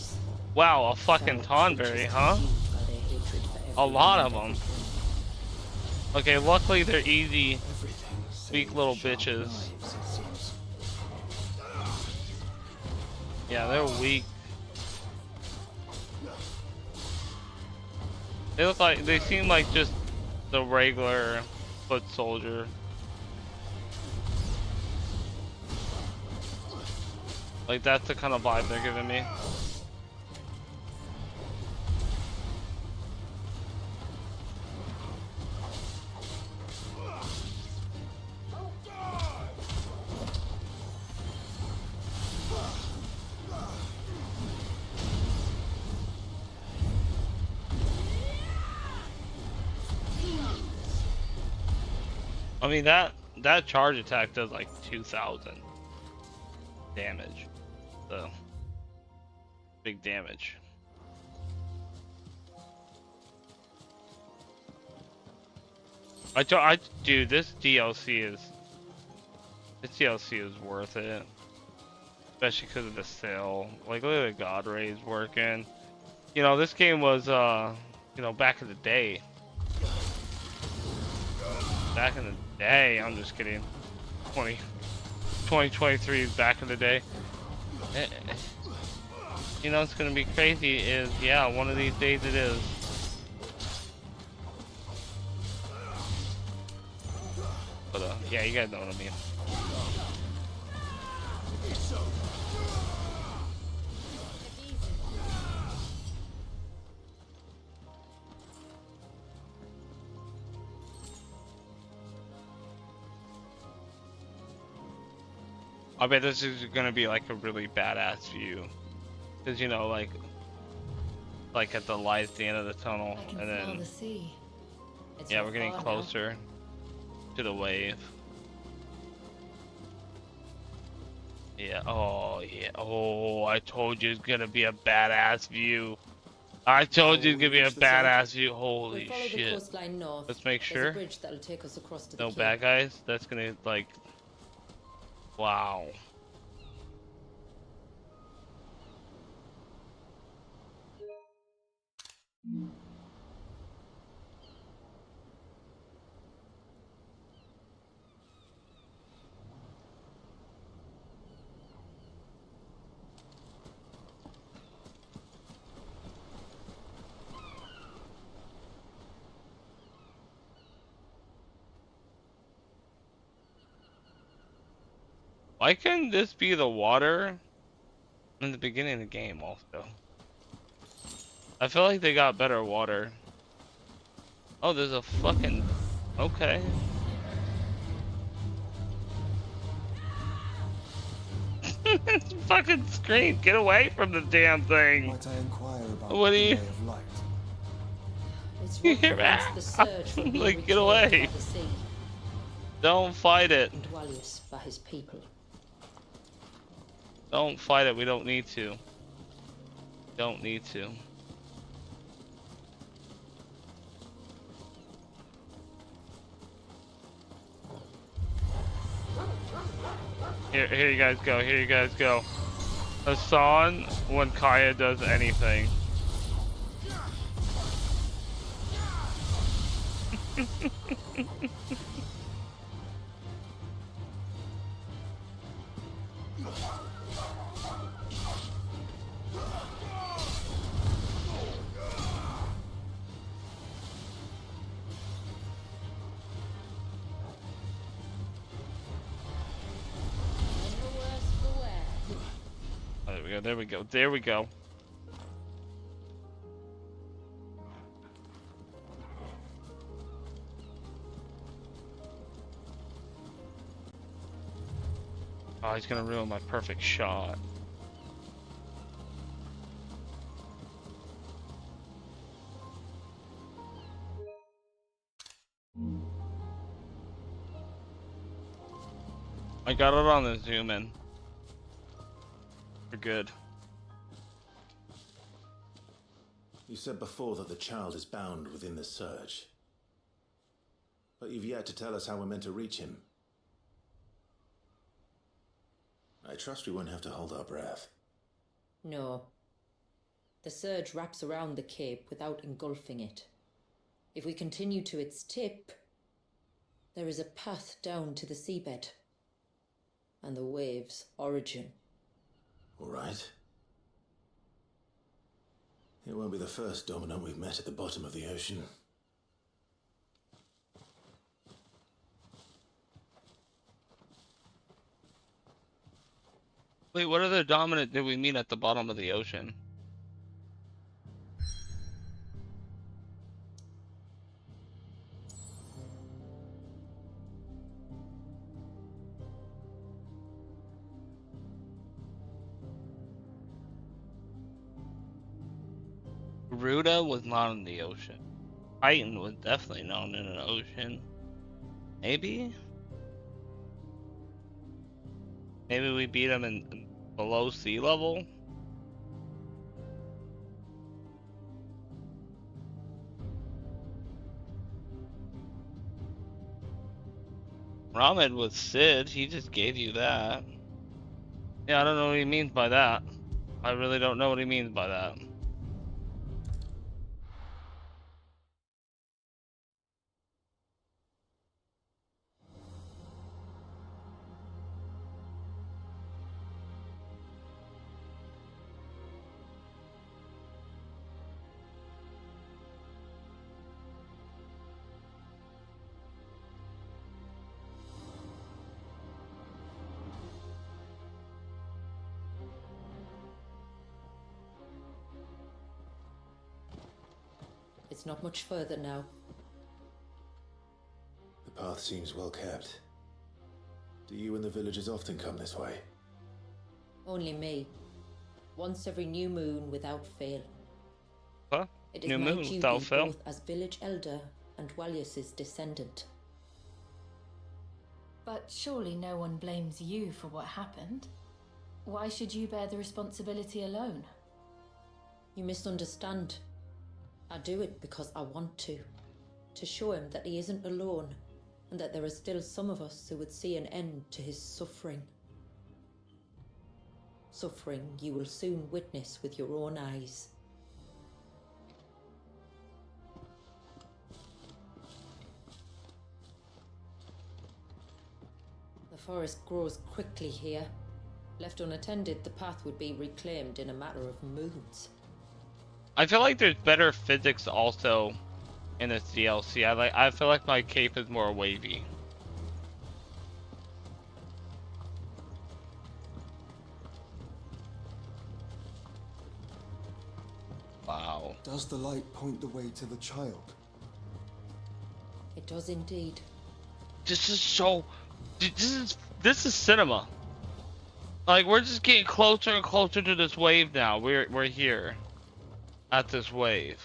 Wow, a fucking Tonberry, huh? A lot of them. Okay, luckily they're easy, weak little bitches. Yeah, they're weak. They seem like just the regular foot soldier. Like that's the kind of vibe they're giving me. I mean that charge attack does like 2,000 damage, so big damage. Dude, this DLC is worth it, especially because of the sale. Like look at the God Rays working. You know, this game was you know, back in the day. Back in the day, I'm just kidding. 2023 is back in the day. You know what's gonna be crazy is, yeah, one of these days it is. But yeah, you guys know what I mean. I bet this is gonna be like a really badass view, cause you know, like at the light at the end of the tunnel, and then The sea. yeah, we're getting closer to the wave. Yeah. Oh yeah. Oh, I told you it's gonna be a badass view. I told you it's gonna be a badass view. Holy shit. Let's make sure. No bad guys. That's gonna like. Wow. Why couldn't this be the water in the beginning of the game also? I feel like they got better water. Oh, there's a fucking... Okay. Fucking scream! Get away from the damn thing! Might I inquire about What do the you... ray of light? It's what prevents the surge from being like, get reclaimed away! by the sea. Don't fight it! And Dwalius by his people. Don't fight it, we don't need to. Don't need to. Here you guys go, here you guys go. Hassan when Kaya does anything. Oh, there we go, there we go, there we go. Oh, he's gonna ruin my perfect shot. I got it on the zoom in. We're good. You said before that the child is bound within the surge. But you've yet to tell us how we're meant to reach him. I trust we won't have to hold our breath. No. The surge wraps around the cape without engulfing it. If we continue to its tip, there is a path down to the seabed and the wave's origin. All right. It won't be the first dominant we've met at the bottom of the ocean. Wait, what other dominant did we meet at the bottom of the ocean? Ruda was not in the ocean. Titan was definitely not in an ocean. Maybe? Maybe we beat him in below sea level? Ramen was Sid, he just gave you that. Yeah, I don't know what he means by that. I really don't know what he means by that. It's not much further now. The path seems well kept. Do you and the villagers often come this way? Only me. Once every new moon without fail. Huh? It is New my moon duty without fail? both as village elder and Walius's descendant. But surely no one blames you for what happened. Why should you bear the responsibility alone? You misunderstand. I do it because I want to show him that he isn't alone, and that there are still some of us who would see an end to his suffering. Suffering you will soon witness with your own eyes. The forest grows quickly here. Left unattended, the path would be reclaimed in a matter of moons. I feel like there's better physics also in this DLC. I feel like my cape is more wavy. Wow. Does the light point the way to the child? It does indeed. This is so. This is cinema. Like, we're just getting closer and closer to this wave now. We're here at this wave.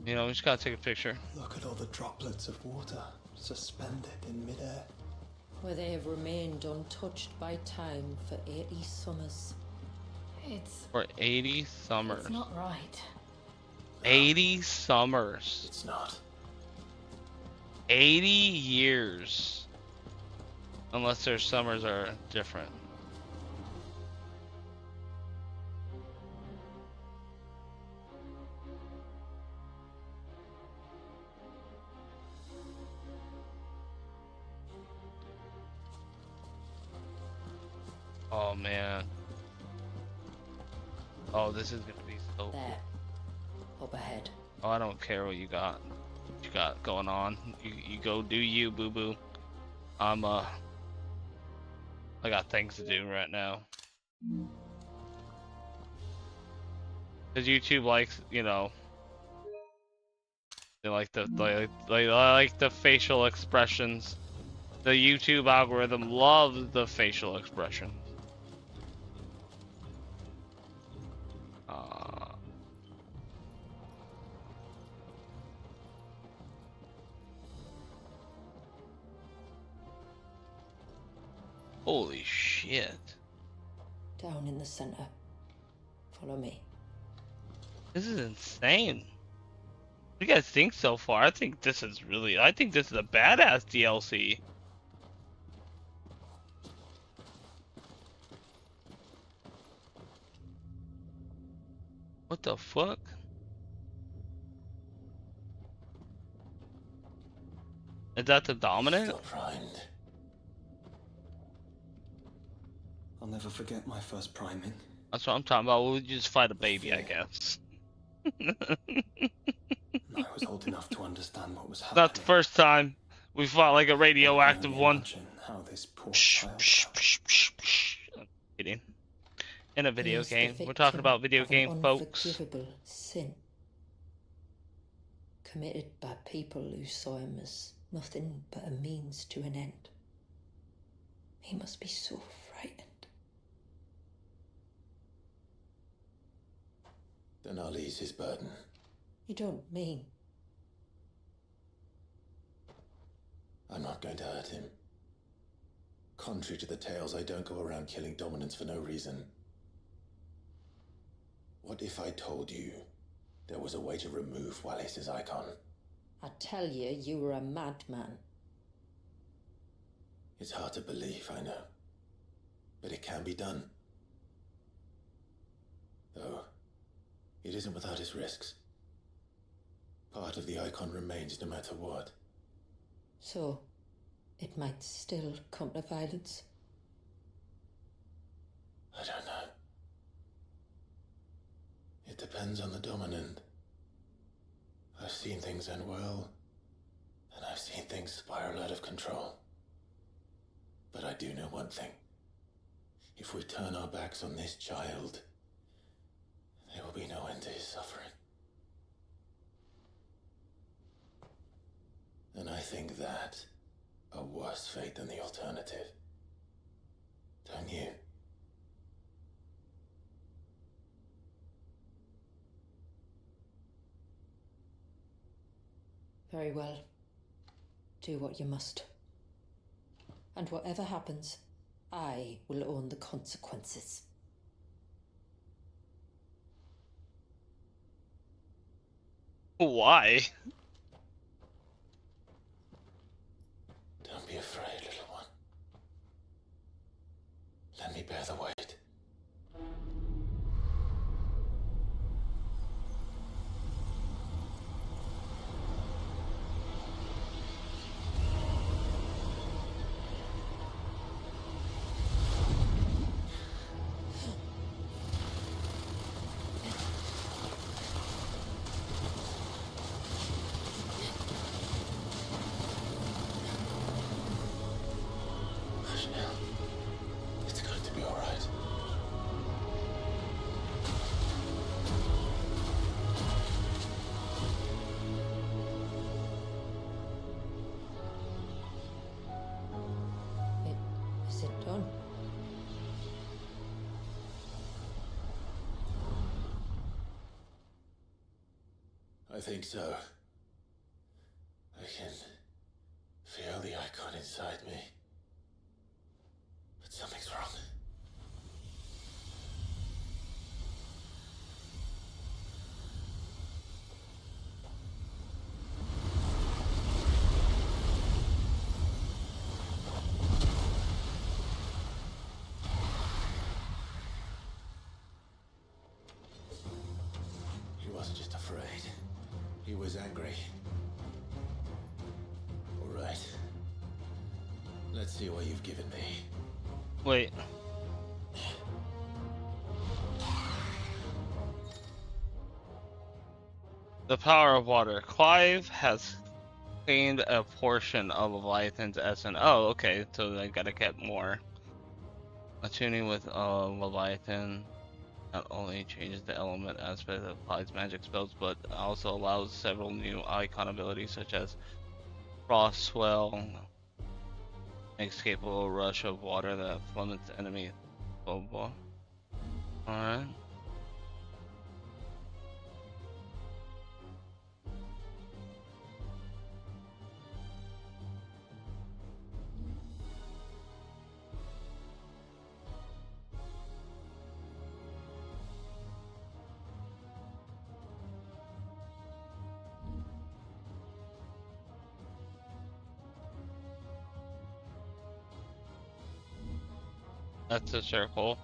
You know, we just gotta take a picture. Look at all the droplets of water suspended in midair. Where they have remained untouched by time for 80 summers. It's... For 80 summers. It's not right. 80 summers. It's not. 80 years. Unless their summers are different. Oh man. Oh, this is gonna be so. There. Up ahead. Oh, I don't care what you got. Going on. You go do you, boo boo. I got things to do right now. Cause YouTube likes, you know, they like the facial expressions. The YouTube algorithm loves the facial expression. Holy shit. Down in the center. Follow me. This is insane. What do you guys think so far? I think this is a badass DLC. What the fuck? Is that the dominant? Still primed. I'll never forget my first priming. That's what I'm talking about. We'll just fight a baby, I guess. I was old enough to understand what was happening. Not the first time we fought like a radioactive one. How this poor I'm kidding. In a video game. We're talking about video game, folks. Unforgivable sin. Committed by people who saw him as nothing but a means to an end. He must be so frightened. Then I'll ease his burden. You don't mean? I'm not going to hurt him. Contrary to the tales, I don't go around killing dominants for no reason. What if I told you there was a way to remove Wallace's icon? I tell you, you were a madman. It's hard to believe, I know. But it can be done. Though, it isn't without its risks. Part of the icon remains no matter what. So, it might still come to violence? I don't know. It depends on the dominant. I've seen things end well, and I've seen things spiral out of control. But I do know one thing. If we turn our backs on this child, there will be no end to his suffering. And I think that a worse fate than the alternative. Don't you? Very well. Do what you must. And whatever happens, I will own the consequences. Why? Don't be afraid, little one. Let me bear the weight. I think so. I can feel the icon inside me. But something's wrong. He wasn't just afraid. He was angry. All right. Let's see what you've given me. Wait. The power of water. Clive has claimed a portion of Leviathan's essence. Oh, okay. So they gotta get more. Attuning with Leviathan not only changes the element aspect that applies magic spells, but also allows several new icon abilities such as Frost Swell, makes capable a rush of water that plummets enemy. Blah blah. Alright. That's a circle.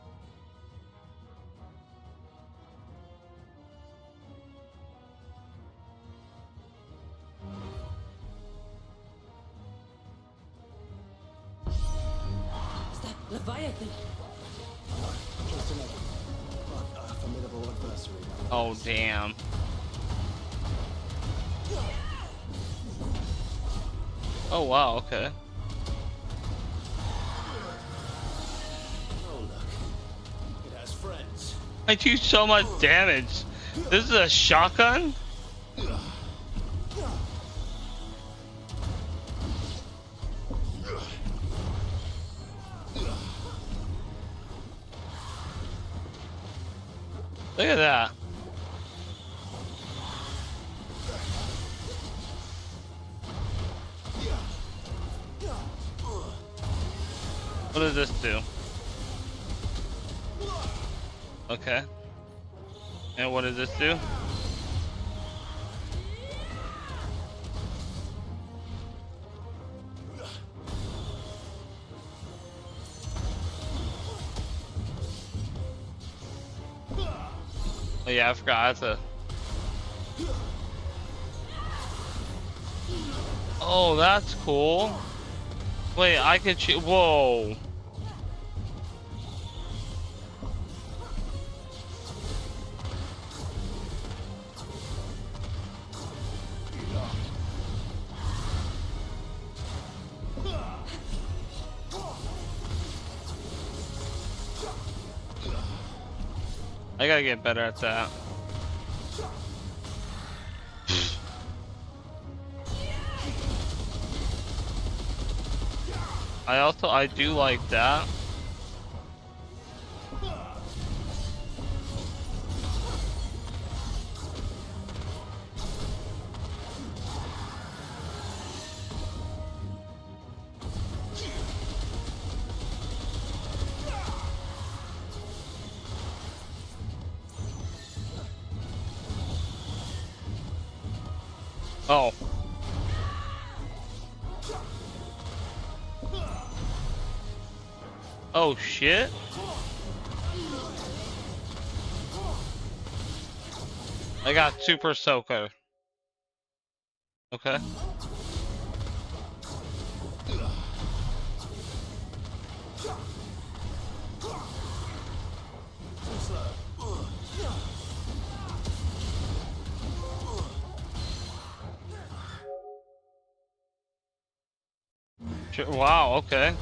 Is that Leviathan? Just another formidable adversary. Oh damn. Oh wow, okay. Oh, look. It has friends. I do so much damage. This is a shotgun? Look at that. What does this do? Okay. And what does this do? Oh yeah, I forgot to. Oh, that's cool. Wait, I could choose. Whoa. I gotta get better at that. I do like that. Oh. Oh shit. I got Super Soaker. Okay. Wow, okay.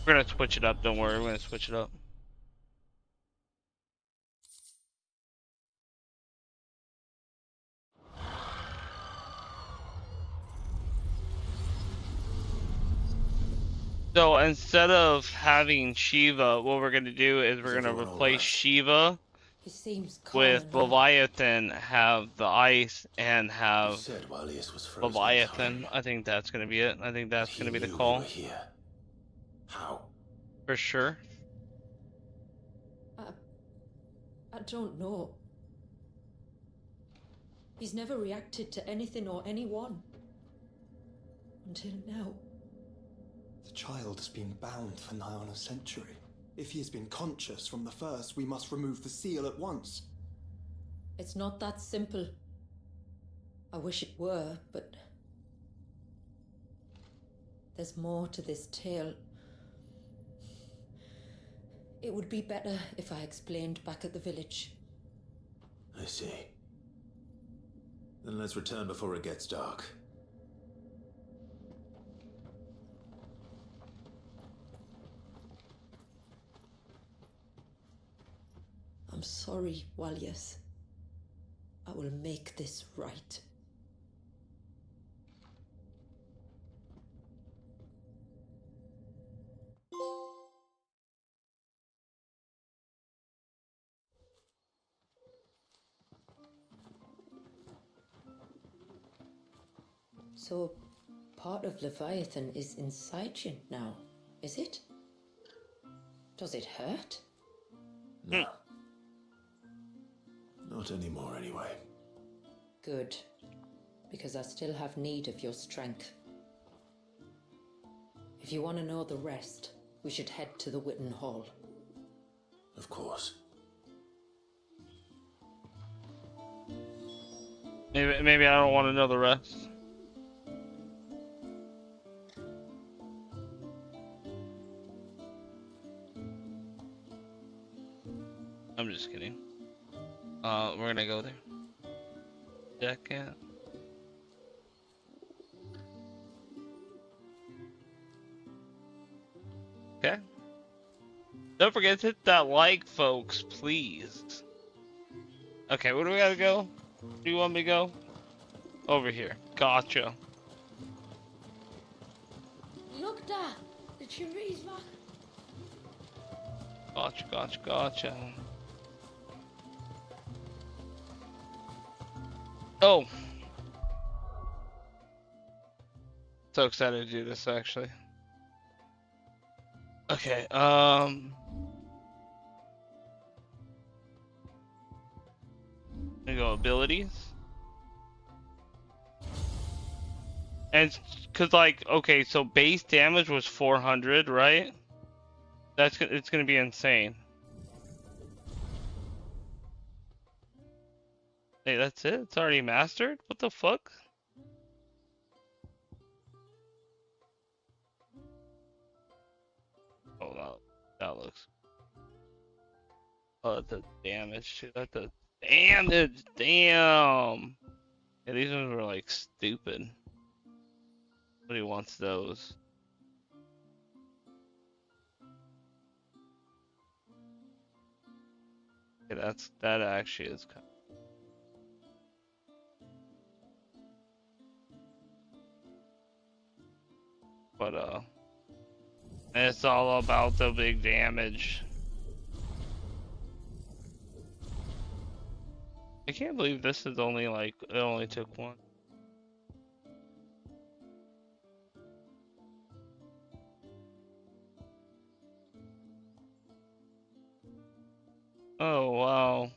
We're gonna switch it up, don't worry, we're gonna switch it up. So instead of having Shiva, what we're gonna do is we're gonna replace Shiva He seems with calmer now. Leviathan, have the ice, and have said Walius was frozen in Leviathan. time. I think that's gonna be it. I think that's He gonna be the knew we call. were here. How? For sure. I don't know. He's never reacted to anything or anyone. Until now. The child has been bound for nigh on a century. If he has been conscious from the first, we must remove the seal at once. It's not that simple. I wish it were, but there's more to this tale. It would be better if I explained back at the village. I see. Then let's return before it gets dark. I'm sorry, Walius. I will make this right. So, part of Leviathan is inside you now, is it? Does it hurt? No. Not anymore, anyway. Good, because I still have need of your strength. If you want to know the rest, we should head to the Witten Hall. Of course. Maybe I don't want to know the rest. I'm just kidding. We're gonna go there. Second. Okay. Don't forget to hit that like, folks, please. Okay, where do we gotta go? Do you want me to go? Over here. Gotcha. Look, Dad, the tree's back. Gotcha. Oh. So excited to do this, actually. Okay, there you go, abilities. And, cause like, okay, so base damage was 400, right? It's gonna be insane. Hey, that's it? It's already mastered? What the fuck? Oh, that looks... Oh, that's the damage too. That's the damage! Damn! Yeah, these ones were like stupid. Nobody wants those. Okay, that actually is kind of... But it's all about the big damage. I can't believe this is only like, it only took one. Oh, wow.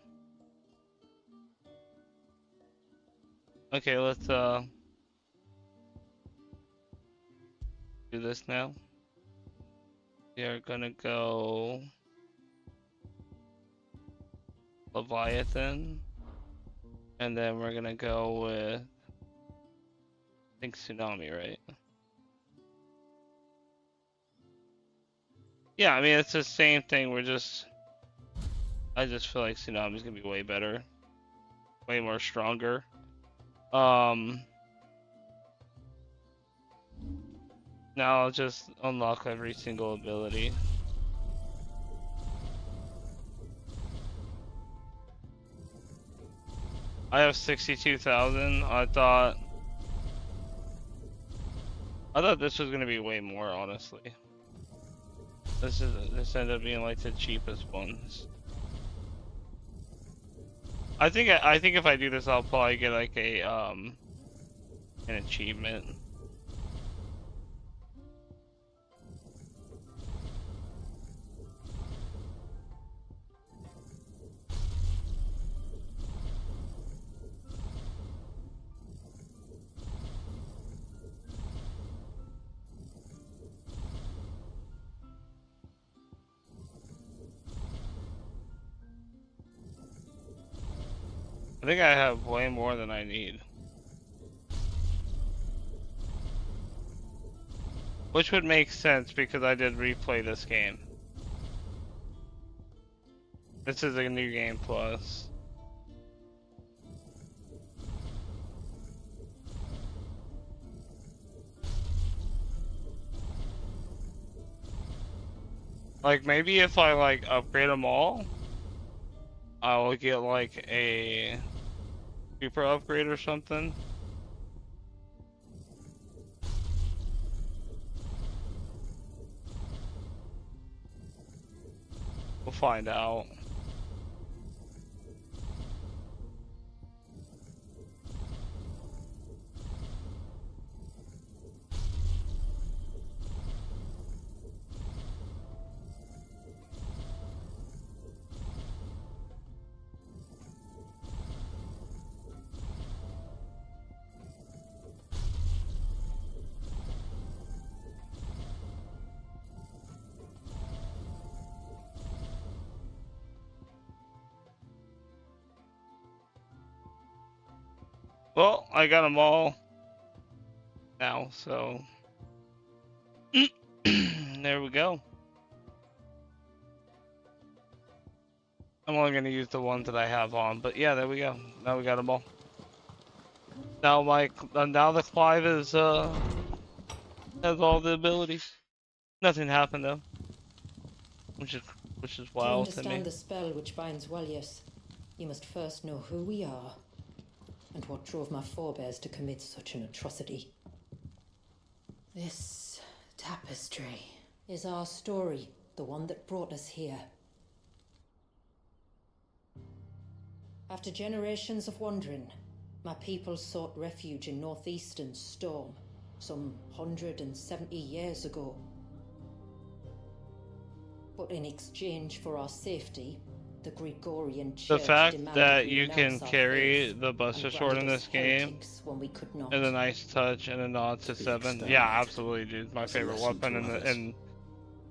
Okay, let's do this now. We are gonna go Leviathan, and then we're gonna go with, I think, Tsunami, right? Yeah, I mean, it's the same thing, I just feel like Tsunami's gonna be way better. Way more stronger. Now I'll just unlock every single ability. I have 62,000. I thought this was gonna be way more, honestly. This ended up being like the cheapest ones. I think if I do this, I'll probably get like a an achievement. I think I have way more than I need. Which would make sense because I did replay this game. This is a new game plus. Like maybe if I like upgrade them all, I will get like a super upgrade or something. We'll find out. Well, I got them all now, so there we go. I'm only gonna use the ones that I have on, but yeah, there we go. Now we got them all. Now now the Clive is has all the abilities. Nothing happened though, which is wild to me. To understand the spell which binds Walius, you must first know who we are and what drove my forebears to commit such an atrocity. This tapestry is our story, the one that brought us here. After generations of wandering, my people sought refuge in northeastern Storm, some 170 years ago. But in exchange for our safety, the Gregorian Church The fact demanded that we you can renounce our carry faith the Buster and Sword in branded us this game heretics when we could not. is a nice touch and a nod to 7. Yeah, absolutely, dude. My favorite weapon in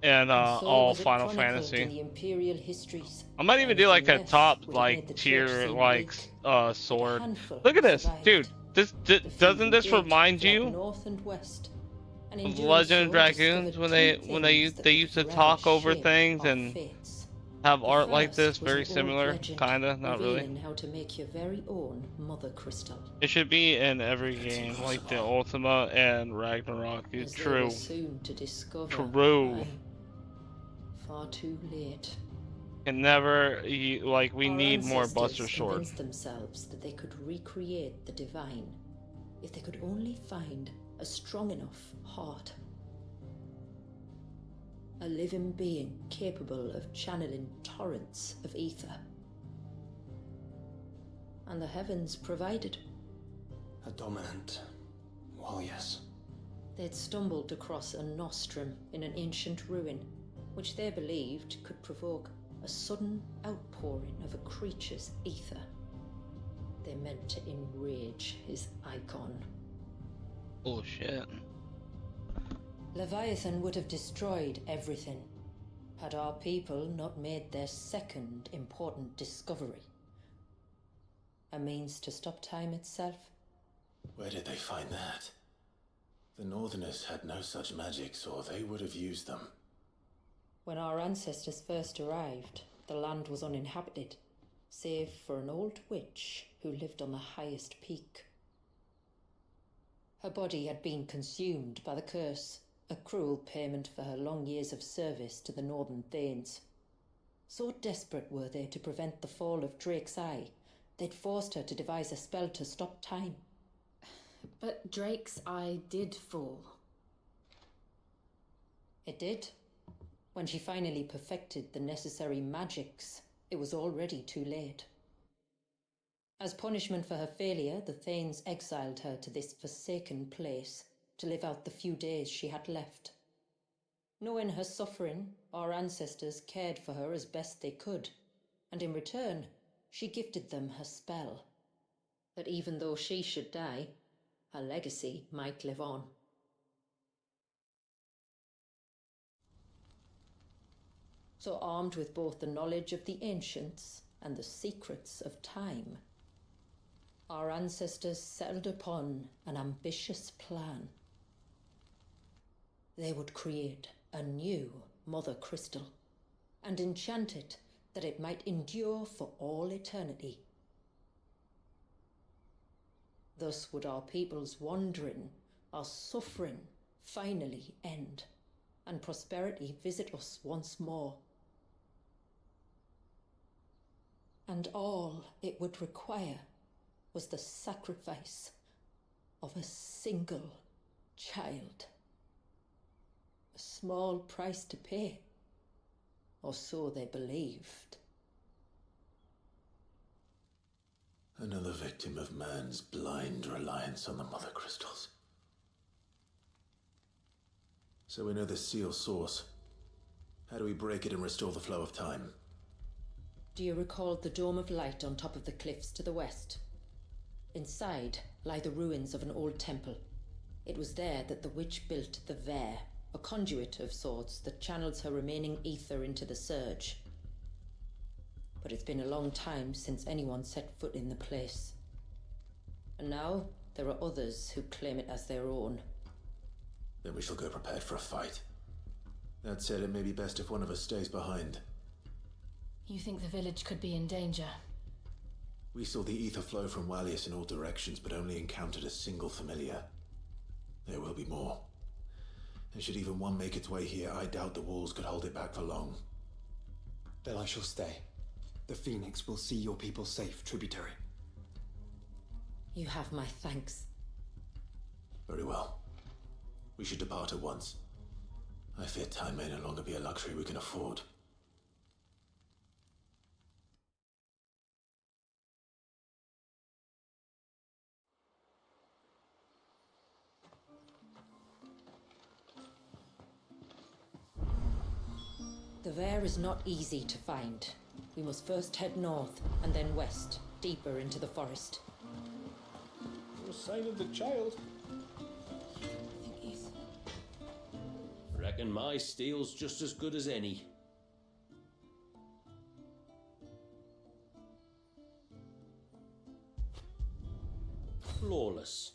And so all was it Final chronicled in Fantasy. the Imperial histories. I might even do like a Anything top less would have made like the church tier seem like weak. sword. handful Look at this, survived. dude. This The few doesn't who this did remind fled you north and west, and in of doing Legend so of Dragoons discovered when two things they that would used to forever talk over shape things our and fates. have The art like this, first was very an old similar, legend kinda, not really. revealing how to make your very own mother crystal. It should be in every game, like the Ultima and Ragnarok, dude. As they were True. soon to discover. True. Aye, far too late. And never, like, we Our need more ancestors Buster Sword. convinced themselves that they could recreate the divine if they could only find a strong enough heart. A living being capable of channeling torrents of ether. And the heavens provided. A dominant. Well, yes. They'd stumbled across a nostrum in an ancient ruin, which they believed could provoke a sudden outpouring of a creature's ether. They meant to enrage his icon. Oh shit. Leviathan would have destroyed everything, had our people not made their second important discovery. A means to stop time itself. Where did they find that? The Northerners had no such magics, or they would have used them. When our ancestors first arrived, the land was uninhabited, save for an old witch who lived on the highest peak. Her body had been consumed by the curse, A cruel payment for her long years of service to the Northern Thanes. So desperate were they to prevent the fall of Drake's Eye, they'd forced her to devise a spell to stop time. But Drake's Eye did fall. It did. When she finally perfected the necessary magics, it was already too late. As punishment for her failure, the Thanes exiled her to this forsaken place to live out the few days she had left. Knowing her suffering, our ancestors cared for her as best they could, and in return, she gifted them her spell. That even though she should die, her legacy might live on. So armed with both the knowledge of the ancients and the secrets of time, our ancestors settled upon an ambitious plan. They would create a new Mother Crystal and enchant it that it might endure for all eternity. Thus would our people's wandering, our suffering finally end, and prosperity visit us once more. And all it would require was the sacrifice of a single child. A small price to pay, or so they believed. Another victim of man's blind reliance on the Mother Crystals. So we know the seal source. How do we break it and restore the flow of time? Do you recall the dome of light on top of the cliffs to the west? Inside lie the ruins of an old temple. It was there that the witch built the Vare, a conduit of sorts that channels her remaining ether into the surge. But it's been a long time since anyone set foot in the place. And now there are others who claim it as their own. Then we shall go prepared for a fight. That said, it may be best if one of us stays behind. You think the village could be in danger? We saw the ether flow from Wallius in all directions, but only encountered a single familiar. There will be more. And should even one make its way here, I doubt the walls could hold it back for long. Then I shall stay. The Phoenix will see your people safe, tributary. You have my thanks. Very well. We should depart at once. I fear time may no longer be a luxury we can afford. The Vare is not easy to find. We must first head north and then west, deeper into the forest. No sign of the child. I think he's... Reckon my steel's just as good as any. Flawless.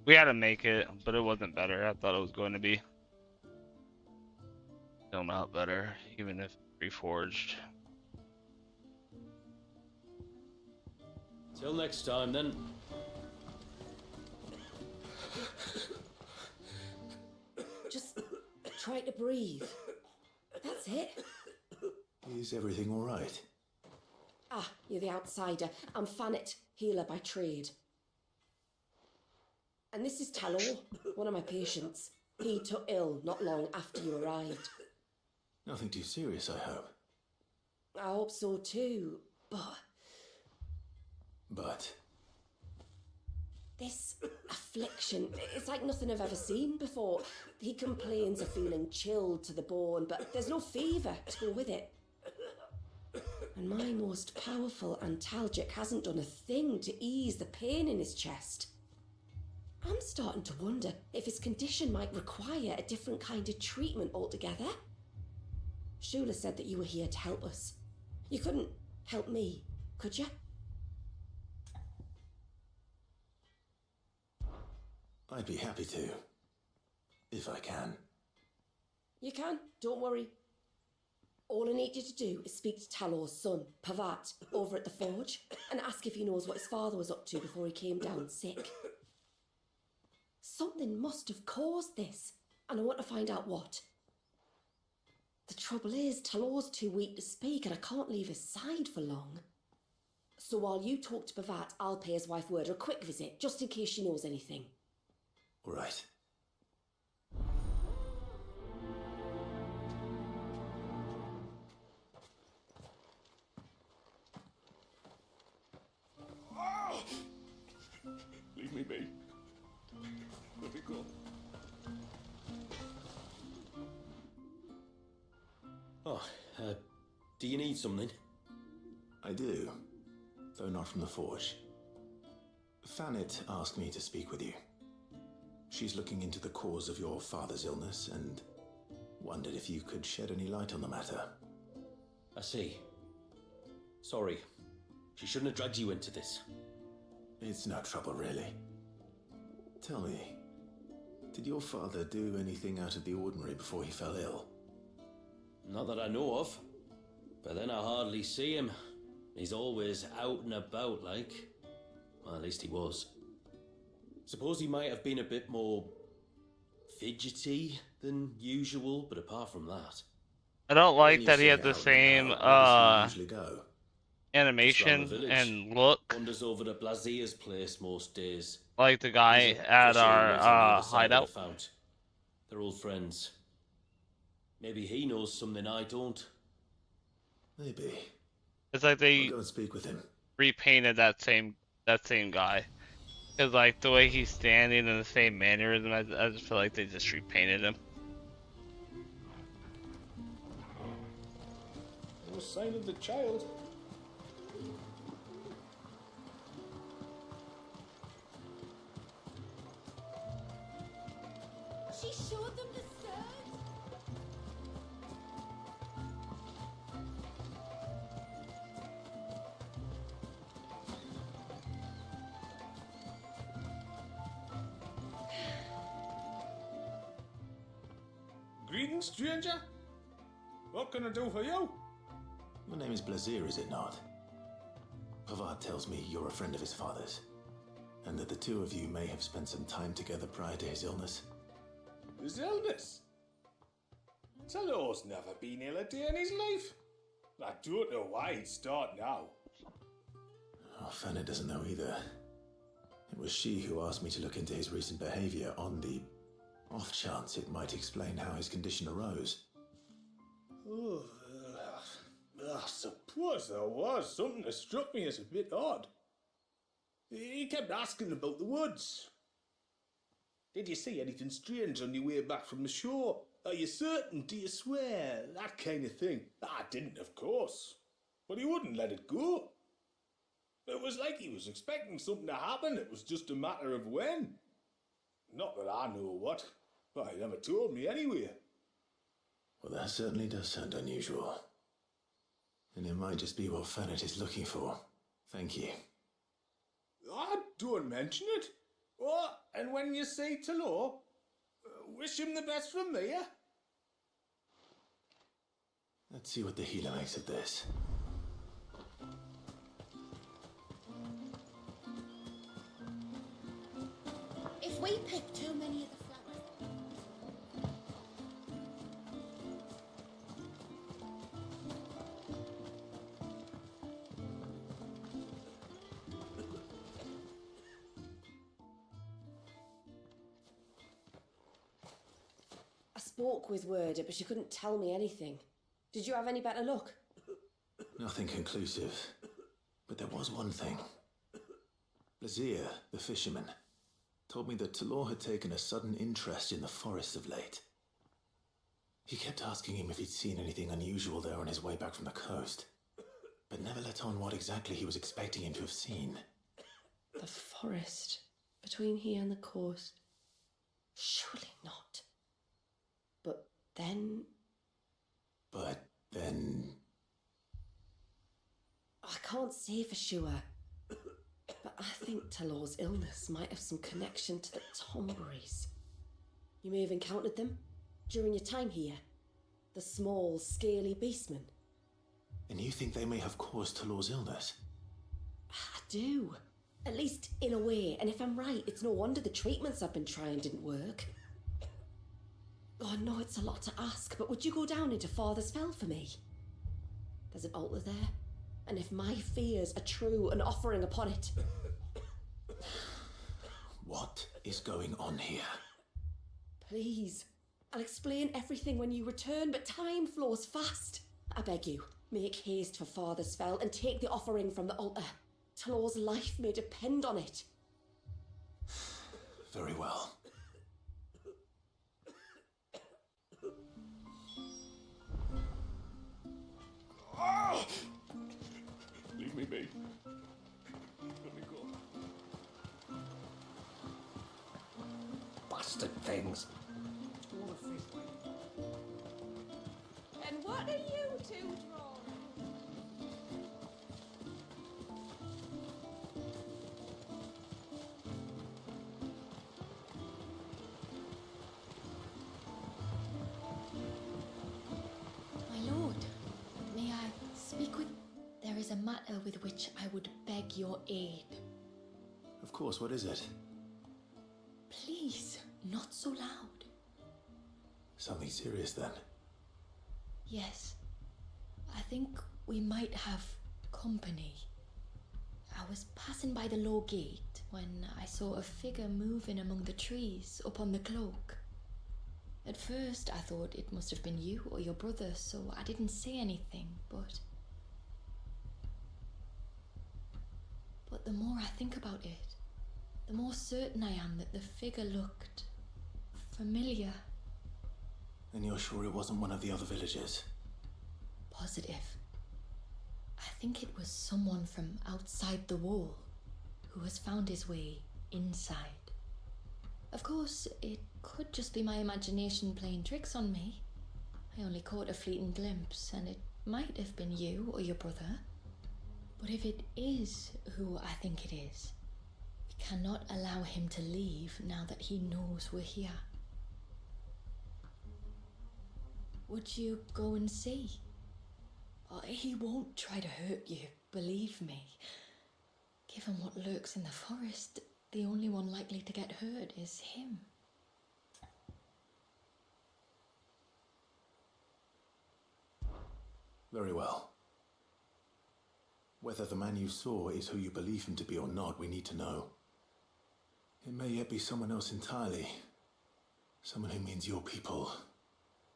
We had to make it, but it wasn't better. I thought it was going to be. Still not better, even if reforged. Till next time, then. Just try to breathe. That's it. Is everything all right? Ah, you're the outsider. I'm Fannet, healer by trade. And this is Talor, one of my patients. He took ill not long after you arrived. Nothing too serious, I hope. I hope so too, but... But... This affliction, it's like nothing I've ever seen before. He complains of feeling chilled to the bone, but there's no fever to go with it. And my most powerful antalgic hasn't done a thing to ease the pain in his chest. I'm starting to wonder if his condition might require a different kind of treatment altogether. Shula said that you were here to help us. You couldn't help me, could you? I'd be happy to. If I can. You can, don't worry. All I need you to do is speak to Talor's son, Pavat, over at the forge, and ask if he knows what his father was up to before he came down sick. Something must have caused this, and I want to find out what. The trouble is, Talor's too weak to speak, and I can't leave his side for long. So while you talk to Bhavat, I'll pay his wife word a quick visit, just in case she knows anything. All right. Leave me be. Let me go. Oh, do you need something? I do, though not from the forge. Fanit asked me to speak with you. She's looking into the cause of your father's illness and wondered if you could shed any light on the matter. I see. Sorry. She shouldn't have dragged you into this. It's no trouble, really. Tell me, did your father do anything out of the ordinary before he fell ill? Not that I know of. But then I hardly see him. He's always out and about, like. Well, at least he was. Suppose he might have been a bit more fidgety than usual, but apart from that... I don't like When that you he say had the out and same about, where does he usually go? animation village. and look Wanders over to Blazier's place most days. like the guy He's a at fisher who lives on the our other side of the hideout. fount. They're old friends. Maybe he knows something I don't. Maybe. It's like they I'll go and speak with him. repainted that same guy. Cause like the way he's standing in the same mannerism, I just feel like they just repainted him. No sign of the child. She showed them the third. Greetings, stranger. What can I do for you? Your name is Blazier, is it not? Pavad tells me you're a friend of his father's, and that the two of you may have spent some time together prior to his illness. His illness? Talor's never been ill a day in his life. I don't know why he'd start now. Oh, Fanny doesn't know either. It was she who asked me to look into his recent behavior on the off chance it might explain how his condition arose. Oh, I suppose there was something that struck me as a bit odd. He kept asking about the woods. Did you see anything strange on your way back from the shore? Are you certain? Do you swear? That kind of thing. I didn't, of course. But he wouldn't let it go. It was like he was expecting something to happen. It was just a matter of when. Not that I know what. But he never told me anyway. Well, that certainly does sound unusual. And it might just be what Fannet is looking for. Thank you. I don't mention it. Oh, and when you say Talor, wish him the best from me, eh? Let's see what the healer makes of this. If we pick too many of the flowers... I spoke with Werder, but she couldn't tell me anything. Did you have any better luck? Nothing conclusive. But there was one thing. Blazier, the fisherman, told me that Talor had taken a sudden interest in the forest of late. He kept asking him if he'd seen anything unusual there on his way back from the coast, but never let on what exactly he was expecting him to have seen. The forest between here and the coast? Surely not. But then... I can't say for sure. But I think Talor's illness might have some connection to the Tomberries. You may have encountered them during your time here. The small, scaly beastmen. And you think they may have caused Talor's illness? I do. At least in a way, and if I'm right, it's no wonder the treatments I've been trying didn't work. Oh, I know it's a lot to ask, but would you go down into Father's Fell for me? There's an altar there, and if my fears are true, an offering upon it. What is going on here? Please, I'll explain everything when you return, but time flows fast. I beg you, make haste for Father's Fell and take the offering from the altar. Talor's life may depend on it. Very well. Leave me be. Let me go. Bastard things. And what are you two drawing? My lord, may I speak with... There is a matter with which I would beg your aid. Of course, what is it? Please, not so loud. Something serious then? Yes, I think we might have company. I was passing by the low gate when I saw a figure moving among the trees up on the cloak. At first I thought it must have been you or your brother, so I didn't say anything, but the more I think about it, the more certain I am that the figure looked familiar. And you're sure it wasn't one of the other villagers? Positive. I think it was someone from outside the wall who has found his way inside. Of course, it could just be my imagination playing tricks on me. I only caught a fleeting glimpse, and it might have been you or your brother. But if it is who I think it is, we cannot allow him to leave now that he knows we're here. Would you go and see? Oh, he won't try to hurt you, believe me. Given what lurks in the forest, the only one likely to get hurt is him. Very well. Whether the man you saw is who you believe him to be or not, we need to know. It may yet be someone else entirely. Someone who means your people,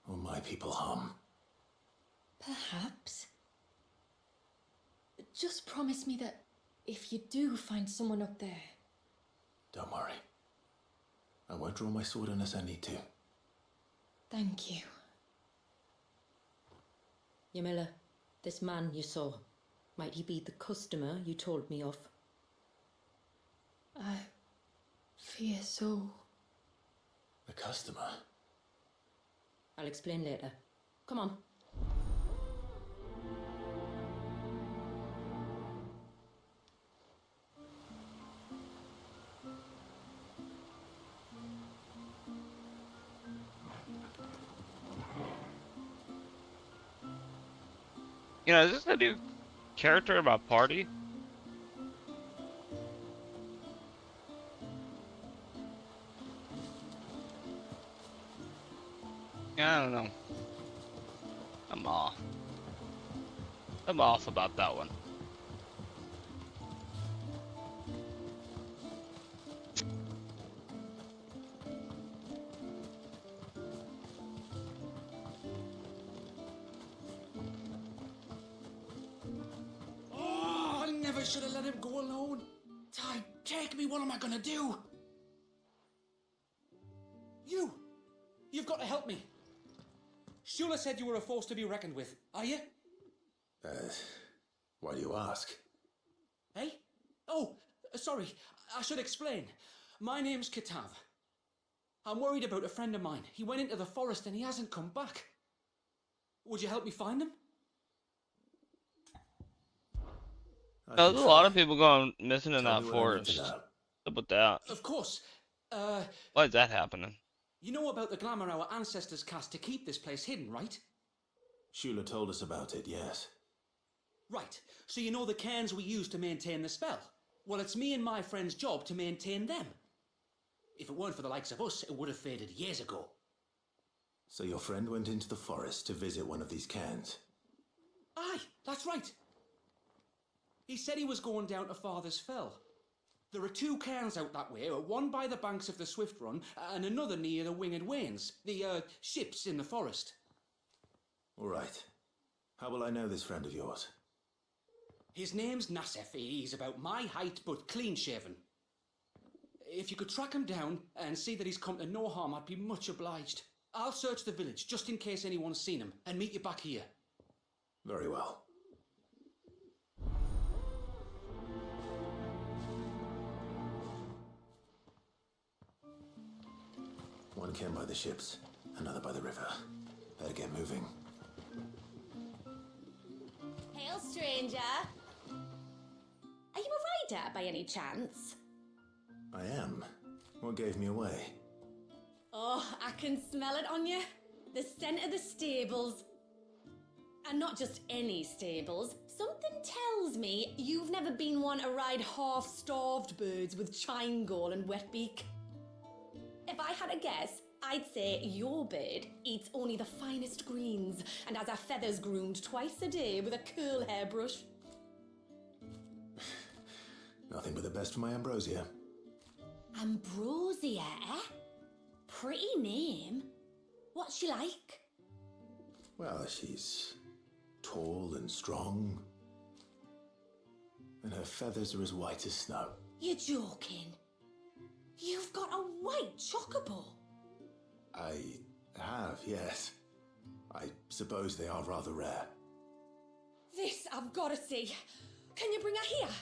or my people, harm. Perhaps. Just promise me that if you do find someone up there... Don't worry. I won't draw my sword unless I need to. Thank you. Yamila, this man you saw, might he be the customer you told me of? I fear so. The customer? I'll explain later. Come on. You know, is this a new character in my party? Yeah, I don't know. I'm off. I'm off about that one. I should have let him go alone. Ty, take me. What am I gonna do? You've got to help me. Shula said you were a force to be reckoned with. Are you? Why do you ask? Hey? Oh, sorry. I should explain. My name's Kitav. I'm worried about a friend of mine. He went into the forest and he hasn't come back. Would you help me find him? There's a lot of people going missing in that forest. What's up with that? Of course. Why is that happening? You know about the glamour our ancestors cast to keep this place hidden, right? Shula told us about it, yes. Right. So you know the cairns we use to maintain the spell? Well, it's me and my friend's job to maintain them. If it weren't for the likes of us, it would have faded years ago. So your friend went into the forest to visit one of these cairns? Aye, that's right. He said he was going down to Father's Fell. There are 2 cairns out that way, one by the banks of the Swift Run, and another near the Winged Wains, the ships in the forest. All right. How will I know this friend of yours? His name's Nassef. He's about my height, but clean-shaven. If you could track him down and see that he's come to no harm, I'd be much obliged. I'll search the village, just in case anyone's seen him, and meet you back here. Very well. One cairn by the ships, another by the river. Better get moving. Hail, stranger. Are you a rider by any chance? I am. What gave me away? Oh, I can smell it on you. The scent of the stables. And not just any stables. Something tells me you've never been one to ride half-starved birds with chine gall and wet beak. If I had a guess, I'd say your bird eats only the finest greens and has her feathers groomed twice a day with a curl hairbrush. Nothing but the best for my ambrosia. Ambrosia, eh? Pretty name. What's she like? Well, she's tall and strong. And her feathers are as white as snow. You're joking. You've got a white chocobo. I have, yes. I suppose they are rather rare. This I've got to see. Can you bring her here?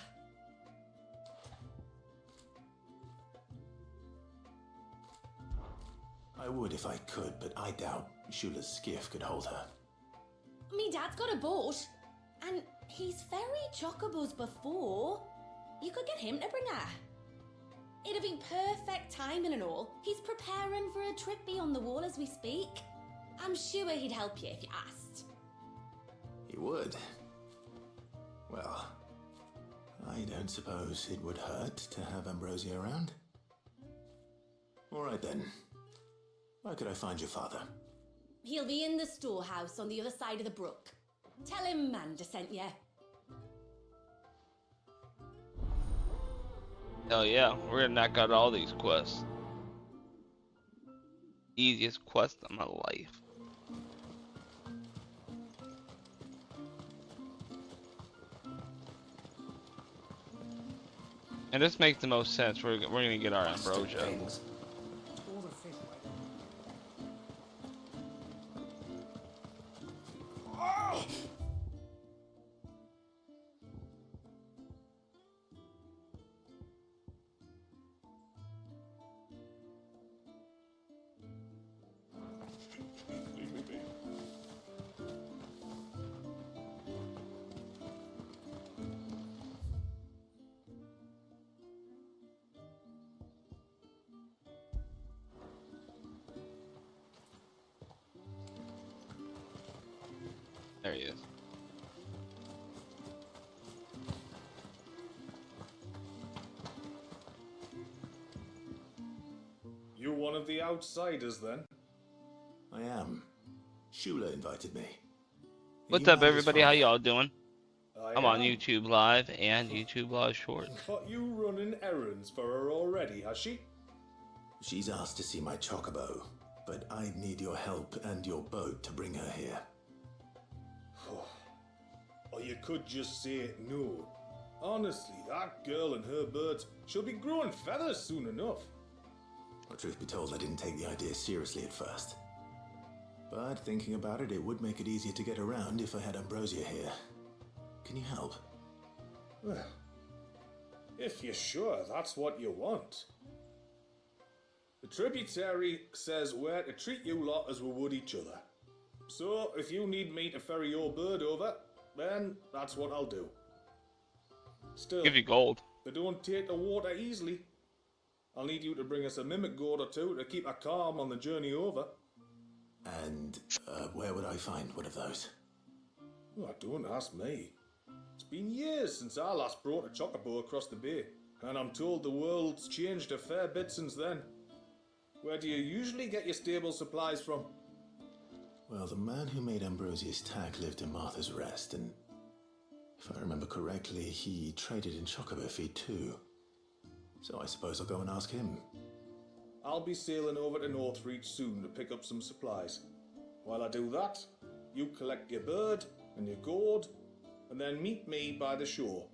I would if I could, but I doubt Shula's skiff could hold her. Me dad's got a boat, and he's ferried chocobos before. You could get him to bring her. It'd be perfect timing and all. He's preparing for a trip beyond the wall as we speak. I'm sure he'd help you if you asked. He would. Well, I don't suppose it would hurt to have Ambrosia around. All right then. Where could I find your father? He'll be in the storehouse on the other side of the brook. Tell him Manda sent you. Hell yeah, we're gonna knock out all these quests. Easiest quest of my life. And this makes the most sense. We're gonna get our ambrosia. There he is. You one of the outsiders then? I am. Shula invited me. What's up, everybody? How y'all doing? I I'm on am. YouTube Live and YouTube Live Shorts. Got you running errands for her already, has she? She's asked to see my chocobo, but I'd need your help and your boat to bring her here. Or you could just say no. Honestly, that girl and her birds, she'll be growing feathers soon enough. Well, truth be told, I didn't take the idea seriously at first. But thinking about it, it would make it easier to get around if I had Ambrosia here. Can you help? Well, if you're sure that's what you want. The tributary says we're to treat you lot as we would each other. So, if you need me to ferry your bird over, then that's what I'll do. Still, Give you gold. they don't take the water easily. I'll need you to bring us a mimic gourd or two to keep her calm on the journey over. And where would I find one of those? Oh, don't ask me. It's been years since I last brought a chocobo across the bay, and I'm told the world's changed a fair bit since then. Where do you usually get your stable supplies from? Well, the man who made Ambrosius tack lived in Martha's Rest, and if I remember correctly, he traded in chocobo feed too. So I suppose I'll go and ask him. I'll be sailing over to Northreach soon to pick up some supplies. While I do that, you collect your bird and your gourd, and then meet me by the shore.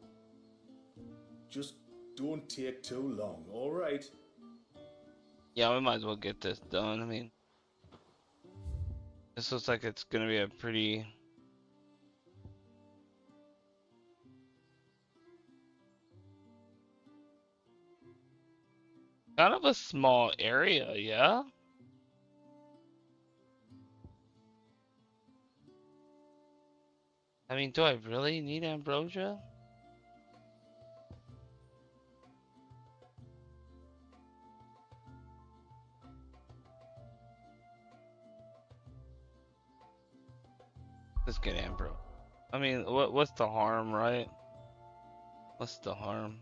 Just don't take too long, alright? Yeah, we might as well get this done. I mean, this looks like it's gonna be a pretty... kind of a small area, yeah? I mean, do I really need ambrosia? Let's get ambro. I mean, what's the harm, right? What's the harm?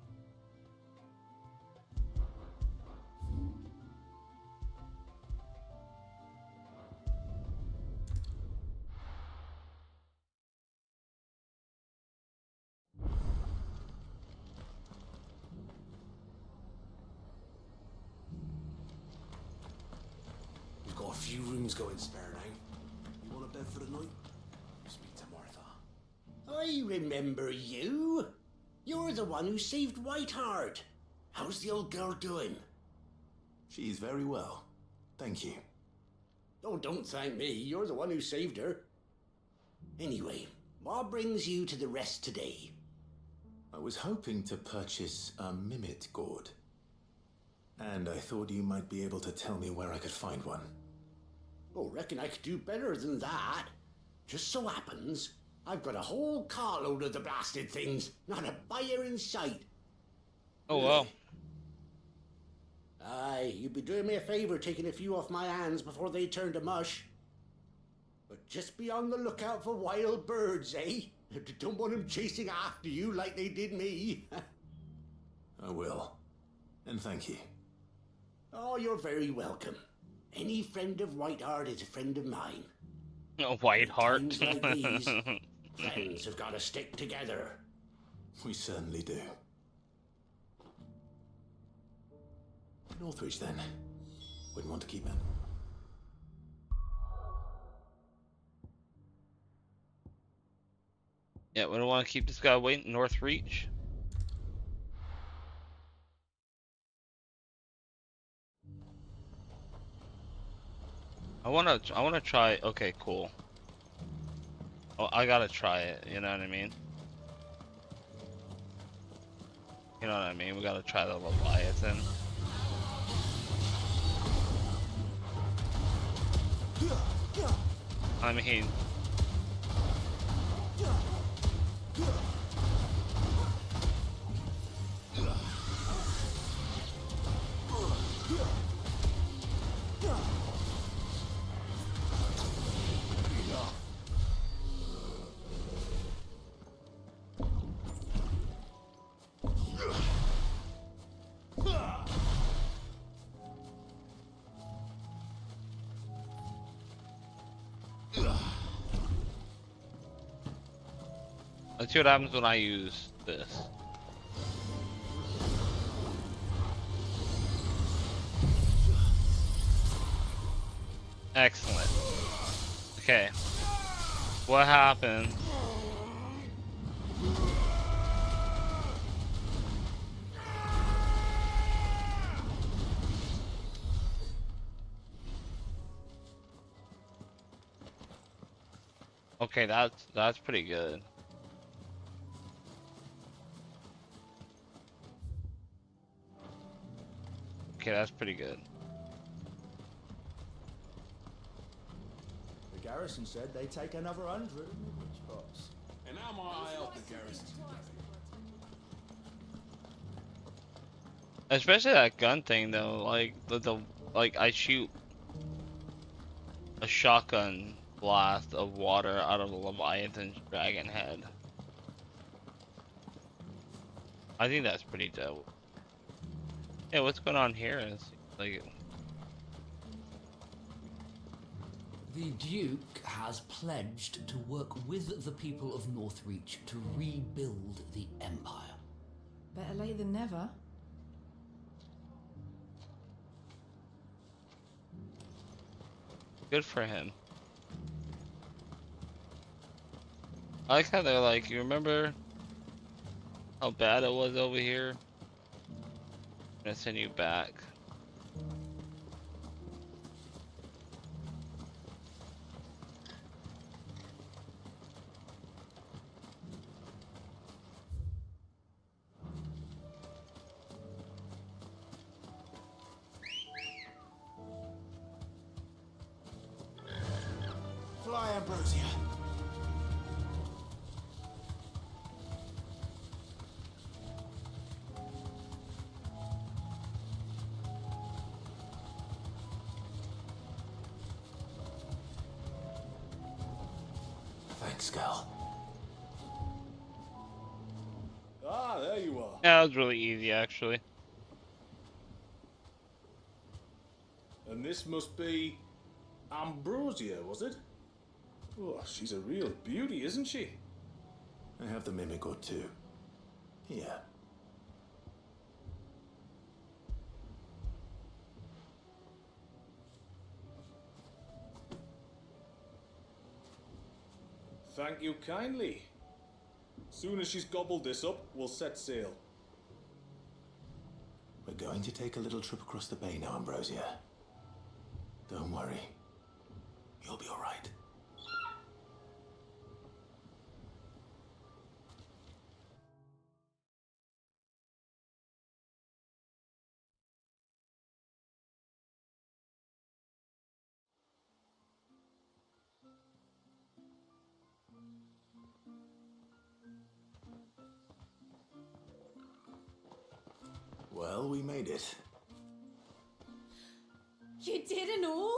We've got a few rooms going spare now. You want a bed for the night? Speak to Martha. I remember you. You're the one who saved Whiteheart. How's the old girl doing? She's very well. Thank you. Oh, don't thank me. You're the one who saved her. Anyway, what brings you to the rest today? I was hoping to purchase a Mimit gourd. And I thought you might be able to tell me where I could find one. Oh, reckon I could do better than that. Just so happens, I've got a whole carload of the blasted things. Not a buyer in sight. Oh, wow. Aye, you'd be doing me a favor taking a few off my hands before they turn to mush. But just be on the lookout for wild birds, eh? Don't want them chasing after you like they did me. I will. And thank you. Oh, you're very welcome. Any friend of Whiteheart is a friend of mine. A Whiteheart? Times like these, friends have got to stick together. We certainly do. Northreach, then. Wouldn't want to keep it. Yeah, we don't want to keep this guy waiting. Northreach. I wanna try. Okay, cool. Oh, I gotta try it. You know what I mean? You know what I mean? We gotta try the Leviathan. I mean, let's see what happens when I use this. Excellent. Okay. What happened? Okay, that's pretty good. Okay, that's pretty good. The garrison said they'd take another 100 in the witch box. And how might I help the garrison? Especially that gun thing though, like like I shoot a shotgun blast of water out of a Leviathan's dragon head. I think that's pretty dope. Yeah, what's going on here? It's like, The Duke has pledged to work with the people of Northreach to rebuild the Empire. Better late than never. good for him. I like how they're like, you remember how bad it was over here? I'm gonna send you back. Fly, Ambrosia. Thanks, Gal. Ah, there you are. Yeah, that was really easy, actually. And this must be Ambrosia, was it? Oh, she's a real beauty, isn't she? I have the mimic or two. Here. Thank you kindly. Soon as she's gobbled this up, we'll set sail. We're going to take a little trip across the bay now, Ambrosia. Don't worry. You'll be all right. Well, we made it. You didn't know?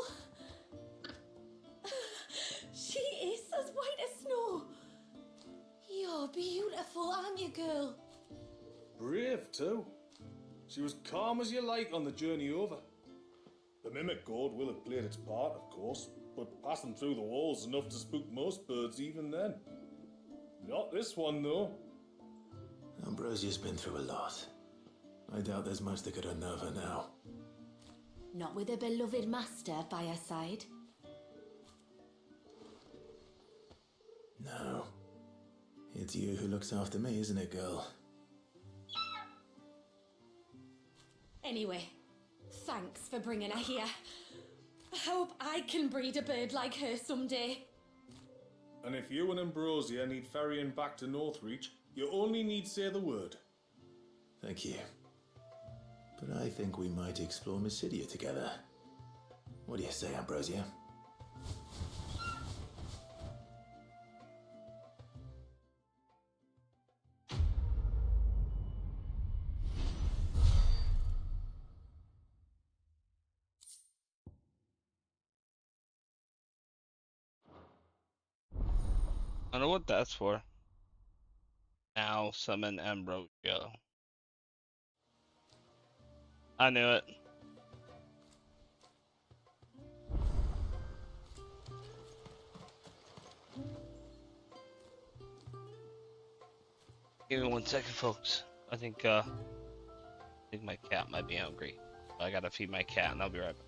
She is as white as snow. You're beautiful, aren't you, girl? Brave, too. She was calm as you like on the journey over. The mimic gourd will have played its part, of course, but passing through the walls enough to spook most birds even then. Not this one, though. Ambrosia's been through a lot. I doubt there's much that could unnerve her now. Not with a beloved master by her side. No. It's you who looks after me, isn't it, girl? Anyway, thanks for bringing her here. I hope I can breed a bird like her someday. And if you and Ambrosia need ferrying back to Northreach, you only need say the word. Thank you. But I think we might explore Mysidia together. What do you say, Ambrosia? I don't know what that's for. Now summon Ambrosia. I knew it. Give me 1 second, folks. I think my cat might be hungry. I gotta feed my cat, and I'll be right back.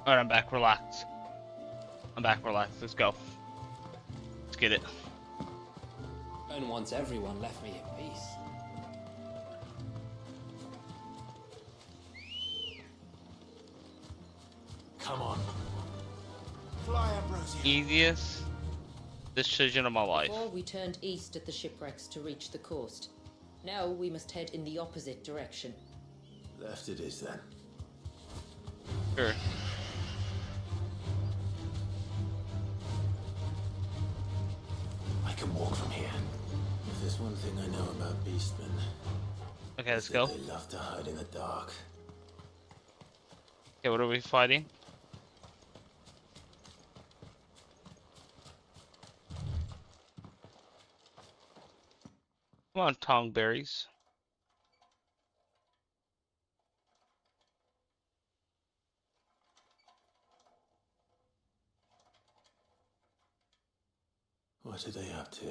Alright, I'm back. Relax. I'm back. Relax. Let's go. Let's get it. And once everyone left me in peace. Come on. Fly, Ambrosia. Easiest decision of my life. Before we turned east at the shipwrecks to reach the coast. Now we must head in the opposite direction. Left it is then. Sure. I can walk from here. If there's one thing I know about beastmen, Okay, let's go. they love to hide in the dark. Okay, what are we fighting? Come on, tongberries. What are they up to?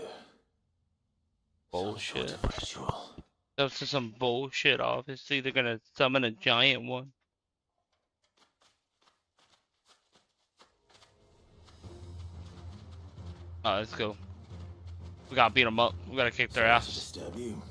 Bullshit. Some sort of ritual. That's just some bullshit, obviously. They're gonna summon a giant one. Alright, let's go. We gotta beat them up. We gotta kick their asses. Disturb you.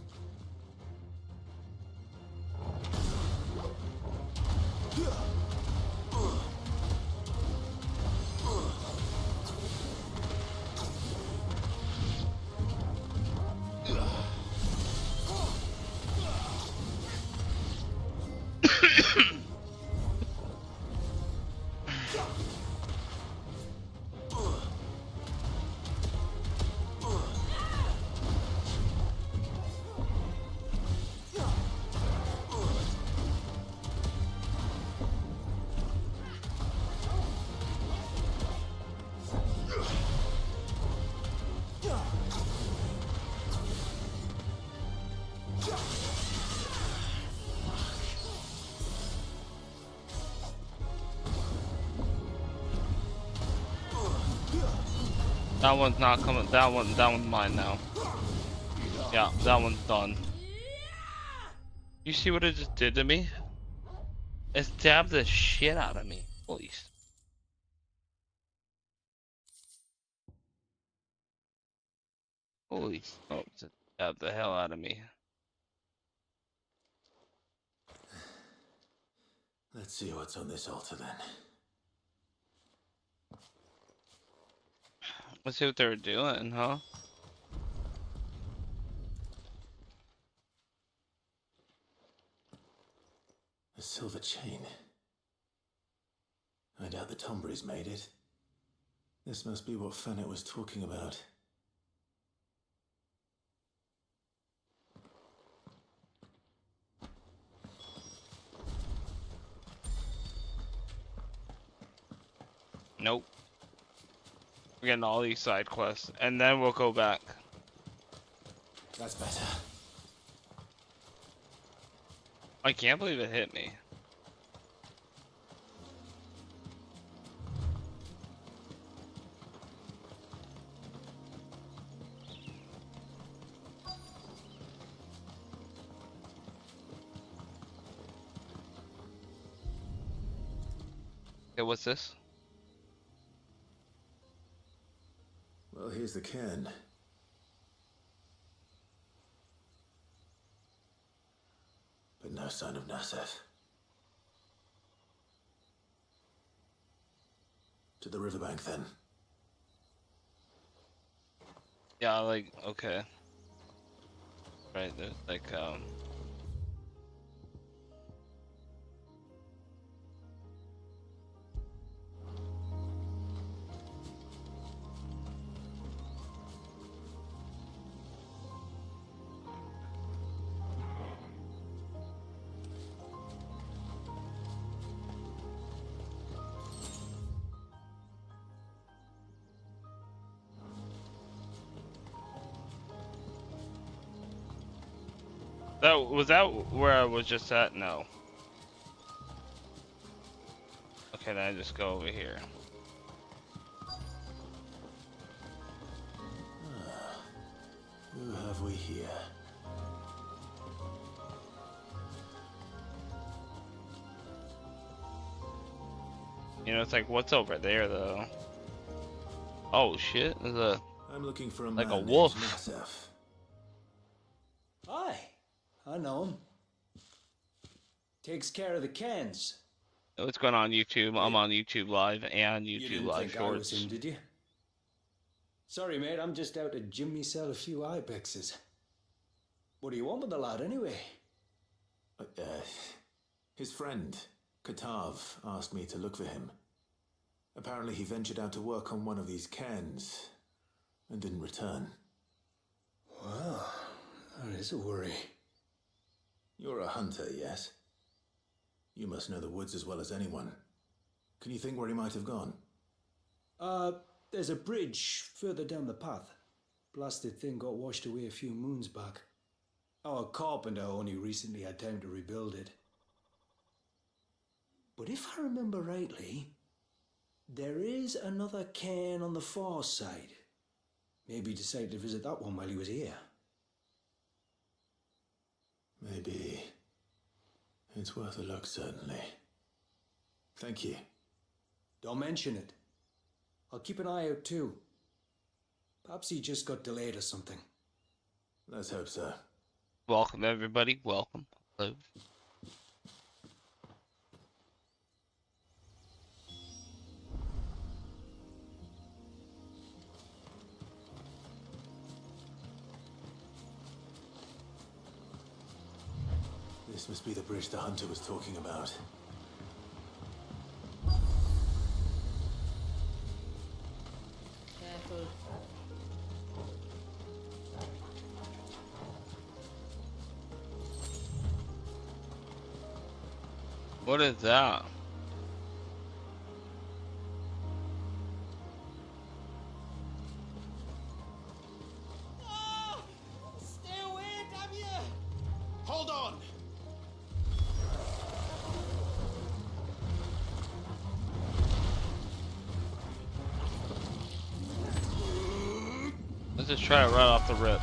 That one's not coming. That one's mine now. Yeah, that one's done. You see what it just did to me? It stabbed the shit out of me. Holy. Holy smokes, it stabbed the hell out of me. Let's see what's on this altar then. Let's see what they were doing, huh? A silver chain. I doubt the Tomberries made it. This must be what Fennec was talking about. Nope. We're getting all these side quests, and then we'll go back. That's better. I can't believe it hit me. Okay, what's this? Well, here's the cairn. But no sign of Nasef. To the riverbank then. Yeah, like, okay. Right, there's like, was that where I was just at? No. Okay, then I just go over here. Who have we here? You know, it's like, what's over there though? Oh shit! There's a. I'm looking for a like man a wolf. named Nassef. Aye, I know him. Takes care of the cans. What's going on YouTube? I'm on YouTube Live and You YouTube didn't Live think I was Shorts. him, did you? Sorry, mate, I'm just out to gym myself a few ibexes. What do you want with the lad, anyway? His friend, Katav, asked me to look for him. Apparently he ventured out to work on one of these cans and didn't return. Well, that is a worry. You're a hunter, yes? You must know the woods as well as anyone. Can you think where he might have gone? There's a bridge further down the path. Blasted thing got washed away a few moons back. Our carpenter only recently had time to rebuild it. But if I remember rightly, there is another cairn on the far side. Maybe decide to visit that one while he was here. Maybe. It's worth a look, certainly. Thank you. Don't mention it. I'll keep an eye out too. Perhaps he just got delayed or something. Let's hope so. Welcome everybody. Welcome. Hello. This must be the bridge the hunter was talking about. Careful. What is that? Stay away, damn you! Hold on! Let's just try it right off the rip.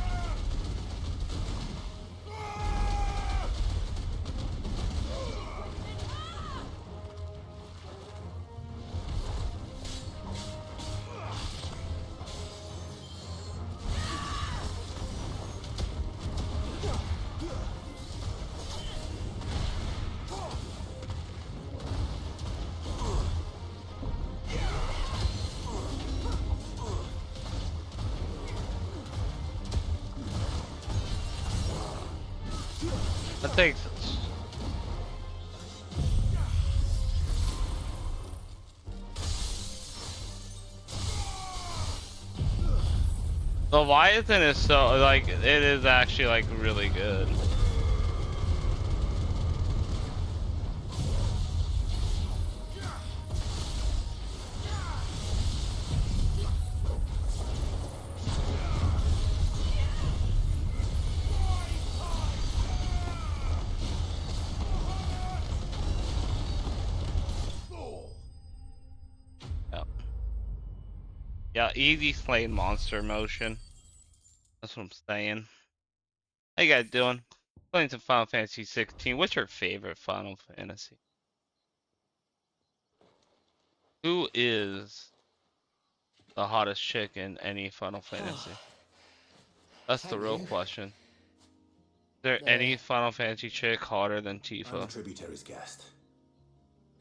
That takes us. The Leviathan is so, like, it is actually, like, really good. Yeah, easy slain monster motion. That's what I'm saying. How you guys doing? Playing some Final Fantasy 16. What's your favorite Final Fantasy? Who is the hottest chick in any Final Fantasy? That's the real question. Is there any Final Fantasy chick hotter than I'm a Tifa? tributary's guest.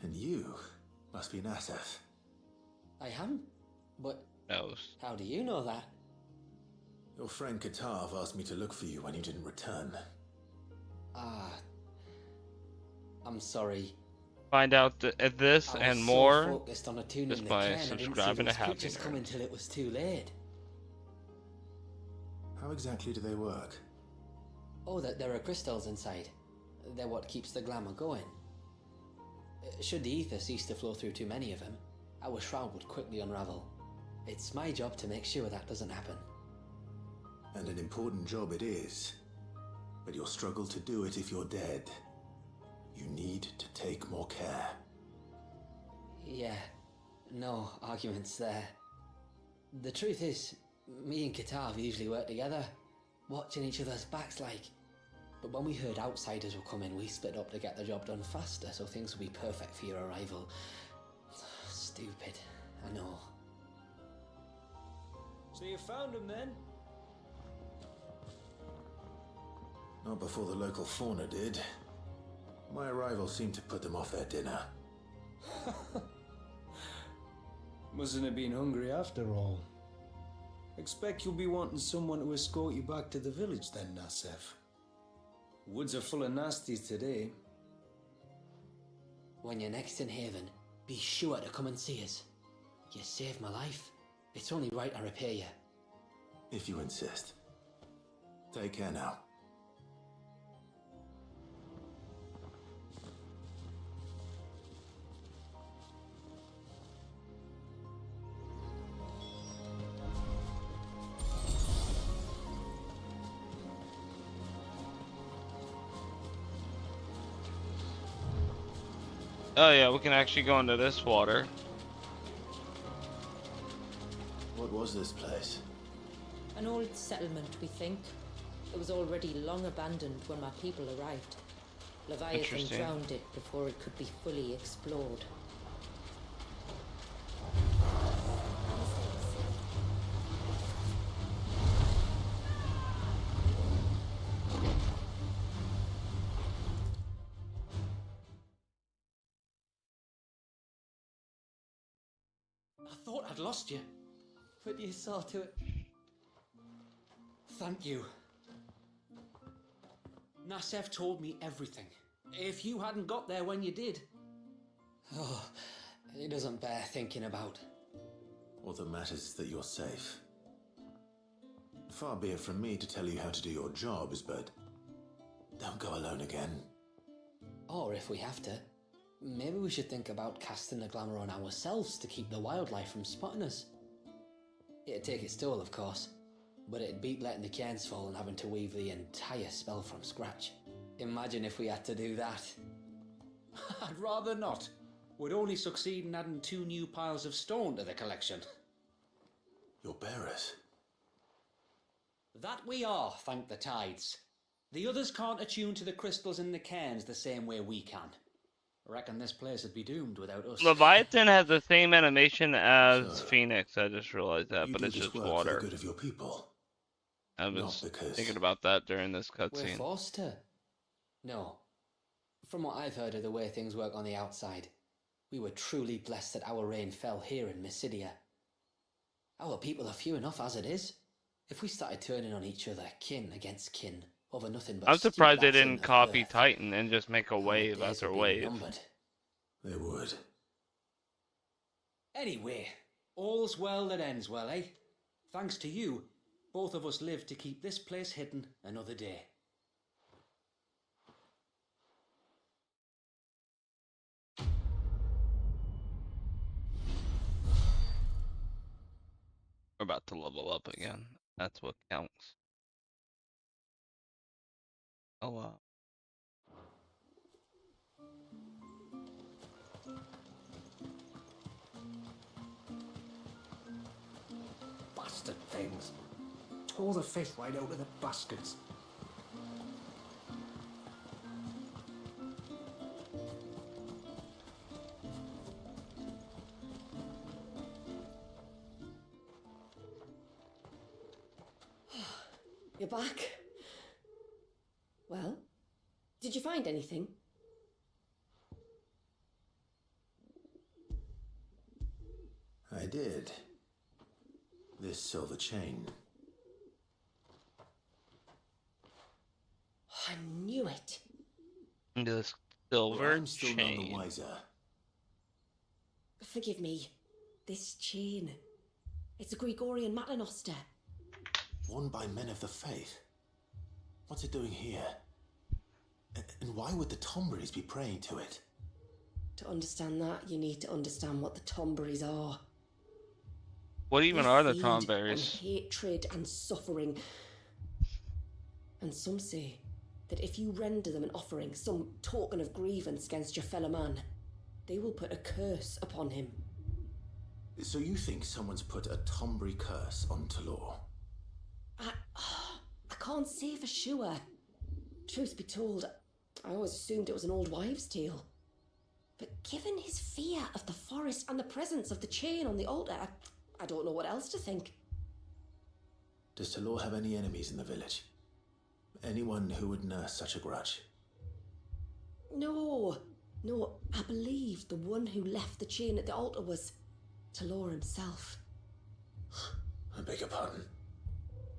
And you must be Nassef. I am? But Knows. how do you know that? Your friend Katav asked me to look for you when you didn't return. Ah, I'm sorry. Find out this I and was more so focused on attuning just the by cairn, I didn't see subscribing to those Happy creatures Nerd. coming till it was too late. How exactly do they work? Oh, that there are crystals inside. They're what keeps the glamour going. Should the ether cease to flow through too many of them, our shroud would quickly unravel. It's my job to make sure that doesn't happen. And an important job it is. But you'll struggle to do it if you're dead. You need to take more care. Yeah, no arguments there. The truth is, me and Katav usually work together, watching each other's backs like. But when we heard outsiders were coming, we split up to get the job done faster so things would be perfect for your arrival. stupid, I know. So you found him then? Not before the local fauna did. My arrival seemed to put them off their dinner. Mustn't have been hungry after all. Expect you'll be wanting someone to escort you back to the village then, Nassef. Woods are full of nasties today. When you're next in Haven, be sure to come and see us. You saved my life. It's only right I repay you. If you insist. Take care now. Oh yeah, we can actually go into this water. What was this place? An old settlement, we think. It was already long abandoned when my people arrived. Leviathan Interesting. drowned it before it could be fully explored. I thought I'd lost you, but you saw to it. Thank you. Nassef told me everything. If you hadn't got there when you did. Oh, it doesn't bear thinking about. All that matters is that you're safe. Far be it from me to tell you how to do your jobs, but don't go alone again. Or if we have to, maybe we should think about casting the glamour on ourselves to keep the wildlife from spotting us. It'd take its toll, of course, but it'd beat letting the cairns fall and having to weave the entire spell from scratch. Imagine if we had to do that. I'd rather not. Would only succeed in adding 2 new piles of stone to the collection. Your bearers? That we are, thank the tides. The others can't attune to the crystals in the cairns the same way we can. I reckon this place would be doomed without us. Leviathan has the same animation as Phoenix. I just realized that, but do it's this just work for water. the good of your people. I was Not because- thinking about that during this We're cutscene. forced to. No. From what I've heard of the way things work on the outside, we were truly blessed that our rain fell here in Mysidia. Our people are few enough as it is. If we started turning on each other, kin against kin, over nothing but I'm surprised they stupid didn't action of copy birth, Titan and just make a wave days after would be wave. numbered. They would. Anyway, all's well that ends well, eh? Thanks to you, both of us lived to keep this place hidden another day. We're about to level up again. That's what counts. Oh wow. Bastard things. Tore the fish right out of the baskets. You're back. Well, did you find anything? I did. This silver chain. I knew it. This silver Well, I'm still none the chain. wiser. Forgive me. This chain. It's a Gregorian Maternoster. Worn by men of the faith. What's it doing here? And why would the Tomberries be praying to it? To understand that, you need to understand what the Tomberries are. What even They are the feed Tomberries? on hatred and suffering. And some say that if you render them an offering, some token of grievance against your fellow man, they will put a curse upon him. So you think someone's put a Tombury curse on Talor? I can't say for sure. Truth be told, I always assumed it was an old wives' tale. But given his fear of the forest and the presence of the chain on the altar, I don't know what else to think. Does Talor have any enemies in the village? Anyone who would nurse such a grudge? No, I believe the one who left the chain at the altar was Talor himself. I beg your pardon?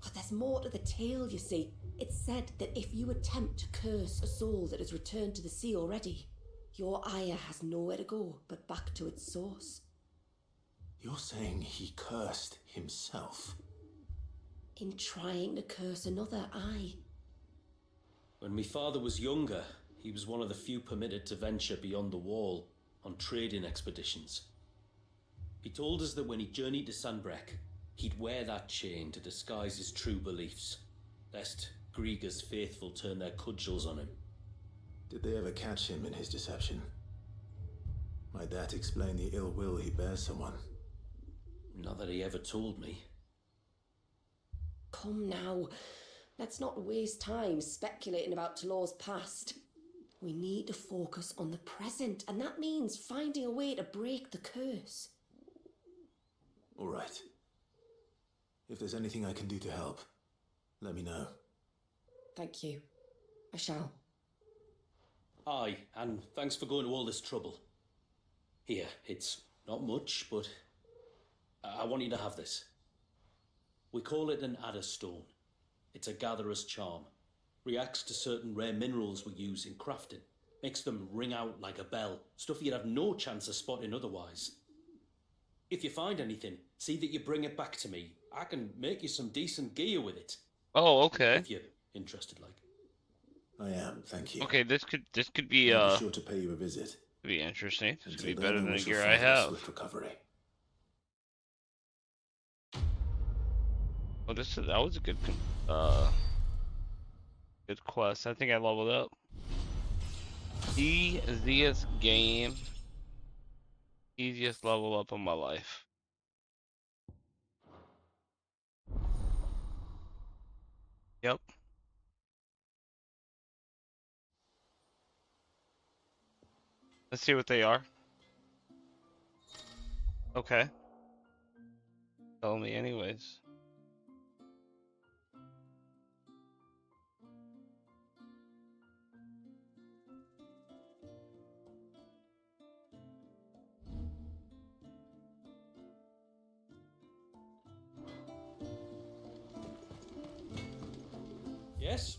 But there's more to the tale, you see. It's said that if you attempt to curse a soul that has returned to the sea already, your ire has nowhere to go but back to its source. You're saying he cursed himself? In trying to curse another, aye. When my father was younger, he was one of the few permitted to venture beyond the wall on trading expeditions. He told us that when he journeyed to Sanbreque, he'd wear that chain to disguise his true beliefs, lest Grieger's faithful turn their cudgels on him. Did they ever catch him in his deception? Might that explain the ill will he bears someone? Not that he ever told me. Come now, let's not waste time speculating about Talor's past. We need to focus on the present, and that means finding a way to break the curse. All right. If there's anything I can do to help, let me know. Thank you. I shall. Aye, and thanks for going to all this trouble. Here, it's not much, but I want you to have this. We call it an adder stone. It's a gatherer's charm. Reacts to certain rare minerals we use in crafting. Makes them ring out like a bell. Stuff you'd have no chance of spotting otherwise. If you find anything, see that you bring it back to me. I can make you some decent gear with it. Oh, okay. If you're interested, like. I am, thank you. Okay, this could be I'll be sure to pay you a visit. Could be interesting. This could be Until better then, than the wish your gear I father a have. swift recovery. Oh, that was a good good quest. I think I leveled up. Easiest game, easiest level up of my life. Yep. Let's see what they are. Okay. Tell me anyways. Yes?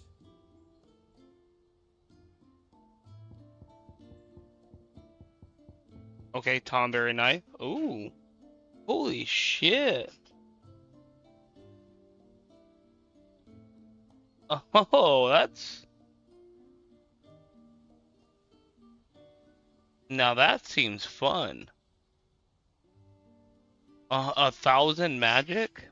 Okay, Tomberry knife. Ooh. Holy shit. Oh, that's... Now that seems fun. 1,000 magic?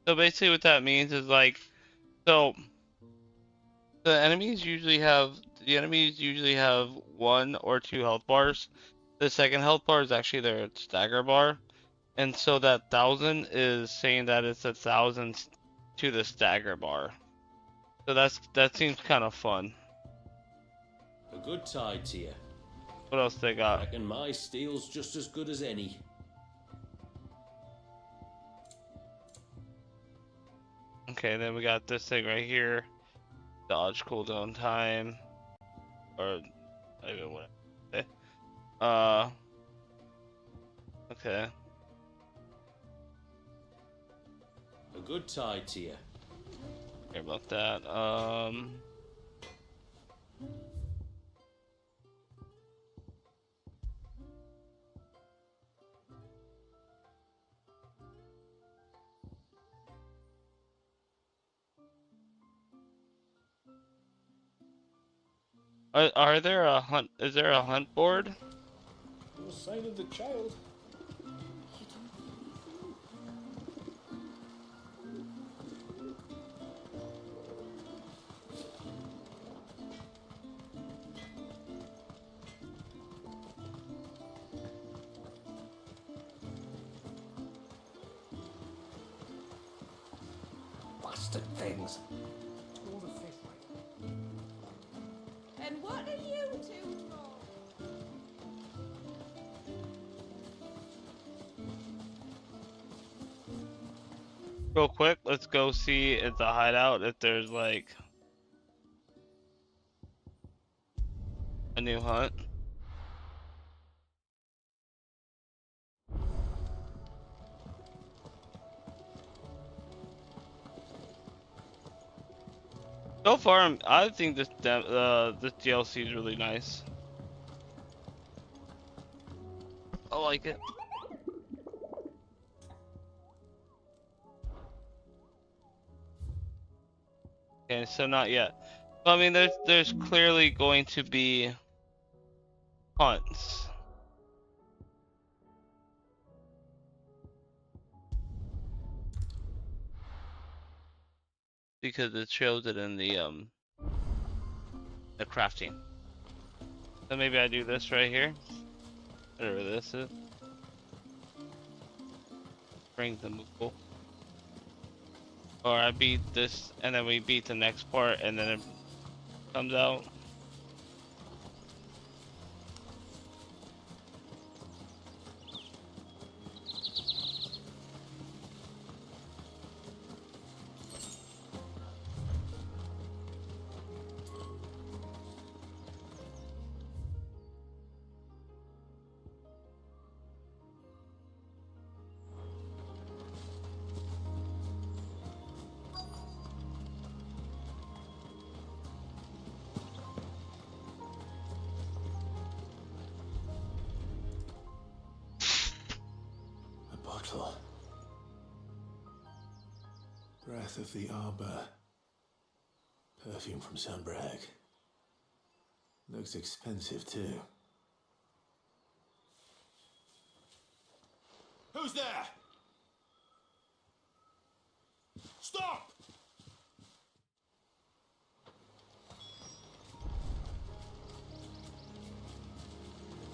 So basically what that means is like, so the enemies usually have 1 or 2 health bars. The second health bar is actually their stagger bar. And so that 1,000 is saying that it's 1,000 to the stagger bar. So that seems kind of fun. A good tide to you. What else they got? I reckon my steel's just as good as any. Okay, then we got this thing right here. Dodge cooldown time. Or I don't know what. Okay. A good tide to you. Care about that. Are there a hunt? Is there a hunt board? No sign of the child. Bastard things. All the fish, right? And what are you two for? Real quick, let's go see at the hideout if there's like a new hunt. So far, I think this DLC is really nice. I like it. Okay, so not yet. Well, I mean, there's clearly going to be hunts. Because it shows it in the crafting. So maybe I do this right here. Whatever this is. Bring the Moogle. Or I beat this and then we beat the next part and then it comes out. Breath of the Arbor. Perfume from Sunbrag. Looks expensive too. Who's there? Stop!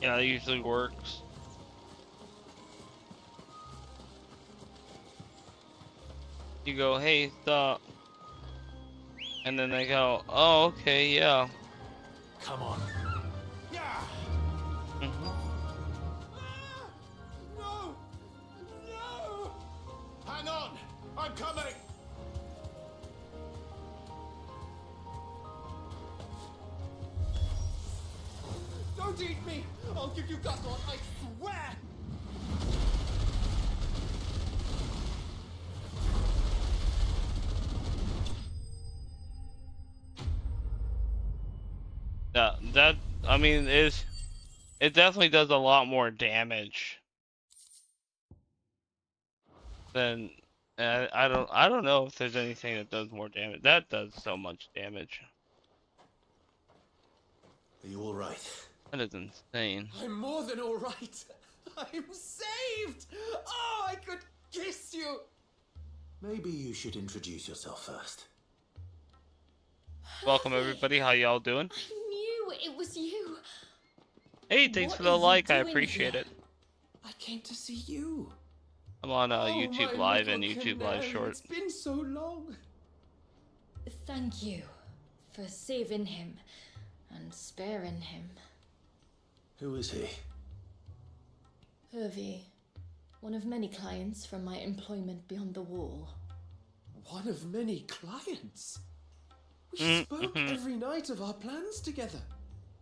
Yeah, it usually works. You go, hey, stop. And then they go, oh, okay, yeah. Come on. Yeah. No! No! Hang on! I'm coming! Don't eat me! I'll give you gut on, I swear! Yeah, that, I mean, it definitely does a lot more damage than, I don't know if there's anything that does more damage. That does so much damage. Are you alright? That is insane. I'm more than alright! I'm saved! Oh, I could kiss you! Maybe you should introduce yourself first. Welcome everybody, how y'all doing? I knew it was you. Hey, thanks What for the are you like, I doing appreciate here? it. I came to see you. I'm on Oh, YouTube my Live and little YouTube Live canary, Short. It's been so long. Thank you for saving him and sparing him. Who is he? Hervey, one of many clients from my employment beyond the wall. One of many clients? We spoke every night of our plans together.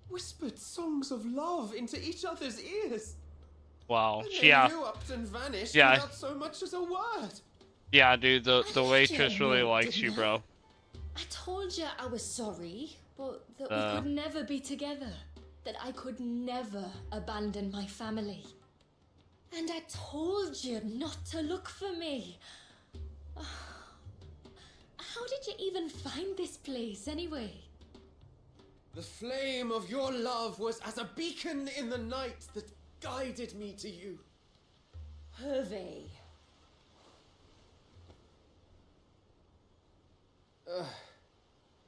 Whispered songs of love into each other's ears. Wow, And yeah. then you upped and vanished Yeah. without so much as a word. Yeah, dude, the you waitress a really note, likes didn't you, I? bro. I told you I was sorry, but that we Uh. could never be together. That I could never abandon my family. And I told you not to look for me. How did you even find this place, anyway? The flame of your love was as a beacon in the night that guided me to you. Hervey.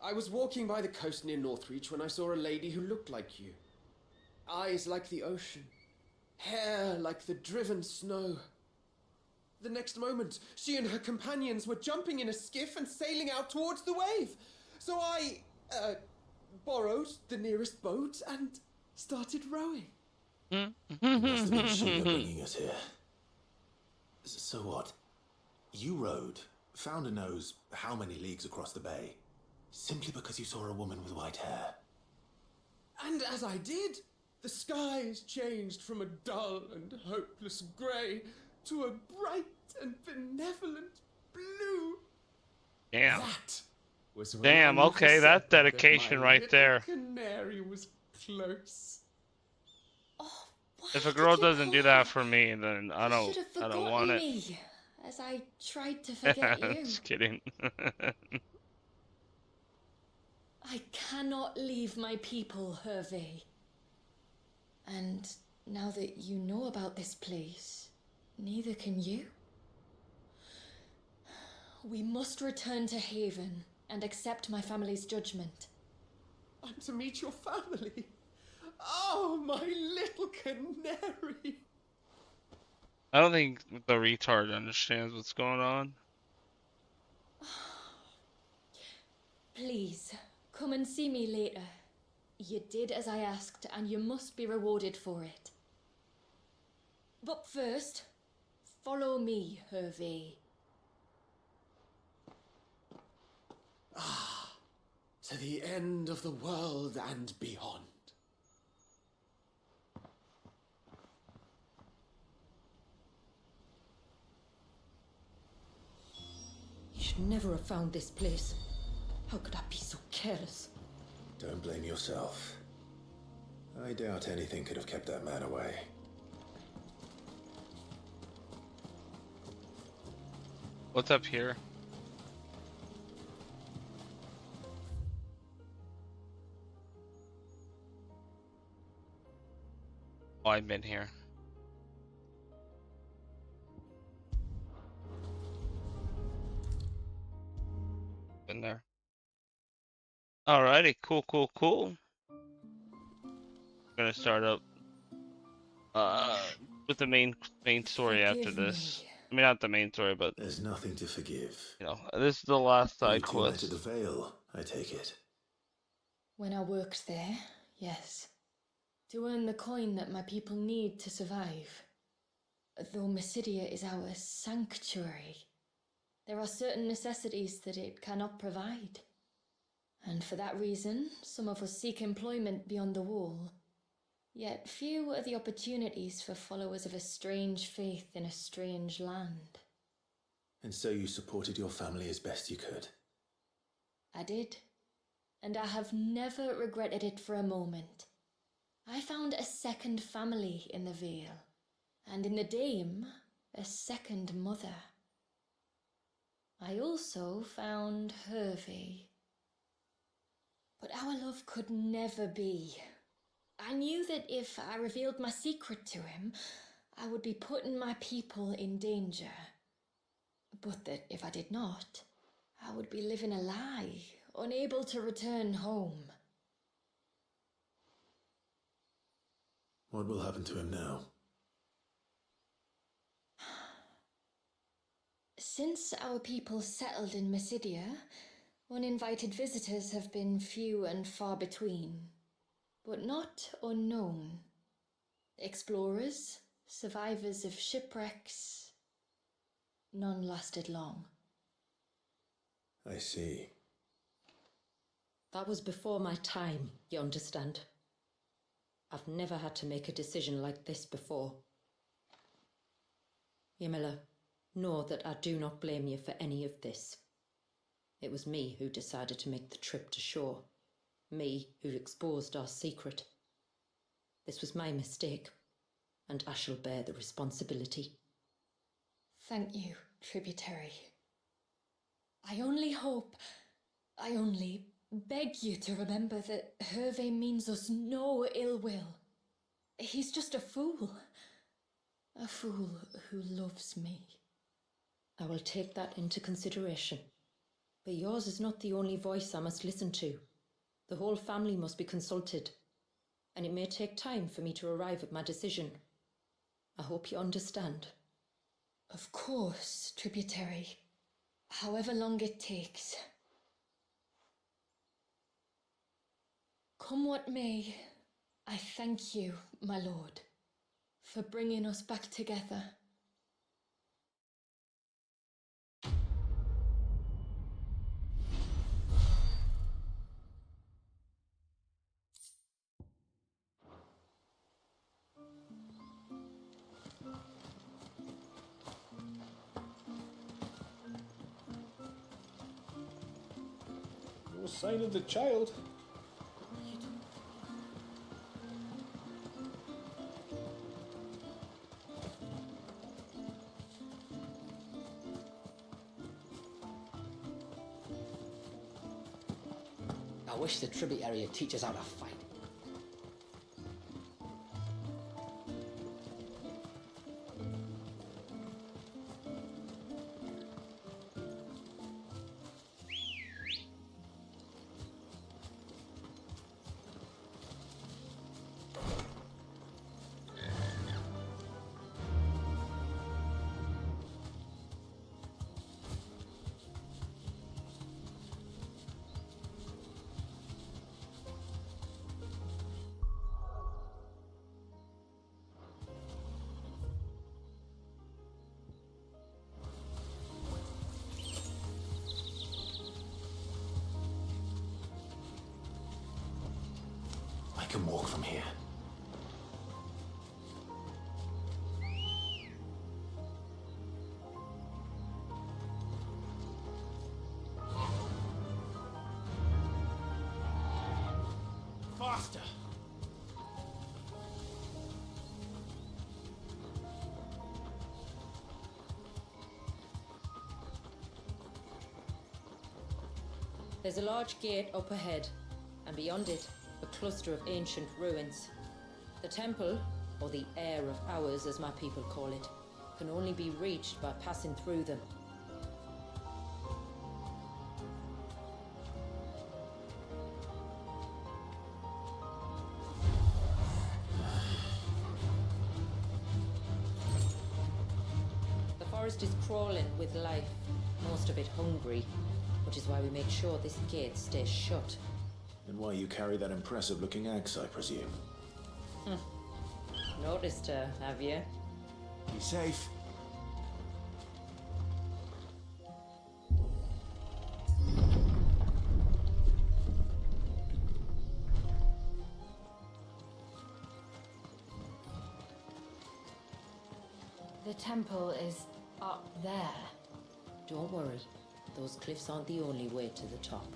I was walking by the coast near Northreach when I saw a lady who looked like you. Eyes like the ocean. Hair like the driven snow. The next moment, she and her companions were jumping in a skiff and sailing out towards the wave. So I, borrowed the nearest boat and started rowing. It must have been Sheila bringing us here. So what? You rowed, found a knows how many leagues across the bay, simply because you saw a woman with white hair. And as I did, the skies changed from a dull and hopeless grey to a bright and benevolent blue. Damn. That was when Damn, I knew okay, for that's certain dedication that my right little there. canary was close. If a girl doesn't do that for me, then I Should have don't want forgotten it. me, as I tried to forget you. Just kidding. I cannot leave my people, Hervé. And now that you know about this place, neither can you. We must return to Haven and accept my family's judgment. I'm to meet your family. Oh, my little canary. I don't think the retard understands what's going on. Please, come and see me later. You did as I asked, and you must be rewarded for it. But first, follow me, Hervé. To the end of the world and beyond. You should never have found this place. How could I be so careless? Don't blame yourself. I doubt anything could have kept that man away. What's up here? Oh, I've been here. Been there. Alrighty, cool. Gonna start up with the main story after this. I mean, not the main story, but there's nothing to forgive. You know, this is the last side You two met quest. at the Vale, I take it. When I worked there, yes. To earn the coin that my people need to survive. Though Mysidia is our sanctuary, there are certain necessities that it cannot provide. And for that reason, some of us seek employment beyond the wall. Yet few are the opportunities for followers of a strange faith in a strange land. And so you supported your family as best you could. I did. And I have never regretted it for a moment. I found a second family in the Vale, and in the Dame, a second mother. I also found Hervé. But our love could never be. I knew that if I revealed my secret to him, I would be putting my people in danger. But that if I did not, I would be living a lie, unable to return home. What will happen to him now? Since our people settled in Mysidia, uninvited visitors have been few and far between, but not unknown. Explorers, survivors of shipwrecks, none lasted long. I see. That was before my time, you understand? I've never had to make a decision like this before. Yamila, know that I do not blame you for any of this. It was me who decided to make the trip to shore. Me who exposed our secret. This was my mistake, and I shall bear the responsibility. Thank you, tributary. I only beg you to remember that Hervé means us no ill will. He's just a fool who loves me. I will take that into consideration. But yours is not the only voice I must listen to. The whole family must be consulted, and it may take time for me to arrive at my decision. I hope you understand. Of course, tributary. However long it takes. Come what may, I thank you, my lord, for bringing us back together. No sign of the child. I wish the tributary would teach us how to fight. I can walk from here. Faster! There's a large gate up ahead, and beyond it, a cluster of ancient ruins. The temple, or the Heir of Hours as my people call it, can only be reached by passing through them. The forest is crawling with life, most of it hungry, which is why we make sure this gate stays shut. And why you carry that impressive-looking axe, I presume. Noticed her, have you? Be safe. The temple is up there. Don't worry, those cliffs aren't the only way to the top.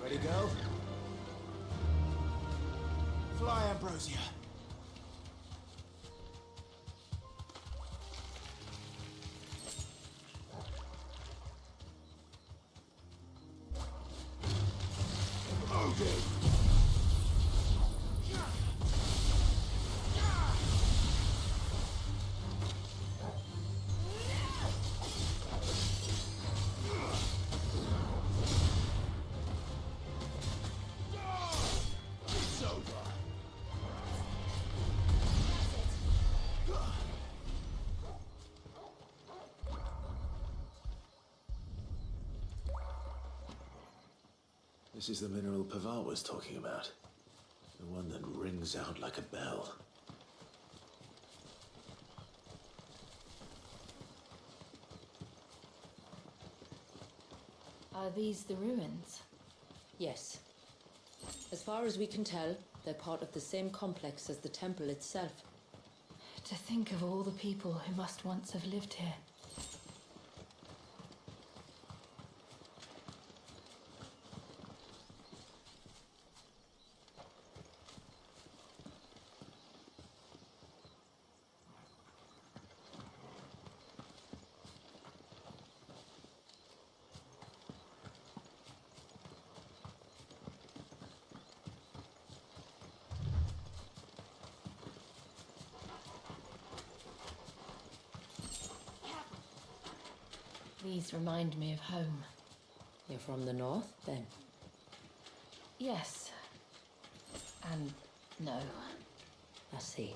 Ready, go? Fly, Ambrosia. This is the mineral Pavat was talking about. The one that rings out like a bell. Are these the ruins? Yes. As far as we can tell, they're part of the same complex as the temple itself. To think of all the people who must once have lived here. Please remind me of home. You're from the north, then? Yes. And no. I see.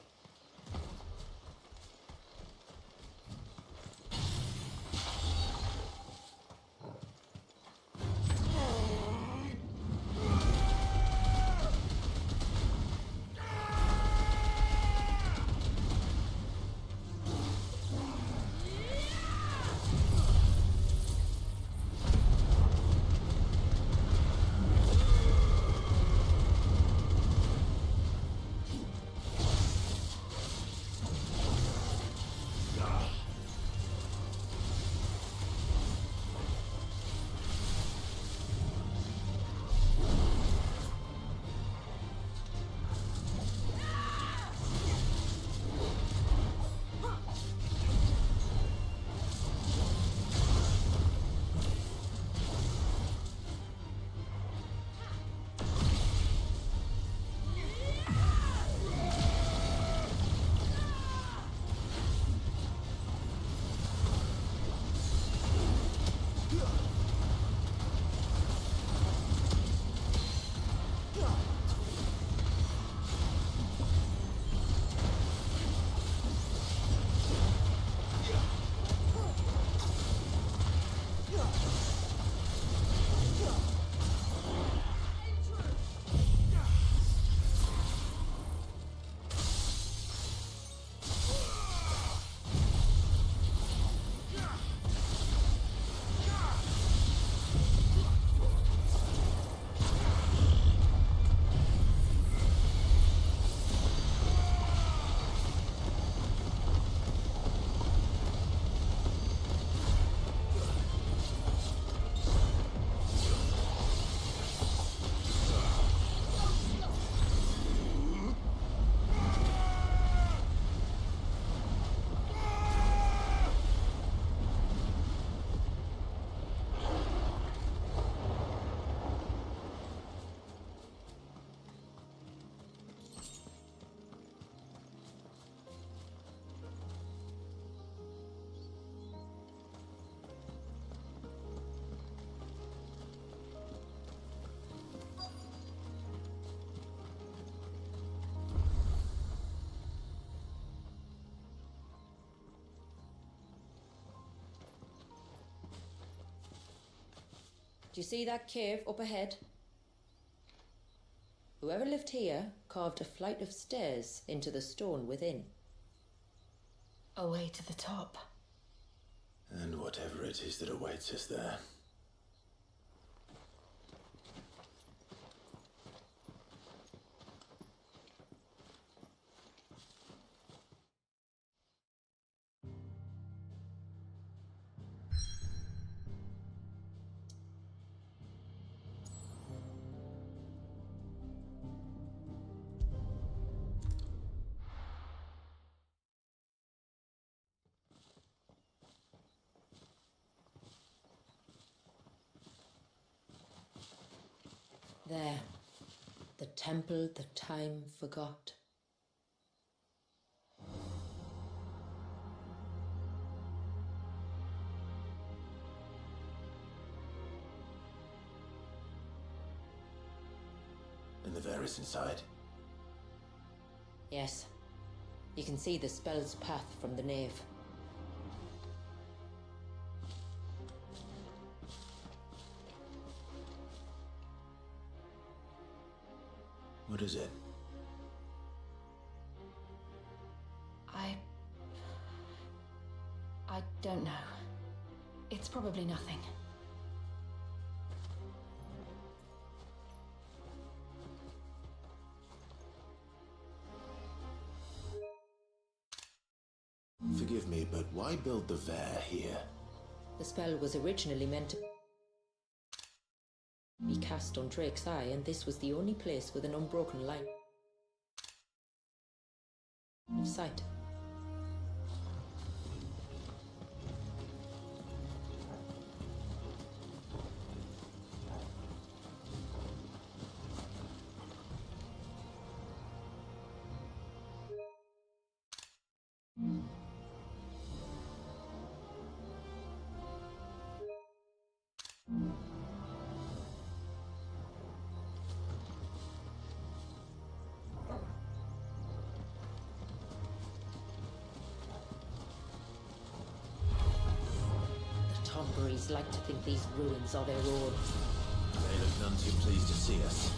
Do you see that cave up ahead? Whoever lived here carved a flight of stairs into the stone within. A way to the top. And whatever it is that awaits us there. There. The temple that time forgot. And the Varys inside? Yes. You can see the spell's path from the nave. What is it? I don't know. It's probably nothing. Forgive me, but why build the Vare here? The spell was originally meant to be cast on Drake's Eye, and this was the only place with an unbroken line of sight. buggeries like to think these ruins are their own. They look none too pleased to see us.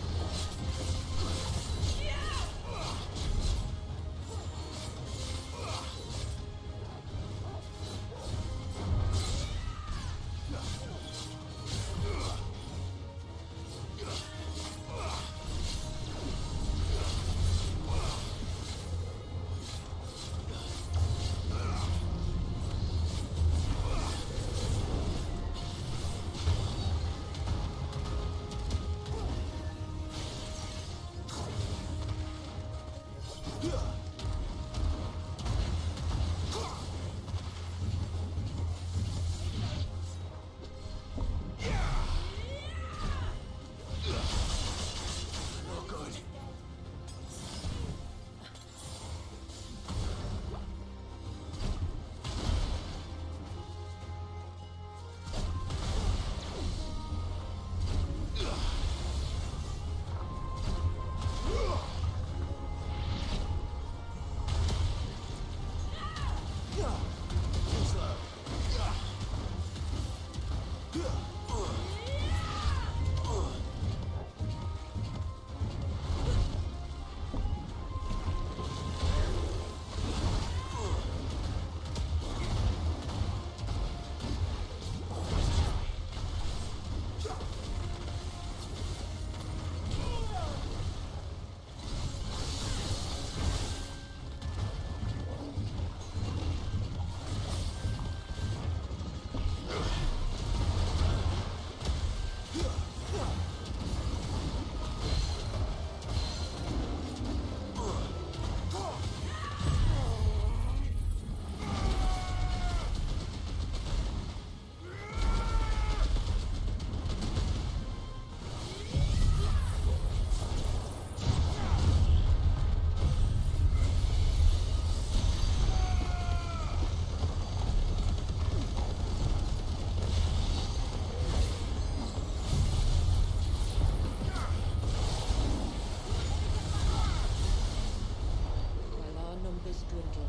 Dwindle,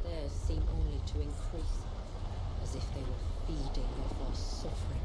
theirs seem only to increase, as if they were feeding off our suffering.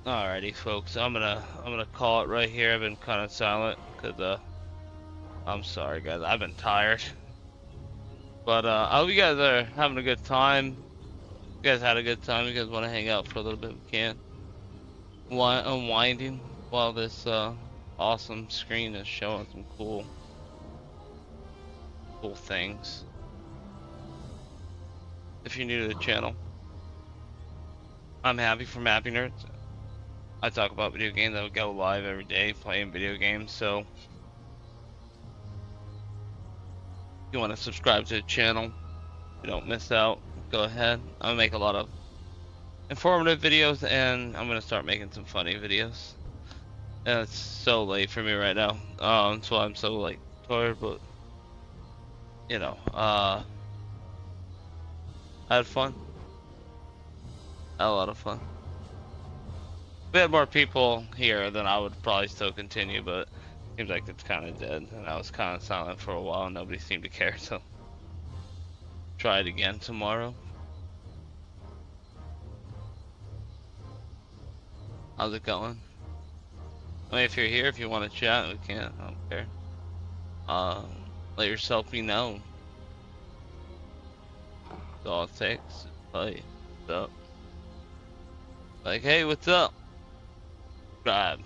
Alrighty, folks. I'm gonna call it right here. I've been kind of silent because I'm sorry, guys. I've been tired. But I hope you guys are having a good time. You guys had a good time. You guys want to hang out for a little bit? We can. Unwinding while this awesome screen is showing some cool things. If you're new to the channel, I'm Happy from Happy Nerds. I talk about video games. I go live every day playing video games. So if you want to subscribe to the channel, you don't miss out, go ahead. I'm gonna make a lot of informative videos, and I'm gonna start making some funny videos. And it's so late for me right now, so I'm so like tired. But you know, I had fun. I had a lot of fun. If we had more people here, then I would probably still continue, but it seems like it's kind of dead, and I was kind of silent for a while, and nobody seemed to care, so try it again tomorrow. How's it going? I mean, if you're here, if you want to chat, we can. I don't care. Let yourself be known. all it takes. Hey, what's up? Like, hey, what's up? Subscribe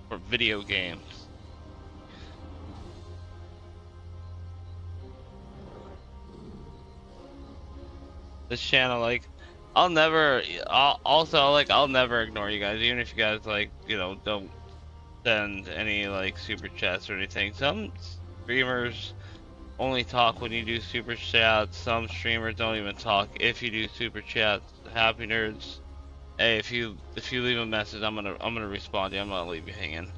for video games. This channel, like, I'll never ignore you guys, even if you guys, like, you know, don't send any, like, super chats or anything. Some streamers only talk when you do super chats. Some streamers don't even talk if you do super chats. Happy Nerds, hey, if you leave a message, I'm gonna respond to you. I'm not gonna leave you hanging.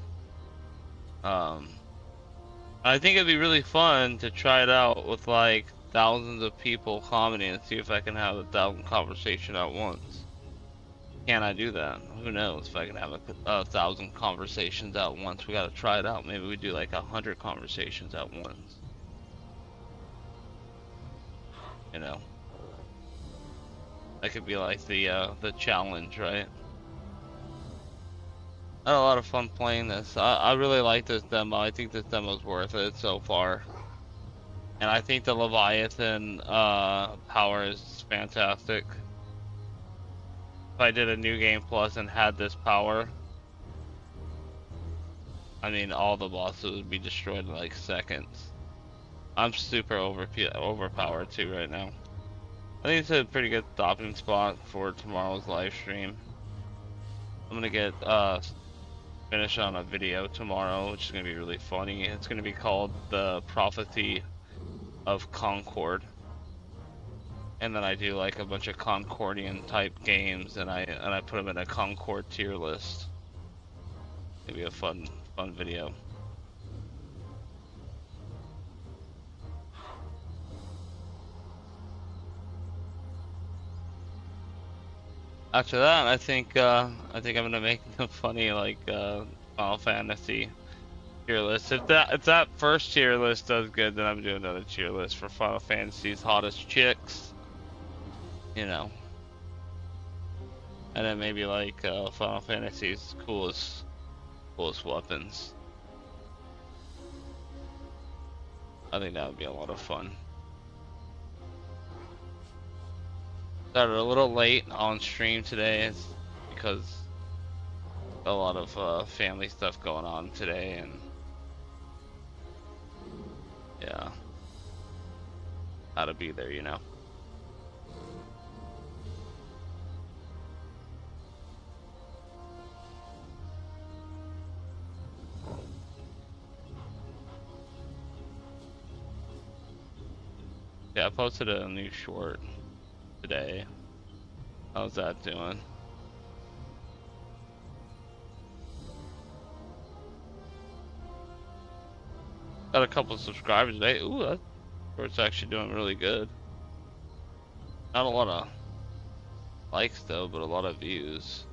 I think it'd be really fun to try it out with like thousands of people commenting and see if I can have 1,000 conversations at once. Can I do that? Who knows if I can have 1,000 conversations at once. We gotta try it out. Maybe we do like 100 conversations at once. You know, that could be like the challenge, right? I had a lot of fun playing this. I really like this demo. I think this demo's worth it so far. And I think the Leviathan power is fantastic. If I did a new game plus and had this power, I mean, all the bosses would be destroyed in like seconds. I'm super overpowered too right now. I think it's a pretty good stopping spot for tomorrow's live stream. I'm gonna get finish on a video tomorrow, which is gonna be really funny. It's gonna be called The Prophecy of Concord, and then I do like a bunch of Concordian type games, and I put them in a Concord tier list. It'll be a fun video. After that, I think I'm gonna make a funny like Final Fantasy tier list. If that first tier list does good, then I'm doing another tier list for Final Fantasy's hottest chicks. You know, and then maybe like Final Fantasy's coolest weapons. I think that would be a lot of fun. Started a little late on stream today because a lot of family stuff going on today, and yeah, how to be there, you know. Yeah, I posted a new short today. How's that doing? Got a couple of subscribers today. Ooh, that short's actually doing really good. Not a lot of likes though, but a lot of views.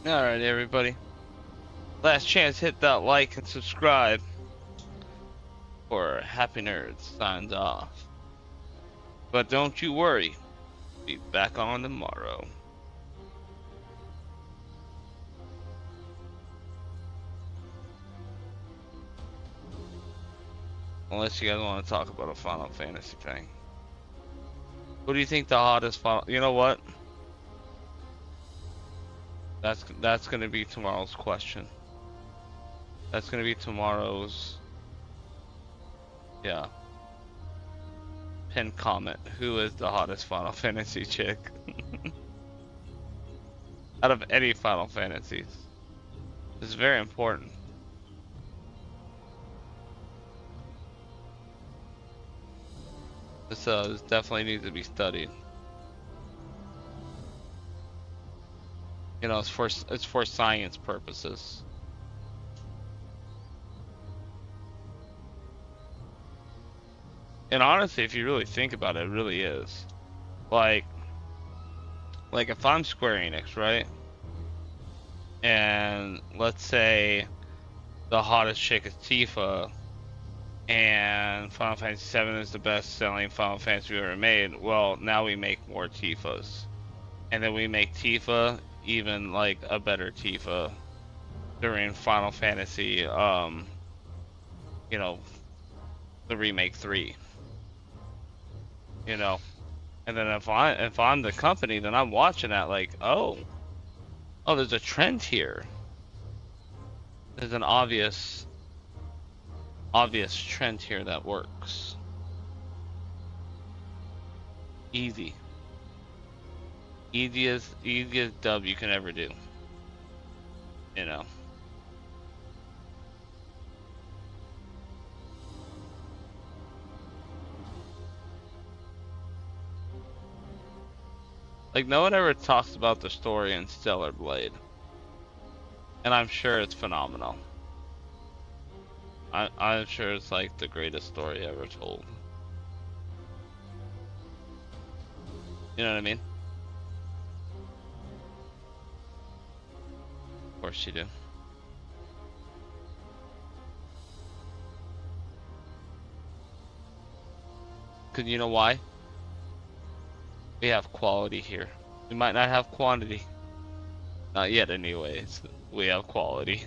Alright, everybody. Last chance, hit that like and subscribe. Or Happy Nerds signs off. But don't you worry, be back on tomorrow. Unless you guys want to talk about a Final Fantasy thing. Who do you think the hottest Final... You know what? That's gonna be tomorrow's question. That's gonna be tomorrow's... Yeah. Pin comment. Who is the hottest Final Fantasy chick? Out of any Final Fantasies. This is very important. This definitely needs to be studied. You know, it's for science purposes. And honestly, if you really think about it, it really is. Like if I'm Square Enix, right? And let's say the hottest chick is Tifa, and Final Fantasy VII is the best selling Final Fantasy we ever made. Well, now we make more Tifas. And then we make Tifa even like a better Tifa during Final Fantasy, you know, the remake 3. You know, and then if I'm the company, then I'm watching that like, oh, there's a trend here. There's an obvious trend here that works. Easiest dub you can ever do. You know. Like, no one ever talks about the story in Stellar Blade. And I'm sure it's phenomenal. I'm sure it's like the greatest story ever told. You know what I mean? Of course you do. Cause you know why? We have quality here. We might not have quantity. Not yet anyways. We have quality.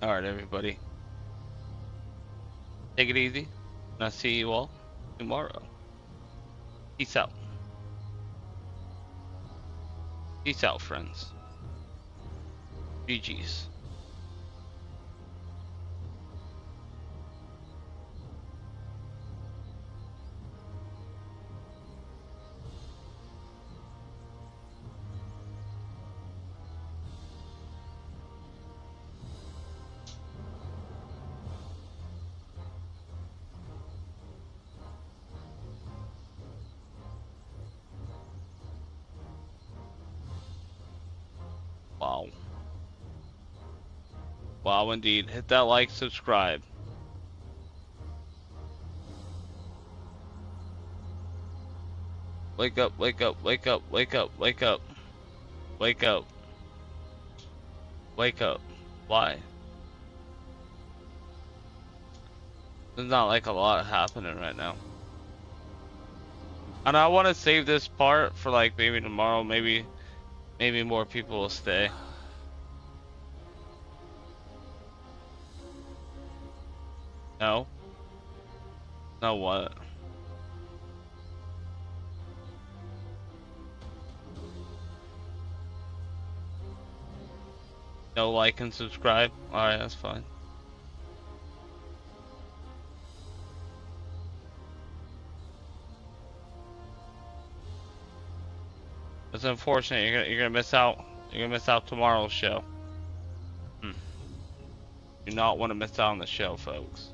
Alright, everybody. Take it easy. And I'll see you all tomorrow. Peace out. Peace out, friends. GG's. Wow. Wow, indeed. Hit that like, subscribe. Wake up, wake up, wake up, wake up, wake up. Wake up. Wake up. Why? There's not like a lot happening right now. And I want to save this part for like maybe tomorrow, maybe more people will stay. No? No what? No like and subscribe? Alright, that's fine. It's unfortunate. You're gonna miss out. You're gonna miss out tomorrow's show. Do not want to miss out on the show, folks.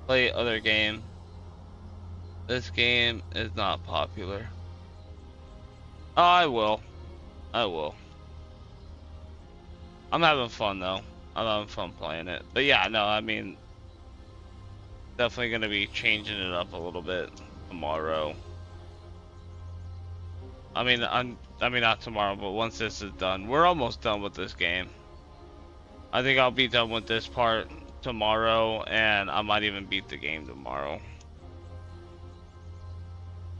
Play other game. This game is not popular. Oh, I will. I will. I'm having fun though. I'm having fun playing it. But yeah, no, I mean, definitely gonna be changing it up a little bit tomorrow. I mean, not tomorrow, but once this is done, we're almost done with this game. I think I'll be done with this part tomorrow, and I might even beat the game tomorrow.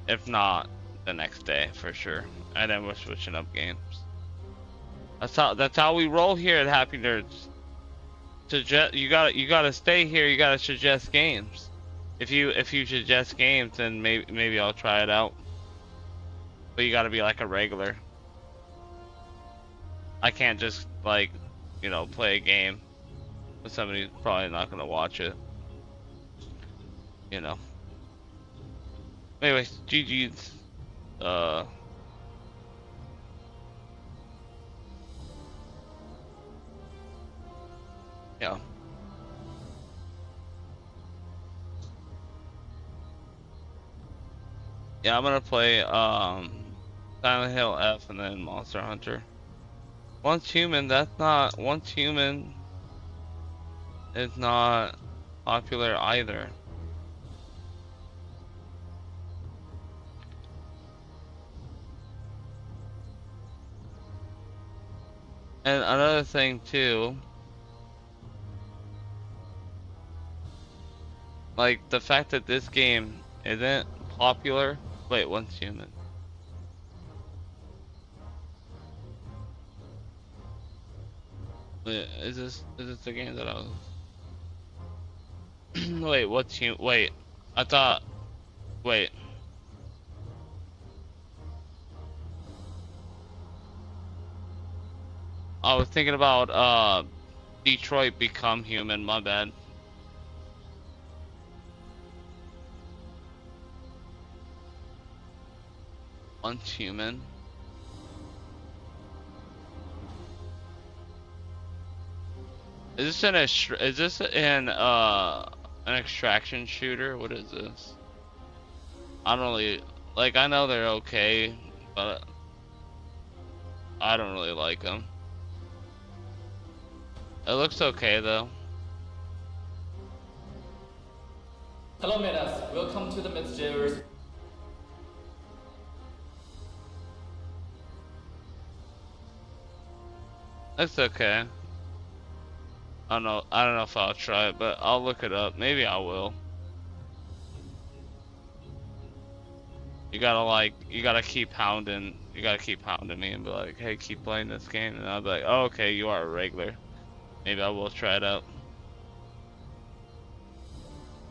If not, the next day for sure. And then we're switching up games. That's how we roll here at Happy Nerds. You gotta stay here. You gotta suggest games. If you suggest games, then maybe I'll try it out. But you gotta be like a regular. I can't just like, you know, play a game with somebody who's probably not gonna watch it. You know. Anyways, GG's. Yeah. Yeah, I'm gonna play Silent Hill F and then Monster Hunter. Once Human is not popular either. And another thing too, like the fact that this game isn't popular. Wait, Once Human. Wait, is this the game that I was? Wait, wait, I thought. Wait. I was thinking about Detroit Become Human. My bad. Once Human. Is this an extraction shooter? What is this? I don't really like. I know they're okay, but I don't really like them. It looks okay though. Hello, Metas. Welcome to the Messengers. It's okay. I don't know if I'll try it, but I'll look it up. Maybe I will. You gotta keep hounding me and be like, hey, keep playing this game, and I'll be like, oh, okay, you are a regular. Maybe I will try it out.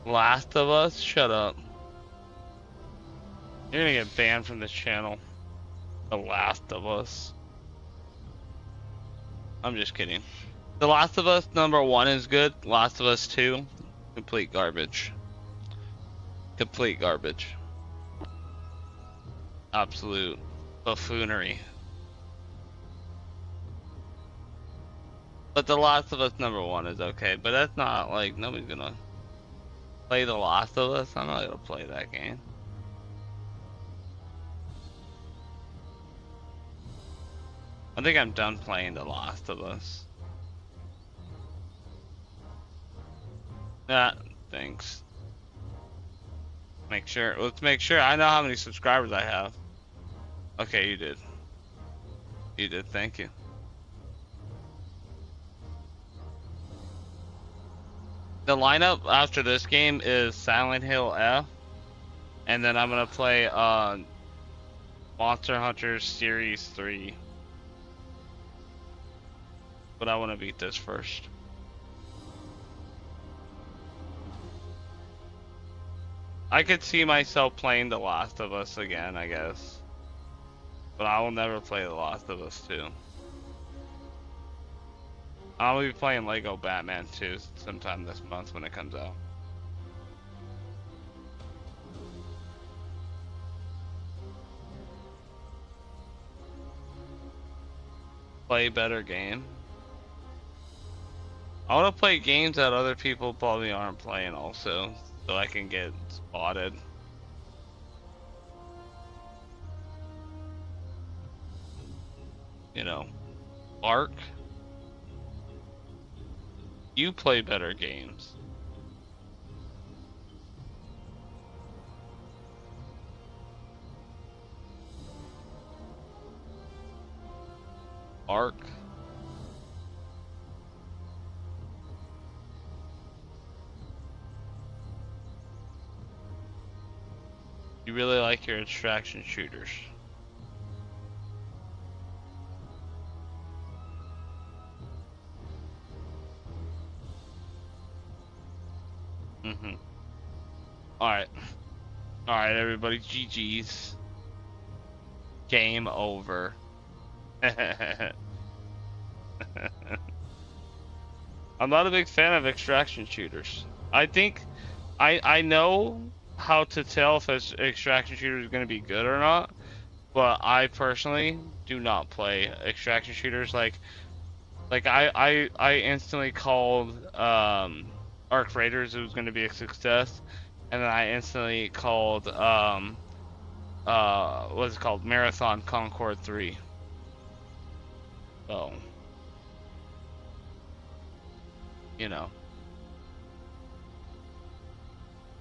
Last of Us? Shut up. You're gonna get banned from this channel. The Last of Us. I'm just kidding. The Last of Us #1 is good. Last of Us 2, complete garbage. Complete garbage. Absolute buffoonery. But The Last of Us #1 is okay. But that's not like nobody's gonna play The Last of Us. I'm not gonna play that game. I think I'm done playing The Last of Us. Yeah, thanks. Let's make sure. I know how many subscribers I have. Okay, you did. You did, thank you. The lineup after this game is Silent Hill F, and then I'm gonna play Monster Hunter Series 3. But I want to beat this first. I could see myself playing The Last of Us again, I guess. But I will never play The Last of Us 2. I'll be playing Lego Batman 2 sometime this month when it comes out. Play better game. I want to play games that other people probably aren't playing also, so I can get spotted. You know, Ark, you play better games. Ark. You really like your extraction shooters. Mm-hmm. Alright. Alright, everybody. GG's. Game over. I'm not a big fan of extraction shooters. I think I know how to tell if an extraction shooter is going to be good or not, but I personally do not play extraction shooters. Like I instantly called Arc Raiders it was going to be a success, and then I instantly called what's it called, Marathon Concord 3. So, you know.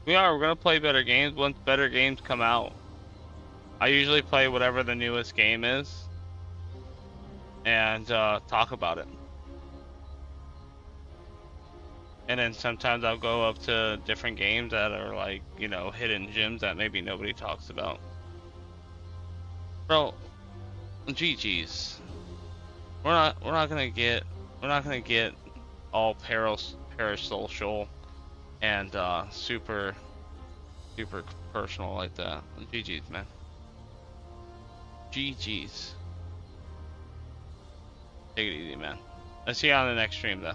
We're gonna play better games once better games come out. I usually play whatever the newest game is and talk about it. And then sometimes I'll go up to different games that are like, you know, hidden gems that maybe nobody talks about. Bro, GG's. We're not gonna get all parasocial and super personal like that. GG's, man. GG's. Take it easy, man. I'll see you on the next stream, though.